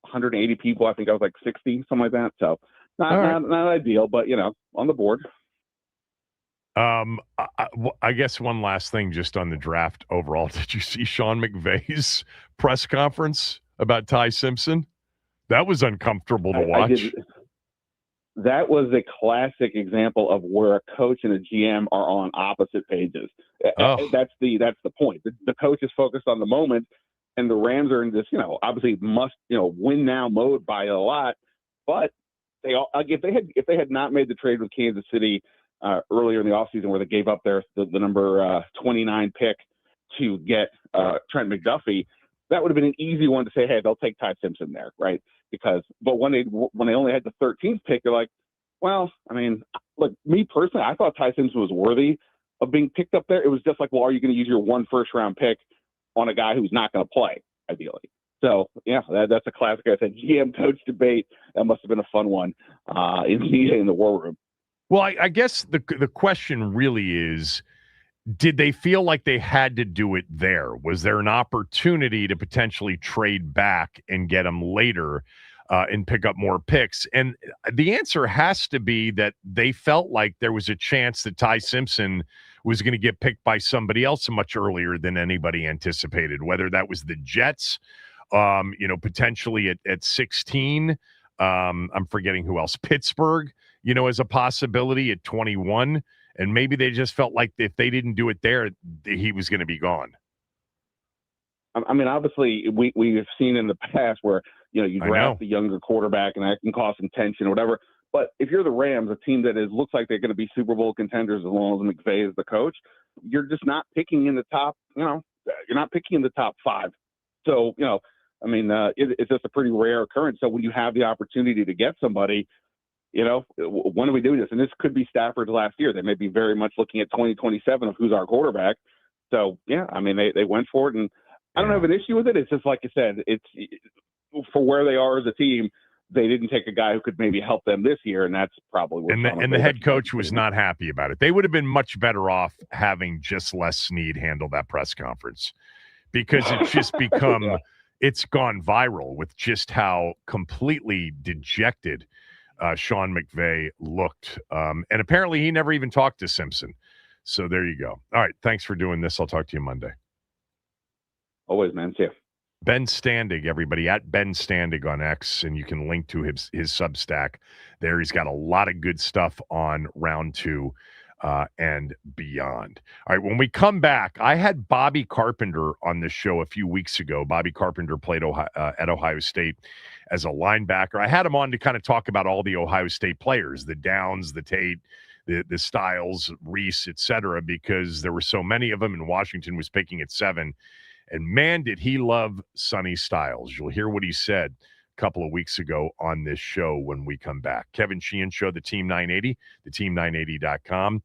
180 people, I think I was like 60, something like that. So not ideal, but on the board. I guess one last thing just on the draft overall. Did you see Sean McVay's press conference about Ty Simpson? That was uncomfortable to watch. I did. That was a classic example of where a coach and a GM are on opposite pages. That's the point. The coach is focused on the moment, and the Rams are in this, obviously must, win now mode by a lot. But if they had not made the trade with Kansas City earlier in the offseason where they gave up the number 29 pick to get Trent McDuffie, that would have been an easy one to say, hey, they'll take Ty Simpson there, right? But when they only had the 13th pick, they're like, well, I mean, look, me personally, I thought Ty Simpson was worthy of being picked up there. It was just like, well, are you going to use your 1 first-round pick on a guy who's not going to play, ideally? So, yeah, that's a classic. I said GM coach debate. That must have been a fun one in the war room. Well, I guess the question really is, did they feel like they had to do it there? Was there an opportunity to potentially trade back and get them later and pick up more picks? And the answer has to be that they felt like there was a chance that Ty Simpson was going to get picked by somebody else much earlier than anybody anticipated, whether that was the Jets, potentially at 16. I'm forgetting who else. Pittsburgh, as a possibility at 21. And maybe they just felt like if they didn't do it there, he was going to be gone. I mean, obviously, we have seen in the past where, you draft the younger quarterback and that can cause some tension or whatever. But if you're the Rams, a team that looks like they're going to be Super Bowl contenders as long as McVay is the coach, you're just not picking in the top, you're not picking in the top 5. So, it's just a pretty rare occurrence. So when you have the opportunity to get somebody, when are we doing this? And this could be Stafford's last year. They may be very much looking at 2027 of who's our quarterback. So, yeah, I mean, they went for it. And I don't have an issue with it. It's just like you said, it's for where they are as a team. They didn't take a guy who could maybe help them this year, and that's probably what. And the head coach was not happy about it. They would have been much better off having just Les Snead handle that press conference, because it's just become it's gone viral with just how completely dejected Sean McVay looked. And apparently he never even talked to Simpson. So there you go. All right. Thanks for doing this. I'll talk to you Monday. Always, man. See ya. Ben Standig, everybody, at Ben Standig on X, and you can link to his Substack there. He's got a lot of good stuff on round 2 and beyond. All right, when we come back, I had Bobby Carpenter on this show a few weeks ago. Bobby Carpenter played at Ohio State as a linebacker. I had him on to kind of talk about all the Ohio State players, the Downs, the Tate, the Styles, Reese, et cetera, because there were so many of them, and Washington was picking at 7. And man, did he love Sonny Styles. You'll hear what he said a couple of weeks ago on this show when we come back. Kevin Sheehan Show, the Team 980, theteam980.com.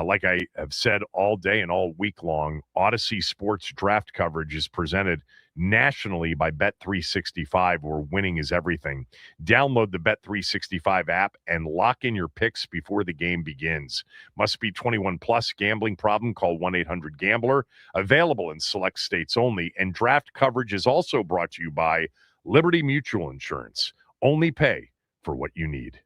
Like I have said all day and all week long, Odyssey Sports draft coverage is presented nationally by Bet365, where winning is everything. Download the Bet365 app and lock in your picks before the game begins. Must be 21 plus. Gambling problem? Call 1-800-GAMBLER. Available in select states only. And draft coverage is also brought to you by Liberty Mutual Insurance. Only pay for what you need.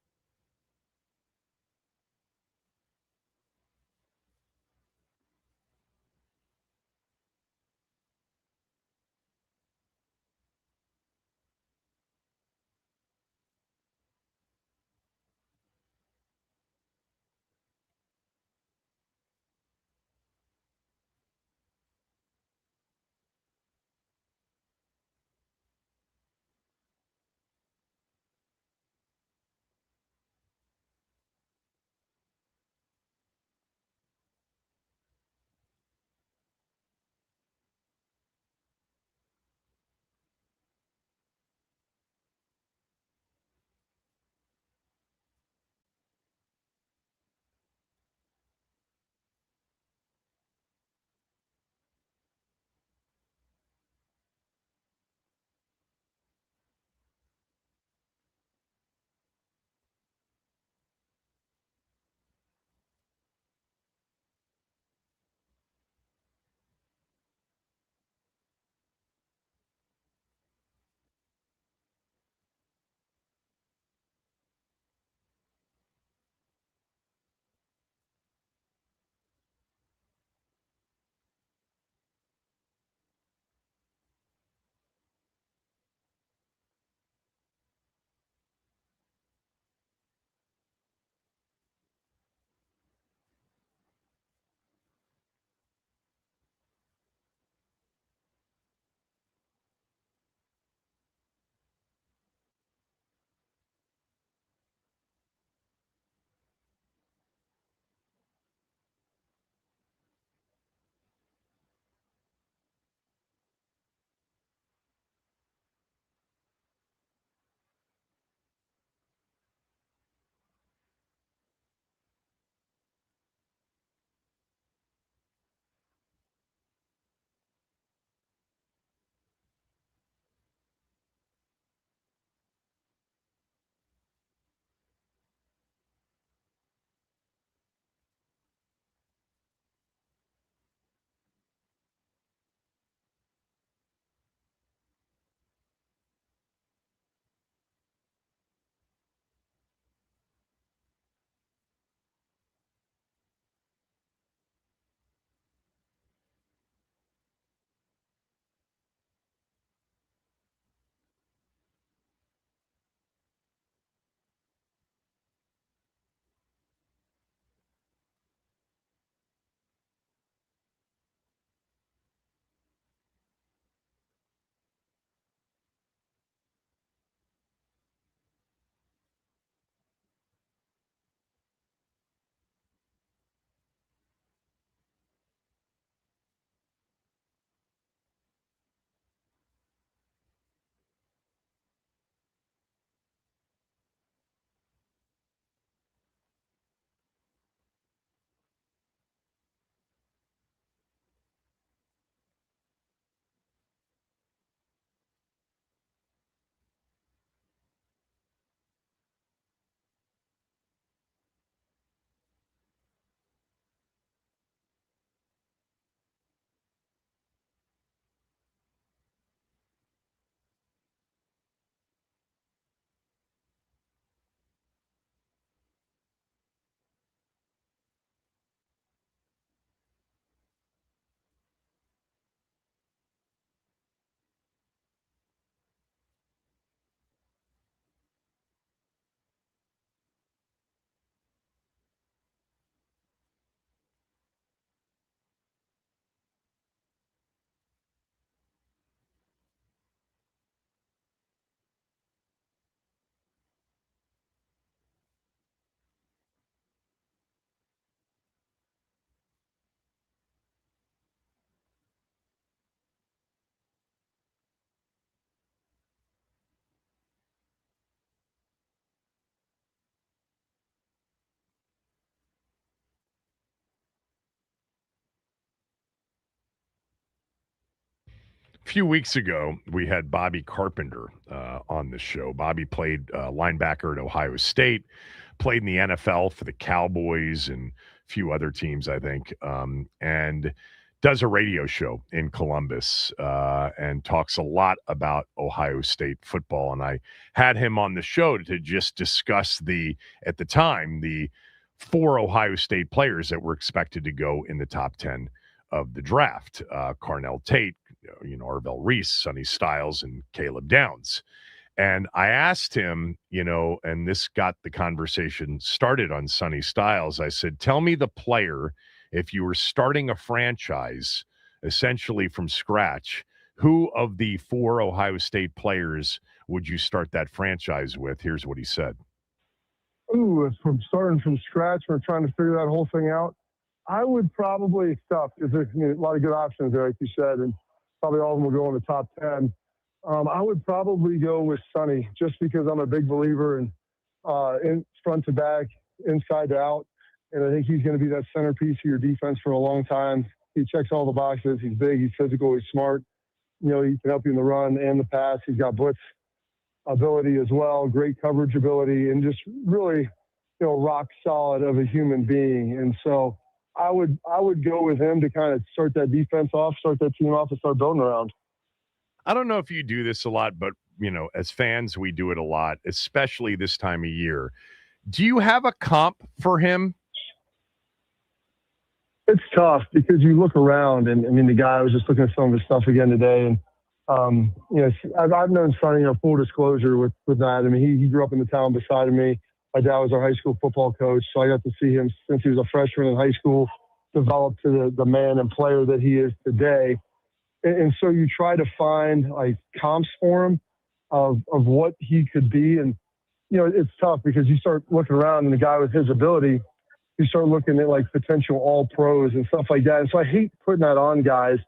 few weeks ago, we had Bobby Carpenter on the show. Bobby played linebacker at Ohio State, played in the NFL for the Cowboys and a few other teams, I think, and does a radio show in Columbus and talks a lot about Ohio State football. And I had him on the show to just discuss at the time, the 4 Ohio State players that were expected to go in the top 10 of the draft. Carnell Tate, Arvell Reese, Sonny Styles, and Caleb Downs. And I asked him, and this got the conversation started on Sonny Styles. I said, tell me the player, if you were starting a franchise essentially from scratch, who of the 4 Ohio State players would you start that franchise with? Here's what he said. Ooh, it's from starting from scratch or trying to figure that whole thing out. I would probably stop because there's a lot of good options there, like you said, and probably all of them will go in the top 10. I would probably go with Sonny just because I'm a big believer in front to back, inside to out. And I think he's going to be that centerpiece of your defense for a long time. He checks all the boxes. He's big. He's physical. He's smart. He can help you in the run and the pass. He's got blitz ability as well, great coverage ability, and just really, rock solid of a human being. And so I would go with him to kind of start that defense off, start that team off, and start building around. I don't know if you do this a lot, but, as fans, we do it a lot, especially this time of year. Do you have a comp for him? It's tough because you look around, and the guy, I was just looking at some of his stuff again today, and I've known Sonny, full disclosure with that. He grew up in the town beside of me. My dad was our high school football coach, so I got to see him since he was a freshman in high school, develop to the man and player that he is today. And so you try to find comps for him of what he could be. And, it's tough because you start looking around and the guy with his ability, you start looking at potential all pros and stuff like that. And so I hate putting that on guys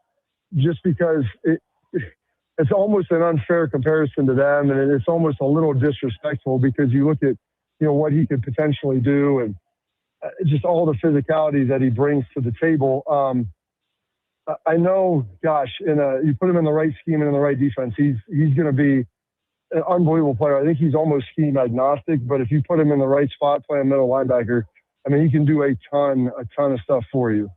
just because it's almost an unfair comparison to them. And it's almost a little disrespectful because you look at, what he could potentially do and just all the physicality that he brings to the table. I know, gosh, you put him in the right scheme and in the right defense, he's going to be an unbelievable player. I think he's almost scheme agnostic, but if you put him in the right spot playing middle linebacker, he can do a ton of stuff for you.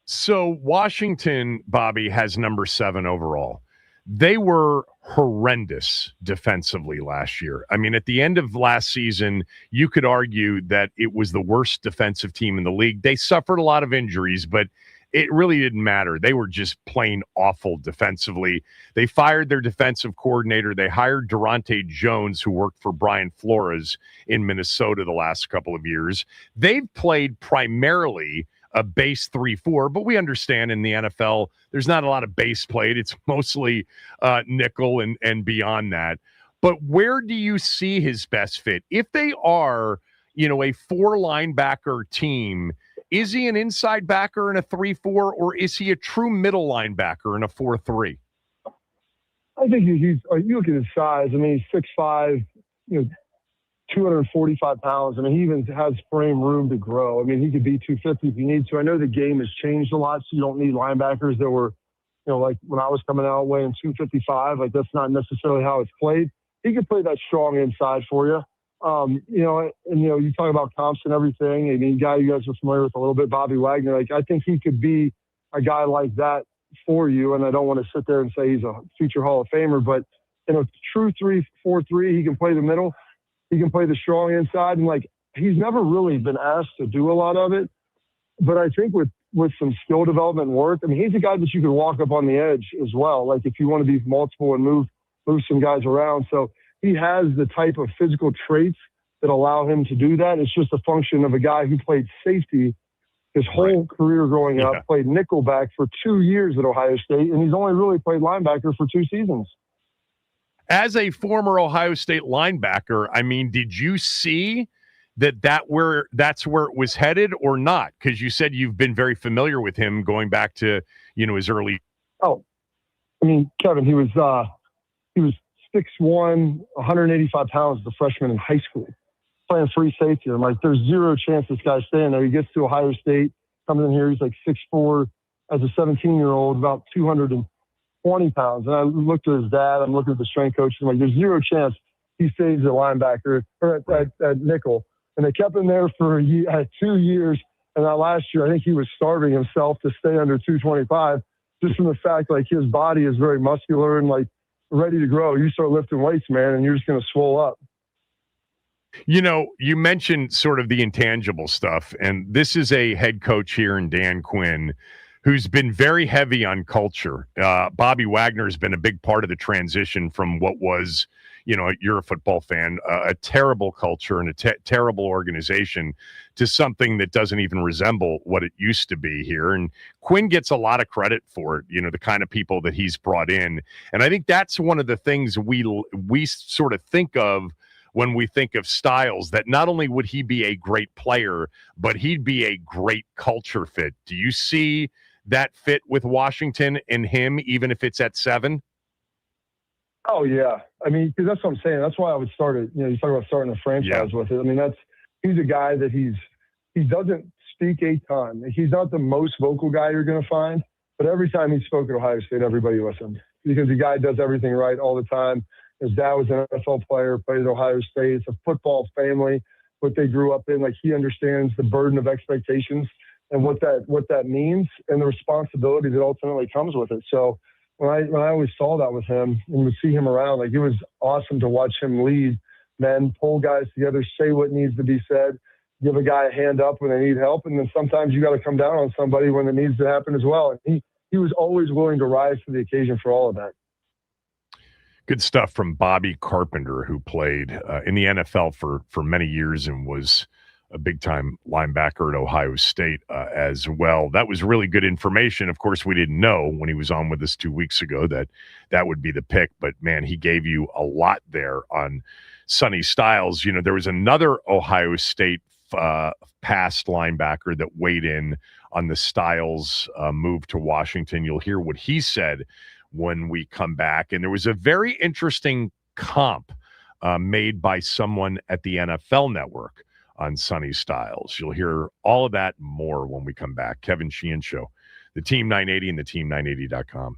So Washington, Bobby, has number 7 overall. They were horrendous defensively last year. At the end of last season, you could argue that it was the worst defensive team in the league. They suffered a lot of injuries, but it really didn't matter. They were just plain awful defensively. They fired their defensive coordinator. They hired Durante Jones, who worked for Brian Flores in Minnesota the last couple of years. They've played primarily a base 3-4, but we understand in the NFL, there's not a lot of base played. It's mostly nickel and beyond that. But where do you see his best fit? If they are, a 4 linebacker team, is he an inside backer in a 3-4, or is he a true middle linebacker in a 4-3? I think you look at his size. He's 6'5", 245 pounds. He even has frame room to grow. He could be 250 if he needs to. I know the game has changed a lot, so you don't need linebackers that were, like when I was coming out weighing 255. That's not necessarily how it's played. He could play that strong inside for you. You talk about comps and everything. A guy you guys are familiar with a little bit, Bobby Wagner. I think he could be a guy like that for you. And I don't want to sit there and say he's a future Hall of Famer, but true 3-4-3, he can play the middle. He can play the strong inside. And he's never really been asked to do a lot of it. But I think with some skill development work, he's a guy that you can walk up on the edge as well. If you want to be multiple and move some guys around. So he has the type of physical traits that allow him to do that. It's just a function of a guy who played safety his whole career growing up, played nickelback for 2 years at Ohio State, and he's only really played linebacker for 2 seasons. As a former Ohio State linebacker, did you see that's where it was headed or not? Because you said you've been very familiar with him going back to, his early. Oh, Kevin, he was 6'1", 185 pounds as a freshman in high school, playing free safety. I'm like, there's zero chance this guy's staying there. He gets to Ohio State, comes in here, he's 6'4", as a 17-year-old, about 200 and 20 pounds. And I looked at his dad. I'm looking at the strength coach. I'm like, there's zero chance he stays at linebacker or at nickel. And they kept him there for 2 years. And that last year, I think he was starving himself to stay under 225, just from the fact like his body is very muscular and like ready to grow. You start lifting weights, man, and you're just going to swell up. You know, you mentioned sort of the intangible stuff, and this is a head coach here in Dan Quinn who's been very heavy on culture. Bobby Wagner has been a big part of the transition from what was, you know, you're a football fan, a terrible culture and a terrible organization to something that doesn't even resemble what it used to be here. And Quinn gets a lot of credit for it, you know, the kind of people that he's brought in. And I think that's one of the things we sort of think of when we think of Styles, that not only would he be a great player, but he'd be a great culture fit. Do you see that fit with Washington and him, even if it's at 7? Oh, yeah. I mean, because that's what I'm saying. That's why I would start it. You know, you talk about starting a franchise with it. I mean, he's a guy that he doesn't speak a ton. He's not the most vocal guy you're going to find, but every time he spoke at Ohio State, everybody listened because the guy does everything right all the time. His dad was an NFL player, played at Ohio State. It's a football family, what they grew up in. Like, he understands the burden of expectations and what that means and the responsibility that ultimately comes with it. So when I always saw that with him and would see him around, like, it was awesome to watch him lead men, pull guys together, say what needs to be said, give a guy a hand up when they need help. And then sometimes you got to come down on somebody when it needs to happen as well. And he was always willing to rise to the occasion for all of that. Good stuff from Bobby Carpenter, who played in the NFL for many years and was a big-time linebacker at Ohio State as well. That was really good information. Of course, we didn't know when he was on with us 2 weeks ago that would be the pick, but, man, he gave you a lot there on Sonny Styles. You know, there was another Ohio State past linebacker that weighed in on the Styles move to Washington. You'll hear what he said when we come back. And there was a very interesting comp made by someone at the NFL Network on Sonny Styles. You'll hear all of that and more when we come back. Kevin Sheehan Show, the Team 980 and the team980.com.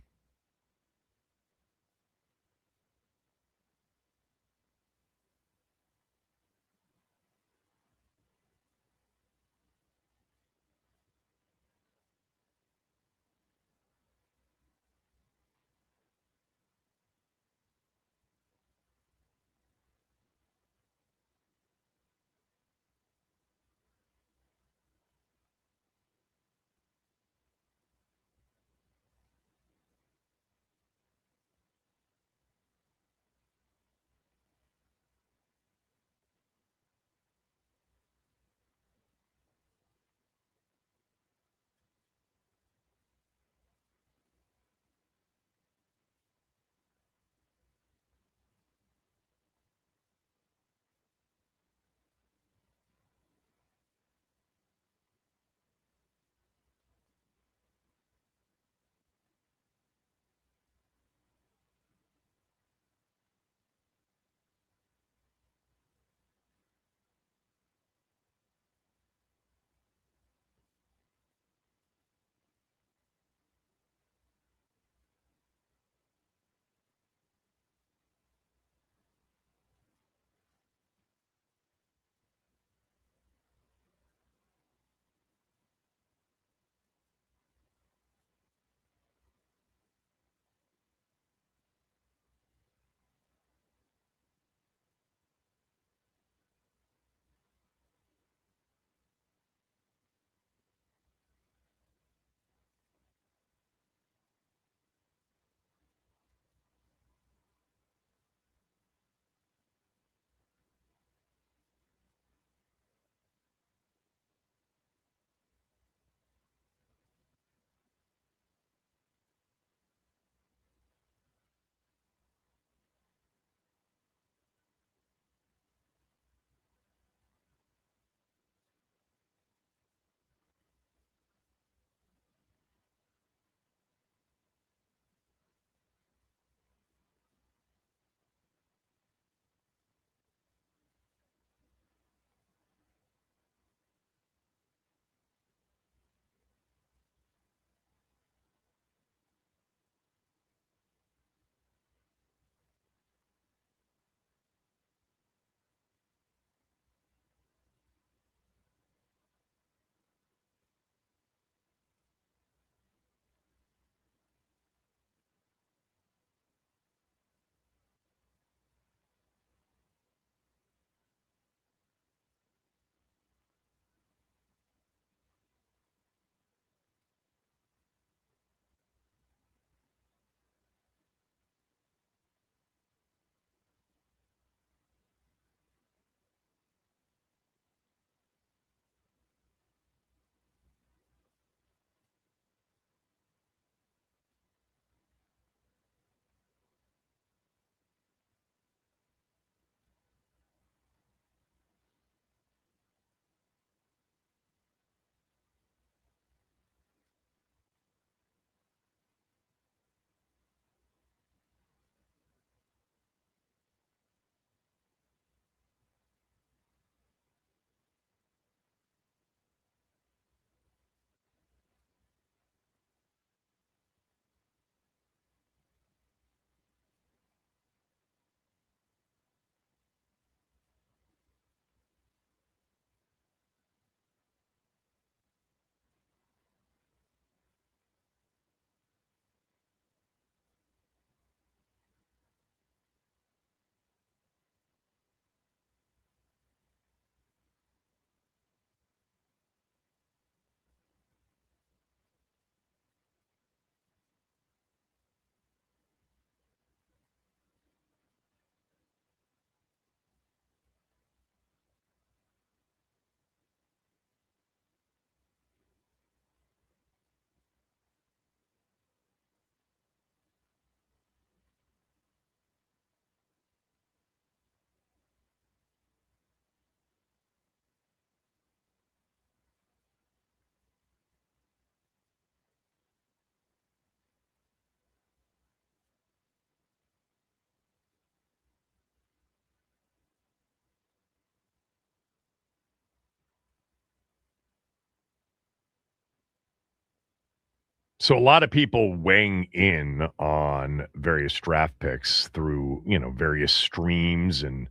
So a lot of people weighing in on various draft picks through, various streams and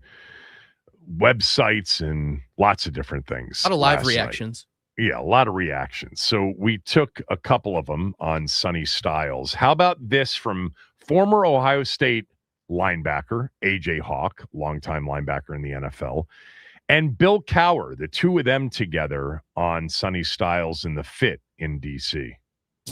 websites and lots of different things. A lot of live last night. reactions. Yeah, a lot of reactions. So we took a couple of them on Sonny Styles. How about this from former Ohio State linebacker, A.J. Hawk, longtime linebacker in the NFL, and Bill Cowher, the two of them together on Sonny Styles in the Fit in D.C.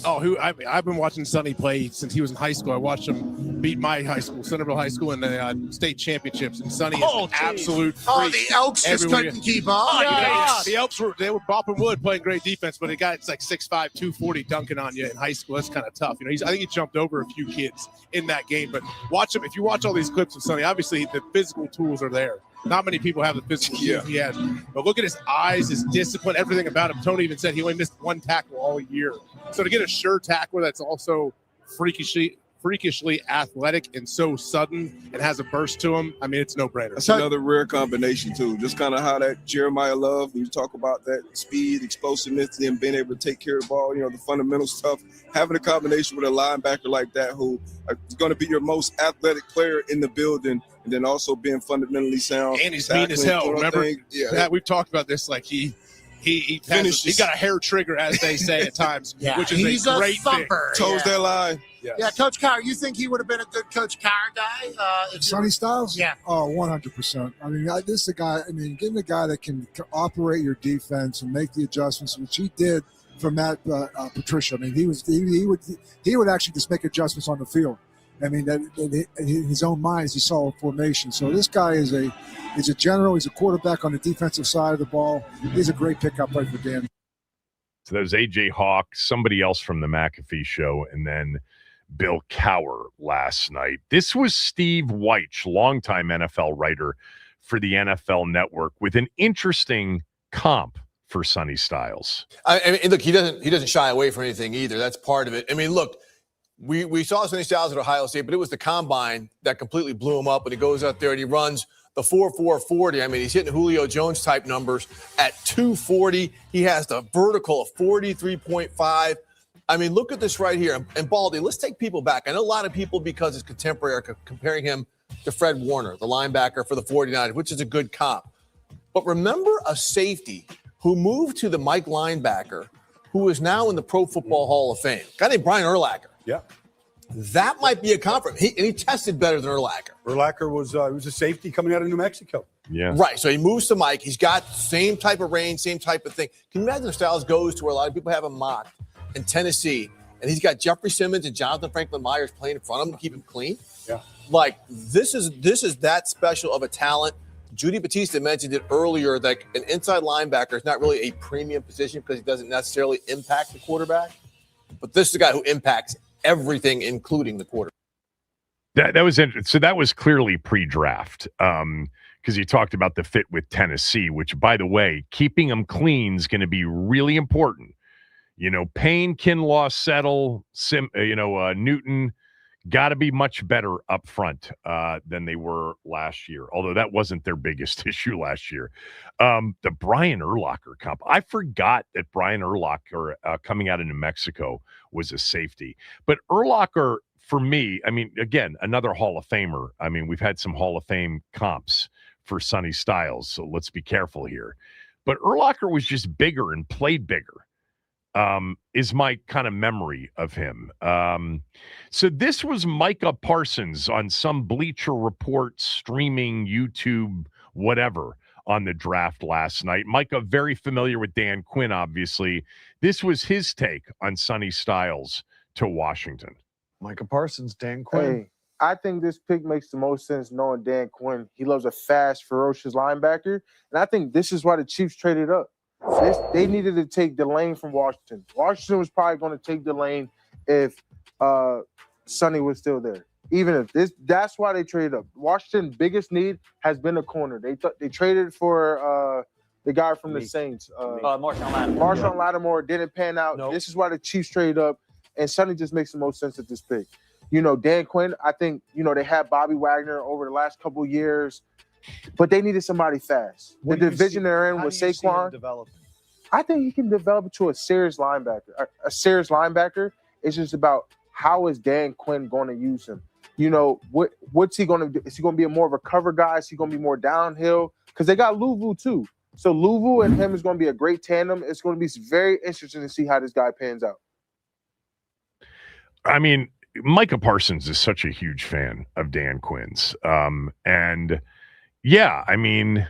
Oh, I've been watching Sonny play since he was in high school. I watched him beat my high school, Centerville High School, in the state championships. And Sonny is an absolute freak. Oh, the Elks just everywhere. couldn't keep up. The Elks were bopping wood, playing great defense, but a guy that's like 6'5", 240 dunking on you in high school, that's kind of tough. I think he jumped over a few kids in that game. But watch him. If you watch all these clips of Sonny, obviously the physical tools are there. Not many people have the physical tools he had. But look at his eyes, his discipline, everything about him. Tony even said he only missed one tackle all year. So to get a sure tackler that's also freakishly athletic and so sudden and has a burst to him, it's no brainer. That's another rare combination too. Just kind of how that Jeremiah Love, when you talk about that speed, explosiveness, and being able to take care of the ball, the fundamental stuff, having a combination with a linebacker like that who is going to be your most athletic player in the building, and then also being fundamentally sound. And he's mean as hell. Remember? Yeah. We've talked about this. Like he got a hair trigger, as they say at times, which is he's a great thumper. thing. Toes that line. Yes. Yeah, Coach Cowher, you think he would have been a good Coach Cowher guy? Sonny Styles? Yeah. Oh, 100%. This is a guy, getting a guy that can operate your defense and make the adjustments, which he did from Matt Patricia. He would actually just make adjustments on the field. That in his own mind as he saw a formation. So this guy is a general. He's a quarterback on the defensive side of the ball. He's a great pickup right for Dan. So that was A.J. Hawk, somebody else from the McAfee show, and then Bill Cowher last night. This was Steve Wyche, longtime NFL writer for the NFL Network, with an interesting comp for Sonny Styles. Look, he doesn't shy away from anything either. That's part of it. Look, we saw Sonny Styles at Ohio State, but it was the combine that completely blew him up. And he goes out there and he runs the 4.40. He's hitting Julio Jones type numbers at 240. He has the vertical of 43.5. Look at this right here. And Baldy, let's take people back. I know a lot of people, because it's contemporary, are comparing him to Fred Warner, the linebacker for the 49ers, which is a good comp. But remember a safety who moved to the Mike linebacker, who is now in the Pro Football Hall of Fame, a guy named Brian Urlacher. Yeah. That might be a compliment. He tested better than Urlacher. Urlacher was a safety coming out of New Mexico. Yeah. Right. So he moves to Mike. He's got same type of range, same type of thing. Can you imagine if Styles goes to where a lot of people have him mocked in Tennessee, and he's got Jeffrey Simmons and Jonathan Franklin Myers playing in front of him to keep him clean? Yeah. Like this is that special of a talent. Judy Batista mentioned it earlier that an inside linebacker is not really a premium position because he doesn't necessarily impact the quarterback. But this is a guy who impacts everything, including the quarterback. That was interesting. So that was clearly pre-draft because you talked about the fit with Tennessee, which, by the way, keeping them clean is going to be really important. Payne, Kinlaw, Settle, Newton got to be much better up front than they were last year, although that wasn't their biggest issue last year. The Brian Urlacher comp. I forgot that Brian Urlacher coming out of New Mexico was a safety. But Urlacher, for me, again, another Hall of Famer. We've had some Hall of Fame comps for Sonny Styles, so let's be careful here. But Urlacher was just bigger and played bigger. Is my kind of memory of him. So this was Micah Parsons on some Bleacher Report streaming YouTube, whatever, on the draft last night. Micah, very familiar with Dan Quinn, obviously. This was his take on Sonny Styles to Washington. Micah Parsons, Dan Quinn. Hey, I think this pick makes the most sense knowing Dan Quinn. He loves a fast, ferocious linebacker. And I think this is why the Chiefs traded up. They needed to take Delane from Washington. Washington was probably going to take Delane if Sonny was still there. Even if that's why they traded up. Washington's biggest need has been a corner. They traded for the guy from the Saints. Marshawn Lattimore. Marshawn Lattimore didn't pan out. Nope. This is why the Chiefs traded up, and Sonny just makes the most sense at this pick. Dan Quinn, I think, they had Bobby Wagner over the last couple of years, but they needed somebody fast. The division they're in with Saquon. I think he can develop to a serious linebacker. It's just about how is Dan Quinn going to use him? You know, what's he going to do? Is he going to be more of a cover guy? Is he going to be more downhill? Because they got Louvu too. So Louvu and him is going to be a great tandem. It's going to be very interesting to see how this guy pans out. I mean, Micah Parsons is such a huge fan of Dan Quinn's. And yeah, I mean,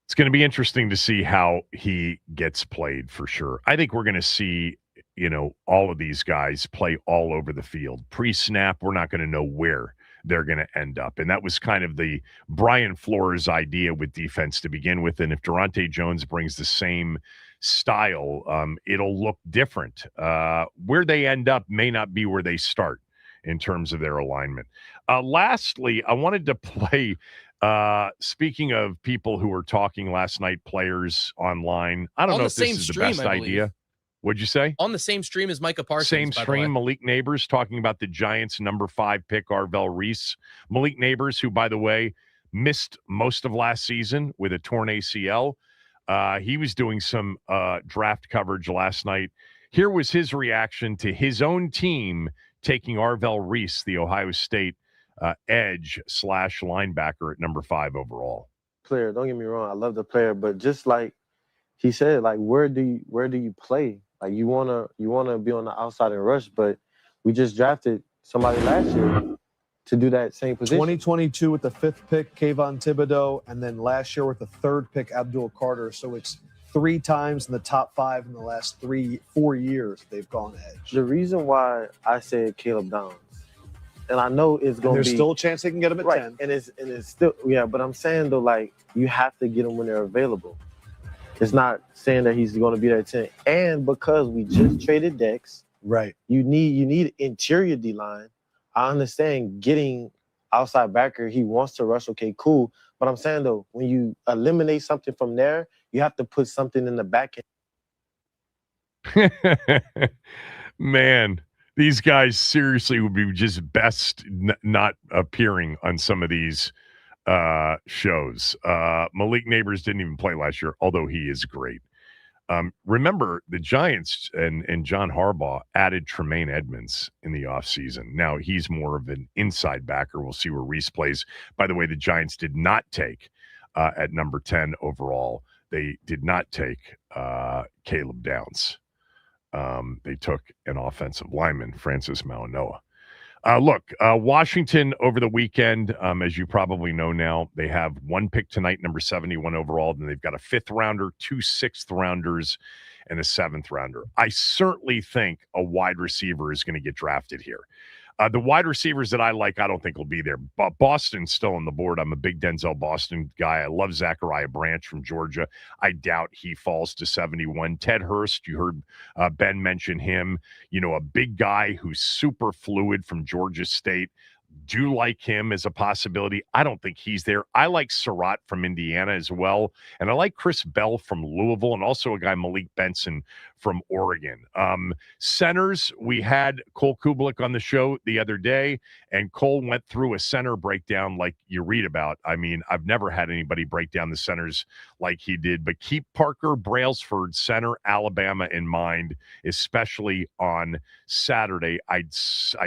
it's going to be interesting to see how he gets played for sure. I think we're going to see, you know, all of these guys play all over the field. Pre-snap, we're not going to know where they're going to end up. And that was kind of the Brian Flores idea with defense to begin with. And if Durante Jones brings the same style, it'll look different. Where they end up may not be where they start in terms of their alignment. Lastly, I wanted to play, speaking of people who were talking last night, players online. I don't know if this is the best idea. What'd you say? On the same stream as Micah Parsons. Same stream, Malik Neighbors talking about the Giants' number 5 pick, Arvell Reese. Malik Neighbors, who, by the way, missed most of last season with a torn ACL. He was doing some draft coverage last night. Here was his reaction to his own team taking Arvell Reese, the Ohio State edge / linebacker at number 5 overall. Player, don't get me wrong, I love the player, but just like he said, like where do you play? Like you wanna be on the outside and rush, but we just drafted somebody last year to do that same position. 2022 with the 5th pick, Kayvon Thibodeau, and then last year with the 3rd pick, Abdul Carter. So it's 3 times in the top 5 in the last 3-4 years they've gone edge. The reason why I said Caleb Downs, and I know it's going to be... There's still a chance they can get him at 10. And it's still, yeah, but I'm saying though, like, you have to get them when they're available. It's not saying that he's going to be there at 10. And because we just traded Dex, right? You need interior D-line. I understand getting outside backer, he wants to rush, okay, cool. But I'm saying, though, when you eliminate something from there, you have to put something in the back end. Man, these guys seriously would be just best not appearing on some of these shows. Malik Neighbors didn't even play last year, although he is great. Remember, the Giants and John Harbaugh added Tremaine Edmonds in the offseason. Now, he's more of an inside backer. We'll see where Reese plays. By the way, the Giants did not take at number 10 overall. They did not take Caleb Downs. They took an offensive lineman, Francis Mauanoa. Look, Washington over the weekend, as you probably know now, they have 1 pick tonight, number 71 overall. Then they've got a 5th rounder, 2 6th rounders, and a 7th rounder. I certainly think a wide receiver is going to get drafted here. The wide receivers that I like, I don't think will be there. But Boston's still on the board. I'm a big Denzel Boston guy. I love Zachariah Branch from Georgia. I doubt he falls to 71. Ted Hurst, you heard Ben mention him. You know, a big guy who's super fluid from Georgia State. Do like him as a possibility. I don't think he's there. I like Surratt from Indiana as well. And I like Chris Bell from Louisville, and also a guy, Malik Benson from Oregon. Centers, we had Cole Kublik on the show the other day, and Cole went through a center breakdown like you read about. I mean, I've never had anybody break down the centers like he did, but keep Parker Brailsford, center Alabama, in mind, especially on Saturday. I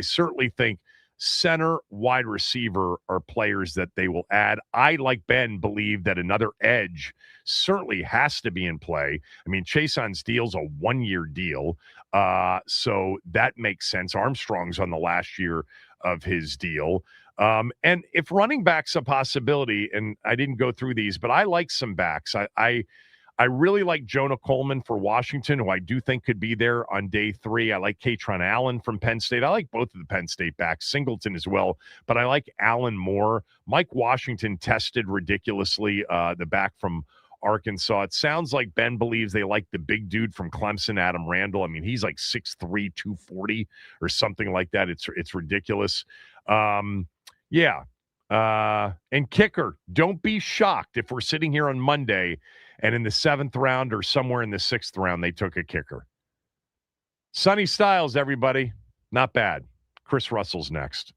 certainly think center, wide receiver are players that they will add. I, like Ben, believe that another edge certainly has to be in play. I mean, Chaison's deal's a 1-year deal, so that makes sense. Armstrong's on the last year of his deal. And if running back's a possibility, and I didn't go through these, but I like some backs. I really like Jonah Coleman for Washington, who I do think could be there on day 3. I like Katron Allen from Penn State. I like both of the Penn State backs, Singleton as well, but I like Allen more. Mike Washington tested ridiculously, the back from Arkansas. It sounds like Ben believes they like the big dude from Clemson, Adam Randall. I mean, he's like 6'3", 240 or something like that. It's ridiculous. And kicker, don't be shocked if we're sitting here on Monday and in the 7th round or somewhere in the 6th round, they took a kicker. Sonny Styles, everybody. Not bad. Chris Russell's next.